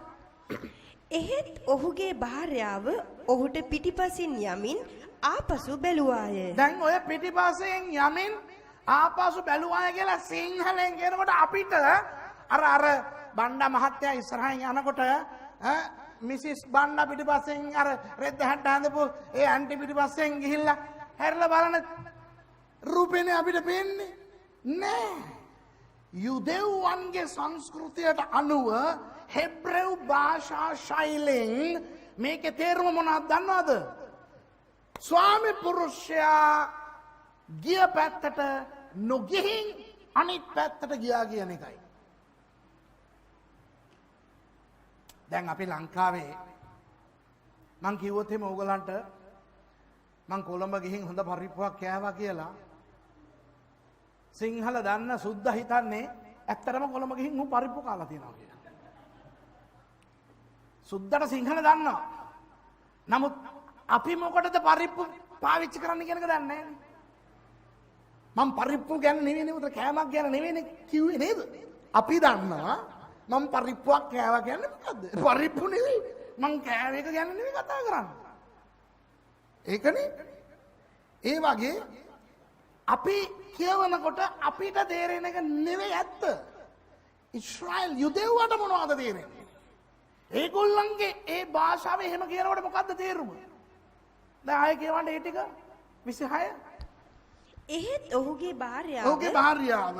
එහෙත් ඔහුගේ භාර්යාව ඔහුට පිටිපසින් යමින් ආපසු බැලුවාය. දැන් ඔය පිටිපස්සෙන් යමින් ආපසු බැලුවාය කියලා සිංහලෙන් කියනකොට අපිට අර බණ්ඩා මහත්තයා ඉස්සරහින් යනකොට මිසිස් බණ්ඩා පිටිපස්සෙන් අර රෙද්ද හැට්ට හඳපු ඒ ඇන්ටි පිටිපස්සෙන් ගිහිල්ලා හැරිලා බලන රූපේනේ අපිට පේන්නේ නෑ. යුදෙව්වන්ගේ සංස්කෘතියට අනුව හෙබ්‍රෙව් භාෂා ශෛලෙන් මේකේ තේරුම මොනවද දන්නවද? ස්වාමි පුරුෂයා ගිය පැත්තට නොගිහින් අනිත් පැත්තට ගියා කියන එකයි. දැන් අපි ලංකාවේ මං කිව්වොත් එහෙම ඕගලන්ට මං කොළඹ ගිහින් හොඳ පරිප්පුවක් කෑවා කියලා සිංහල දන්න සුද්ද හිතන්නේ ඇත්තටම කොළඹ ගිහින් උන් පරිප්පු කාලා තියෙනවා කියලා. සුද්දට සිංහල දන්නවා. නමුත් අපි මොකටද පරිප්පු පාවිච්චි කරන්න කියන එක දන්නේ නැහැ. මම පරිප්පු ගැන නෙවෙයි නේ උතර කෑමක් ගැන නෙවෙයිනේ කිව්වේ නේද? අපි දන්නවා මම පරිප්පුවක් කෑවා කියන්නේ මොකද්ද? පරිප්පු නෙවෙයි. මං කෑව එක ගැන නෙවෙයි කතා කරන්නේ. ඒකනේ. ඒ වගේ අපි කියවනකොට අපිට තේරෙන එක නෙවෙයි ඇත්ත. ඊශ්‍රායල් යුදෙව්වට මොනවද තේරෙන්නේ? ඒගොල්ලන්ගේ ඒ භාෂාවේ එහෙම කියනකොට මොකද්ද තේරුම? දැන් ආයෙ කියවන්න ඒ ටික 26. එහෙත් ඔහුගේ ඔහුගේ භාර්යාව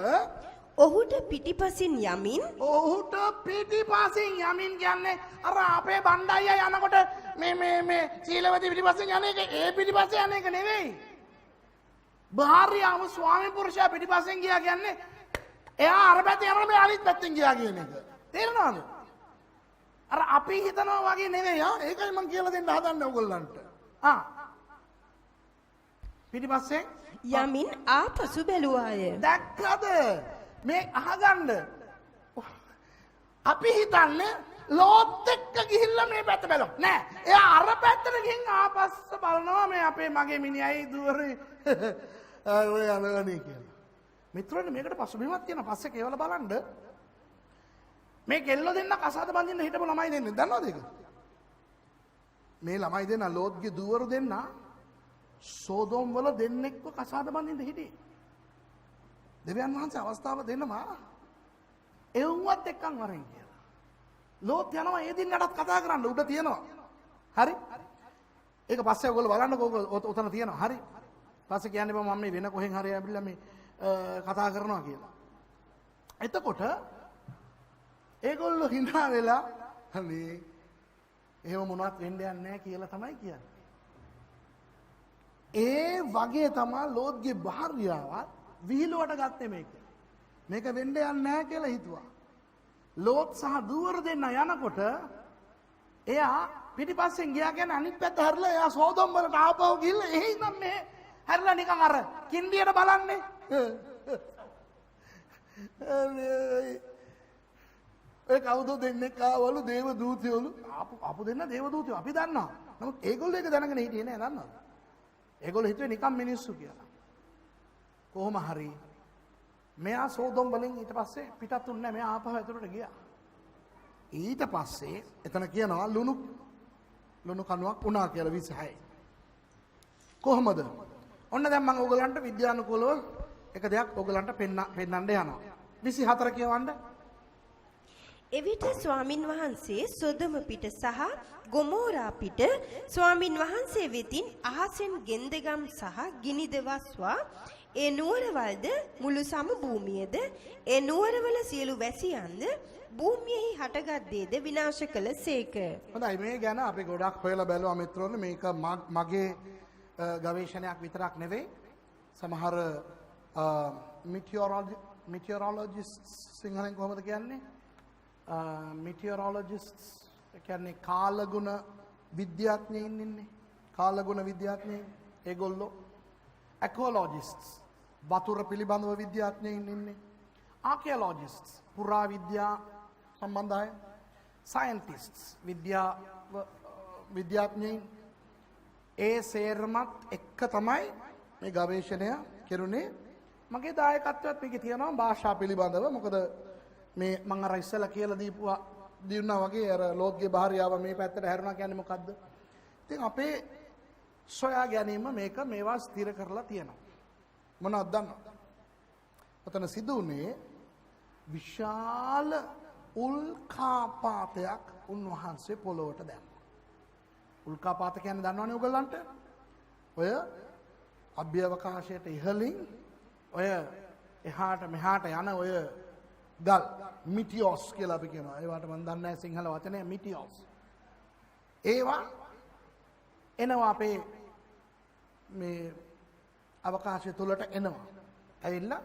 ඔහුට පිටිපසින් යමින් කියන්නේ අර අපේ බණ්ඩායිය යනකොට මේ සීලවති පිටිපස්සෙන් යන එක ඒ පිටිපස්සේ යන එක නෙවෙයි. භාර්යාව ස්වාමි පුරුෂයා පිටිපස්සෙන් ගියා කියන්නේ එයා අර පැත්තේ යනකොට මේ අනිත් පැත්තෙන් ගියා කියන එක. තේරෙනවද? අර අපි හිතනවා වගේ නෙවෙයි. ඒකයි මම කියලා දෙන්න හදන්නේ ඔයගොල්ලන්ට. පිටිපස්සෙන් යමින් ආපසු බැලුවාය. දැක්කද? මේ අහගන්න. අපි හිතන්නේ ලෝත් එක්ක ගිහිල්ලා මේ පැත්ත බැලුවා. නෑ. එයා අර පැත්තට ගිහින් ආපස්ස බලනවා මේ අපේ මගේ මිනිහයි දුවරේ ඔය යනවනේ කියලා. මිත්‍රයනි මේකට පසුබිමක් තියෙනවා. පස්සේ කේවල බලන්න. මේ කෙල්ලෝ දෙන්න කසාද බඳින්න හිටපු ළමයි දෙන්නේ. දන්නවද ඒක? මේ ළමයි දෙන්න ලෝත්ගේ දුවරු දෙන්න සෝදෝම් වල දෙන්නෙක්ව කසාද බඳින්න හිටියේ. දෙවියන් වහන්සේ අවස්ථාව දෙන්නවා එවුවත් එක්කන් වරෙන් කියලා. ලෝත් යනවා ඒ දින්නටත් කතා කරන්න උඩ තියෙනවා. හරි? ඒක පස්සේ ඔයගොල්ලෝ බලන්නකෝ ඔතන තියෙනවා. හරි? පස්සේ කියන්නේ මම මේ වෙන කොහෙන් හරි ඇවිල්ලා මේ කතා කරනවා කියලා. එතකොට ඒගොල්ලෝ හිනා වෙලා අනේ එහෙම මොනවත් වෙන්න යන්නේ නැහැ කියලා තමයි කියන්නේ. ඒ වගේ තමයි ලෝත්ගේ භාර්යාවත් විහිළුවට ගත්තේ මේක. මේක වෙන්න යන්නේ නැහැ කියලා හිතුවා. ලෝත් සහ දුවර දෙන්න යනකොට එයා පිටිපස්සෙන් ගියා කියන්නේ අනිත් පැත්ත හැරිලා එයා සෝදොම් වලට ආපහු ගිහිල්ලා එහෙ ඉඳන් මේ හැරිලා නිකන් අර කින්ඩියට බලන්නේ. ඒ කවුද දෙන්නෙක් ආවලු දේව දූතයෝලු ආපු දෙන්න දේව දූතයෝ අපි දන්නවා. නමුත් ඒගොල්ලෝ ඒක දැනගෙන හිටියේ නෑ දන්නවද? ඒගොල්ලෝ හිතුවේ නිකන් මිනිස්සු කියලා. කොහොම හරි මෙයා සෝදොම් වලින් ඊට පස්සේ පිටත් උන්නේ නැහැ. මෙයා ආපහු ඇතුළට ගියා. ඊට පස්සේ එතන කියනවා ලුණු කණුවක් වුණා කියලා 26. කොහොමද? ඔන්න දැන් මම ඕගලන්ට විද්‍යානුකූලව එක දෙයක් ඕගලන්ට පෙන්නන්න යනවා. 24 කියවන්න. එවිට ස්වාමින් වහන්සේ සොදොම පිට සහ ගොමෝරා පිට ස්වාමින් වහන්සේ වෙතින් අහසෙන් ගෙන්දගම් සහ ගිනි දවස්වා ඒ නුවරවල්ද මුළු සම භූමියද ඒ නුවරවල සියලු වැසියන්ද භූමියෙහි හටගත් දේද විනාශ කළ සේක. හොඳයි මේ ගැන අපි ගොඩක් හොයලා බැලුවා මිත්‍රෝනේ. මේක මගේ ගවේෂණයක් විතරක් නෙවෙයි. සමහර meteorologists සිංහලෙන් කොහොමද කියන්නේ? meteorologists කියන්නේ කාලගුණ විද්‍යාඥයින් ඉන්නේ. කාලගුණ විද්‍යාඥයින් ඒගොල්ලෝ ecologists වතුර පිළිබඳව විද්‍යාඥයින් ඉන්නේ. archaeologists පුරා විද්‍යා සම්බන්ධ අය. scientists විද්‍යාඥයින් ඒ සේරමත් එක්ක තමයි මේ ගවේෂණය කෙරුණේ. මගේ දායකත්වයක් මේකේ තියෙනවා භාෂා පිළිබඳව. මොකද මේ මම අර ඉස්සෙල්ලා කියලා දීුණා වගේ අර ලෝත්ගේ භාර්යාව මේ පැත්තට හැරුණා කියන්නේ මොකද්ද? ඉතින් අපේ සොයා ගැනීම මේවා ස්ථිර කරලා තියෙනවා. මොනවද දන්නවද? ඔතන සිදු වුණේ විශාල උල්කාපාතයක් උන්වහන්සේ පොළොවට දැම්මා. උල්කාපාත කියන්නේ දන්නවනේ ඔයගොල්ලන්ට? ඔය අභ්‍යවකාශයට ඉහළින් ඔය එහාට මෙහාට යන ඔය ගල් මිටියෝස් කියලා අපි කියනවා. ඒවට මම දන්නේ නැහැ සිංහල වචනය මිටියෝස්. ඒවා එනවා අපේ මේ අවකාශය තුලට එනවා. ඇවිල්ලා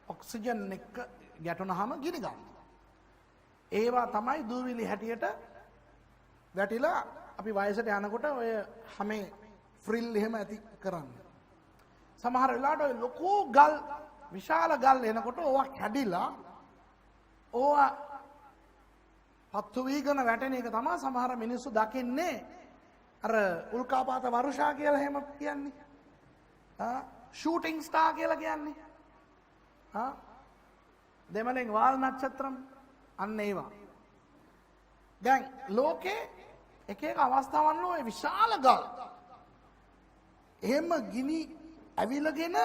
ඔක්සිජන් එක්ක ගැටුණාම ගිනි ගන්නවා. ඒවා තමයි දූවිලි හැටියට වැටිලා අපි වයසට යනකොට ඔය හැමේ ෆ්‍රිල් එහෙම ඇති කරන්නේ. සමහර වෙලාවට ඔය ලොකු ගල් විශාල ගල් එනකොට ඕවා කැඩිලා ඕවා පත්තු වීගෙන වැටෙන එක තමයි සමහර මිනිස්සු දකින්නේ අර උල්කාපාත වර්ෂා කියලා එහෙම කියන්නේ. ෂූටිං ස්ටාර් කියලා කියන්නේ. දෙමළෙන් වාල් නක්ෂත්‍රම් අන්න ඒවා. දැන් ලෝකේ එක එක අවස්ථාවන් වල විශාල ගල් එහෙම ගිනි ඇවිලගෙන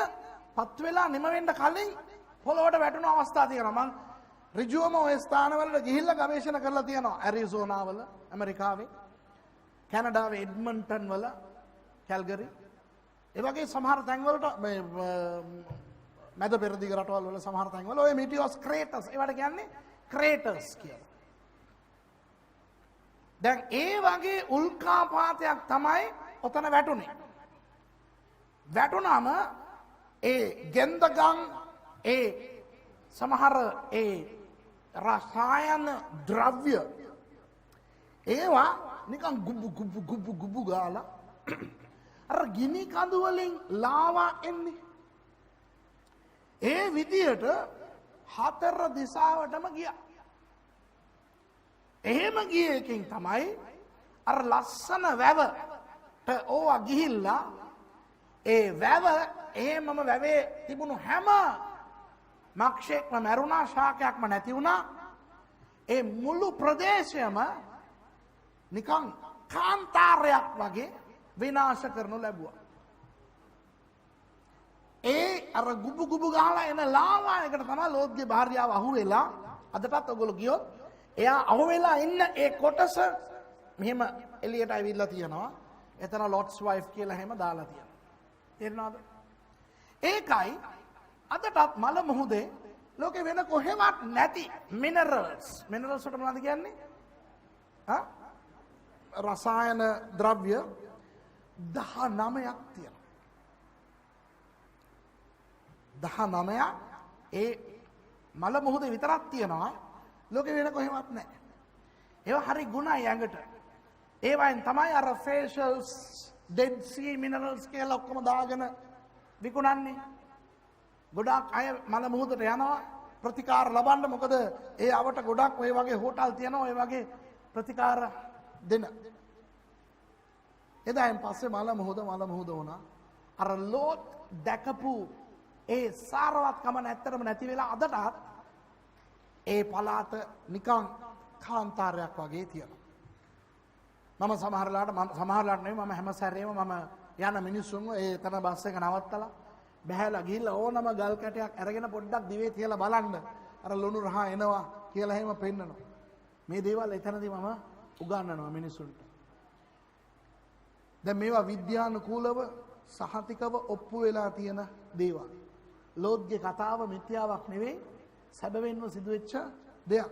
පත් වෙලා නිම වෙන්න කලින් පොළොවට වැටුණු අවස්ථා තියෙනවා. මම ඍජුවම ওই ස්ථානවලට ගිහිල්ලා ගවේෂණ කරලා තියෙනවා. ඇරිසෝනා වල, ඇමරිකාවේ, කැනඩාවේ එඩ්මන්ටන් වල, කැල්ගරි. ඒ වගේ සමහර තැන්වලට මේ මැද පෙරදිග රටවල් වල සමහර තැන්වල ඔය මෙටියෝස් ක්‍රේටර්ස් ඒවට කියන්නේ ක්‍රේටර්ස් කියලා. දැන් ඒ වගේ උල්කාපාතයක් තමයි ඔතන වැටුනේ. වැටුනම ඒ ගෙන්දගම් ඒ සමහර ඒ රසායන ද්‍රව්‍ය ඒවා නිකන් ගුබ්බු ගාලා අර ගිනි කඳු වලින් ලාවා එන්නේ. ඒ විදියට හතර දිශාවටම ගියා. එහෙම ගිය එකෙන් තමයි අර ලස්සන වැවට ඕවා ගිහිල්ලා ඒ වැව එහෙමම වැවේ තිබුණු හැම මක්ෂයක්ම මැරුණා, ශාකයක්ම නැති වුණා. ඒ මුළු ප්‍රදේශයම නිකන් කාන්තාරයක් වගේ විනාශ කරනු ලැබුවා. ඒ අර ගුබු ගහලා එන ලාවා එකට තමයි ලෝත්ගේ භාර්යාව අහුවෙලා අදටත් ඔයගොල්ලෝ ගියොත් එයා අහුවෙලා ඉන්න ඒ කොටස මෙහෙම එළියට ඇවිල්ලා තියෙනවා. එතන ලොට්ස් වයිෆ් කියලා එහෙම දාලා තියෙනවා. තේරෙනවද? ඒකයි අදටත් මල මුහුදේ ලෝකේ වෙන කොහෙවත් නැති මිනරල්ස්. මිනරල්ස් වලට මොනවද කියන්නේ? රසායන ද්‍රව්‍ය 19ක් තියෙනවා. 19ක් ඒ මල මුහුදේ විතරක් තියෙනවා. ලෝකේ වෙන කොහෙවත් නැහැ. ඒවා හරි ගුණයි ඇඟට. ඒවයින් තමයි අර ෆේෂල්ස්, ඩෙඩ් සී මිනරල්ස් කියලා ඔක්කොම දාගෙන විකුණන්නේ. ගොඩාක් අය මල මුහුදට යනවා ප්‍රතිකාර ලබන්න. මොකද ඒ අවට ගොඩක් ඔය වගේ හෝටල් තියෙනවා ඔය වගේ ප්‍රතිකාර දෙන. එදායින් පස්සේ මල මුහුද වුණා. අර ලෝත් දැකපු ඒ සාරවත්කම නැත්තරම නැති වෙලා අදටත් ඒ පළාත නිකන් කාන්තාරයක් වගේ තියෙනවා. මම සමහරලාට නෙවෙයි මම හැම සැරේම මම යන මිනිස්සුන්ව ඒ තන බස් එක නවත්තලා බහැලා ගිහිල්ලා ඕනම ගල් කැටයක් අරගෙන පොඩ්ඩක් දිවේ තියලා බලන්න අර ලුණු රහ එනවා කියලා එහෙම පෙන්නනවා. මේ දේවල් එතනදී මම උගන්වනවා මිනිස්සුන්ට. දැන් මේවා විද්‍යානුකූලව සහතිකව ඔප්පු වෙලා තියෙන දේවල්. ලෝත්ගේ කතාව මිත්‍යාවක් නෙවෙයි, සැබවින්ම සිදුවෙච්ච දෙයක්.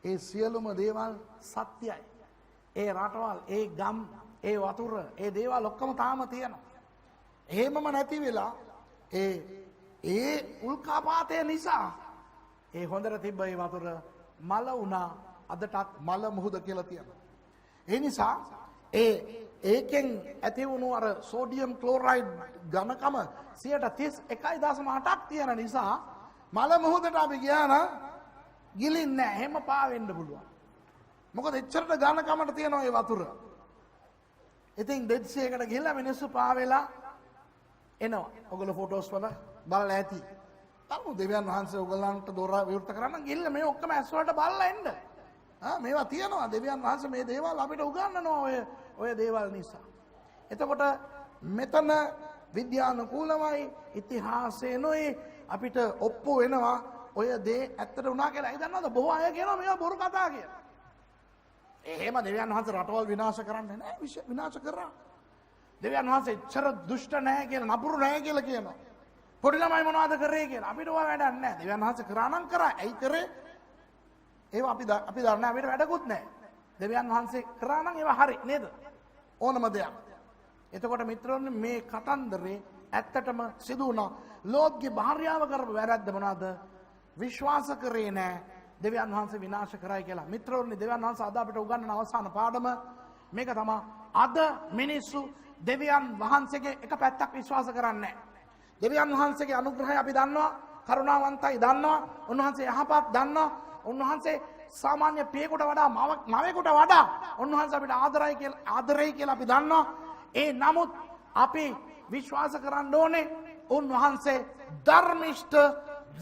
ඒ සියලුම දේවල් සත්‍යයි. ඒ රටවල්, ඒ ගම්, ඒ වතුර, ඒ දේවල් ඔක්කොම තාම තියෙනවා. එහෙමම නැති වෙලා ඒ උල්කාපාතය නිසා ඒ හොඳට තිබ්බ ඒ වතුර මල වුණා. අදටත් මල මුහුද කියලා තියෙනවා. ඒ නිසා ඒකෙන් ඇති වුණු අර සෝඩියම් ක්ලෝරයිඩ් ඝනකම 31.8ක් තියෙන නිසා මල මුහුදට අපි ගියා නම් ගිලින්නේ නැහැ. හැම පාවෙන්න පුළුවන්. මොකද එච්චරට ඝනකමට තියෙනවා ඒ වතුර. ඉතින් ඩෙඩ් සී එකට ගිහිල්ලා මිනිස්සු පාවෙලා එනවා. ඔයගොල්ලෝ ෆොටෝස් වල බලලා ඇති. තමු දෙවියන් වහන්සේ ඔයගොල්ලන්ට දොර විවෘත කරන්න ගිහිල්ලා මේ ඔක්කොම ඇස් වලට බලලා එන්න. මේවා තියෙනවා. දෙවියන් වහන්සේ මේ දේවල් අපිට උගන්වනවා ඔය දේවල් නිසා. එතකොට මෙතන විද්‍යානුකූලමයි ඉතිහාසයෙන්ොයි අපිට ඔප්පු වෙනවා ඔය දේ ඇත්තට වුණා කියලා. ඒ දන්නවද බොහෝ අය කියනවා මේවා බොරු කතා කියලා. එහෙම දෙවියන් වහන්සේ රටවල් විනාශ කරන්නේ නැහැ. විනාශ කරා. දෙවියන් වහන්සේ එච්චර දුෂ්ට නැහැ කියලා, නපුරු නැහැ කියලා කියනවා. පොඩි ළමයි මොනවද කරේ කියලා අපිට ඕවා වැඩක් නැහැ. දෙවියන් වහන්සේ කරා නම් කරා. ඇයි කරේ? ඒවා අපි දන්නේ අපිට වැඩකුත් නැහැ. දෙවියන් වහන්සේ කරා නම් ඒවා හරි නේද? ඕනම දෙයක්. එතකොට මිත්‍රෝනි මේ කතන්දරේ ඇත්තටම සිදු වුණා. ලෝත්ගේ භාර්යාව කරපු වැරද්ද මොනවද? විශ්වාස කරේ නැහැ. දෙවියන් වහන්සේ විනාශ කරයි කියලා. මිත්‍රෝනි දෙවියන් වහන්සේ අද අපිට උගන්වන අවසාන පාඩම මේක තමයි. අද මිනිස්සු දෙවියන් වහන්සේගේ එක පැත්තක් විශ්වාස කරන්නේ නැහැ. දෙවියන් වහන්සේගේ අනුග්‍රහය අපි දන්නවා. කරුණාවන්තයි දන්නවා. උන්වහන්සේ යහපත් දන්නවා. උන්වහන්සේ සාමාන්‍ය පියෙකුට වඩා මවෙකුට වඩා උන්වහන්සේ අපිට ආදරයි කියලා අපි දන්නවා. ඒ නමුත් අපි විශ්වාස කරන්න ඕනේ උන්වහන්සේ ධර්මිෂ්ඨ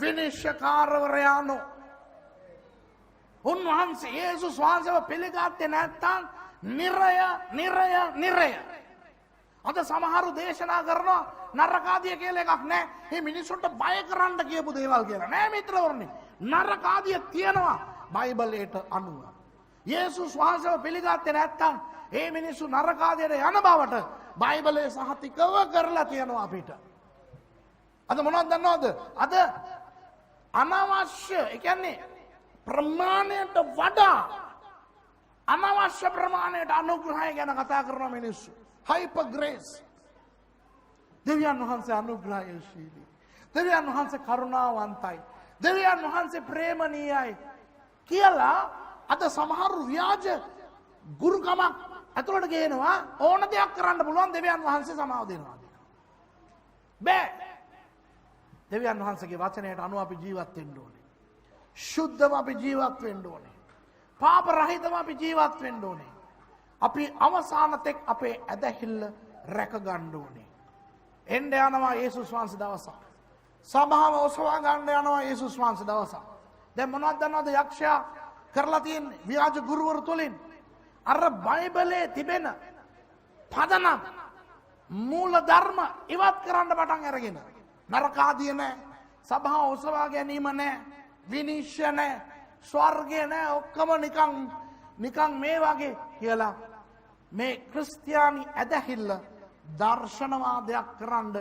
විනිශ්චයකාරවරයාණෝ. උන්වහන්සේ යේසුස් වහන්සේව පිළිගත්තේ නැත්නම් නිරය. අද සමහරු දේශනා කරනවා නරකාදිය කියලා එකක් නැහැ. මේ මිනිසුන්ට බය කරන්න කියපු දේවල් කියලා. නෑ මිත්‍රවරුනි. නරකාදිය තියෙනවා බයිබලයට අනුව. යේසුස් වහන්සේව පිළිගත්තේ නැත්නම් මේ මිනිස්සු නරකාදියට යන බවට බයිබලයේ සහතිකව කරලා තියෙනවා අපිට. අද මොනවද දන්නවද? අද අනවශ්‍ය, ඒ කියන්නේ ප්‍රමාණයට වඩා අනවශ්‍ය ප්‍රමාණයට අනුග්‍රහය ගැන කතා කරන මිනිස්සු. Hyper Grace. දෙවියන් වහන්සේ අනුග්‍රහයශීලී. දෙවියන් වහන්සේ කරුණාවන්තයි. දෙවියන් වහන්සේ ප්‍රේමණීයයි කියලා අද සමහර ව්‍යාජ ගුරුකමක් ඇතුළට ගේනවා. ඕන දෙයක් කරන්න පුළුවන් දෙවියන් වහන්සේ සමාව දෙනවා. බෑ. දෙවියන් වහන්සේගේ වචනයට අනුව අපි ජීවත් වෙන්න ඕනේ. ශුද්ධව අපි ජීවත් වෙන්න ඕනේ. පාප රහිතව අපි ජීවත් වෙන්න ඕනේ. අපි අවසාන තෙක් අපේ ඇදහිල්ල රැක ගන්න ඕනේ. එන්න යනවා යේසුස් වහන්සේ දවසක්. සභාව ඔසවා ගන්න යනවා යේසුස් වහන්සේ දවසක්. දැන් මොනවද දන්නවද යක්ෂයා කරලා තියෙන්නේ? ව්‍යාජ ගුරුවරු තුලින් අර බයිබලයේ තිබෙන පදනම් මූල ධර්ම ඉවත් කරන්න පටන් අරගෙන නරකාදිය නැහැ, සභාව ඔසවා ගැනීම නැහැ, විනිශ්චය නැහැ, ස්වර්ගය නැහැ, ඔක්කොම නිකන් මේ වගේ කියලා මේ ක්‍රිස්තියානි ඇදහිල්ල දර්ශනවාදයක් කරන්න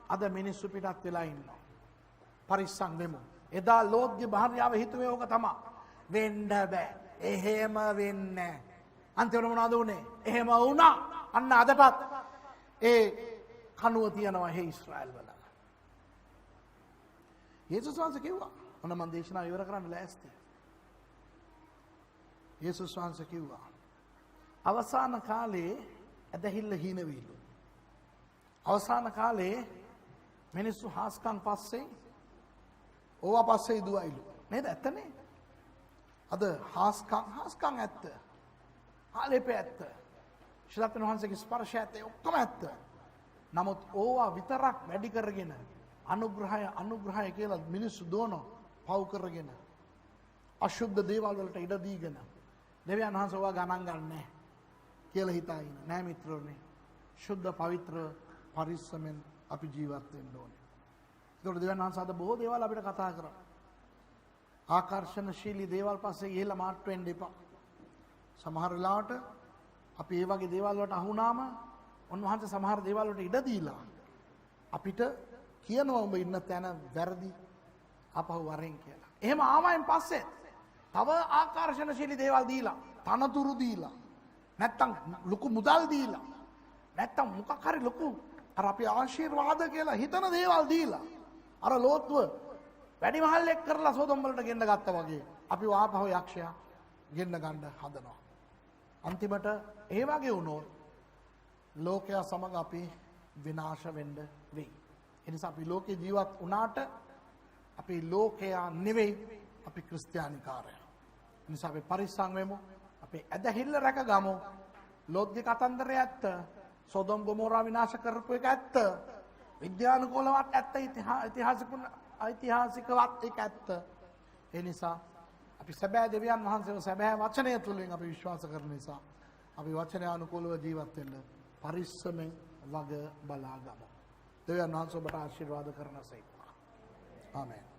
අද මිනිස්සු පිටත් වෙලා ඉන්නවා. පරිස්සම් වෙමු. එදා ලෝත්ගේ භාර්යාව හිතුවේ ඕක තමයි. වෙන්න බෑ. එහෙම වෙන්නේ නැහැ. අන්තිමට මොනවද උනේ? එහෙම වුණා. අන්න අදටත් ඒ කනුව තියනවා හේ ඊශ්‍රායල් වල. යේසුස් වහන්සේ කිව්වා. මොන මන් දේශනාව ඉවර කරන්න ලෑස්ති. යේසුස් වහන්සේ කිව්වා අවසාන කාලේ ඇදහිල්ල හීනවිලු. අවසාන කාලේ මිනිස්සු හාස්කම් පස්සේ ඕවා පස්සේ දුවයිලු. නේද? ඇත්තනේ. අද හාස්කම් ඇත්ත. ආලේපේ ඇත්ත. ශ්‍රීලක්ෂණ වහන්සේගේ ස්පර්ශය ඇත්ත. ඔක්කොම ඇත්ත. නමුත් ඕවා විතරක් වැඩි කරගෙන අනුග්‍රහය කියලා මිනිස්සු දෝන පව් කරගෙන අශුද්ධ දේවල් වලට ඉඩ දීගෙන දෙවියන් වහන්සේ ඕවා ගණන් ගන්නෑ කියලා හිතාගෙන නෑ මිත්‍රෝනේ. ශුද්ධ පවිත්‍ර පරිස්සමෙන් අපි ජීවත් වෙන්න ඕනේ. ඒකට දෙවියන් වහන්සේ අද බොහෝ දේවල් අපිට කතා කරා. ආකර්ෂණශීලී දේවල් පස්සේ ගිහිල්ලා මාට්ටු වෙන්න එපා. සමහර වෙලාවට අපි ඒ වගේ දේවල් වලට අහු වුණාම උන්වහන්සේ සමහර දේවල් වලට ඉඩ දීලා අපිට කියනවා ඔබ ඉන්න තැන වැරදි අපහු වරෙන් කියලා. එහෙම ආවයින් පස්සේ තව ආකර්ෂණශීලී දේවල් දීලා, තනතුරු දීලා, නැත්තම් ලොකු මුදල් දීලා, නැත්තම් මොකක් හරි ලොකු අර අපි ආශිර්වාද කියලා හිතන දේවල් දීලා අර ලෝත්ව වැඩි මහල්ලෙක් කරලා සෝදොම් වලට ගෙන්න ගත්තා වගේ අපි ආපහු යක්ෂයා ගෙන්න ගන්න හදනවා. අන්තිමට ඒ වගේ වුණොත් ලෝකයා සමග අපි විනාශ වෙන්න වෙයි. ඒ නිසා අපි ලෝකේ ජීවත් වුණාට අපි ලෝකයා නෙවෙයි, අපි ක්‍රිස්තියානිකාරයෝ. ඒ නිසා අපි පරිස්සම් වෙමු. අපි ඇදහිල්ල රැකගමු. ලෝත්ගේ කතන්දරය ඇත්ත. සොදොම් ගොමෝරා විනාශ කරපු එක ඇත්ත. විද්‍යානුකූලවත් ඇත්ත. ඓතිහාසිකවත් ඒක ඇත්ත. ඒ නිසා අපි සැබෑ දෙවියන් වහන්සේව සැබෑ වචනය තුළින් අපි විශ්වාස කරන නිසා අපි වචනය අනුකූලව ජීවත් වෙන්න පරිස්සමෙන් වග බලා ගමු. දෙවියන් වහන්සේ ඔබට ආශිර්වාද කරනසේක. ආමේන්.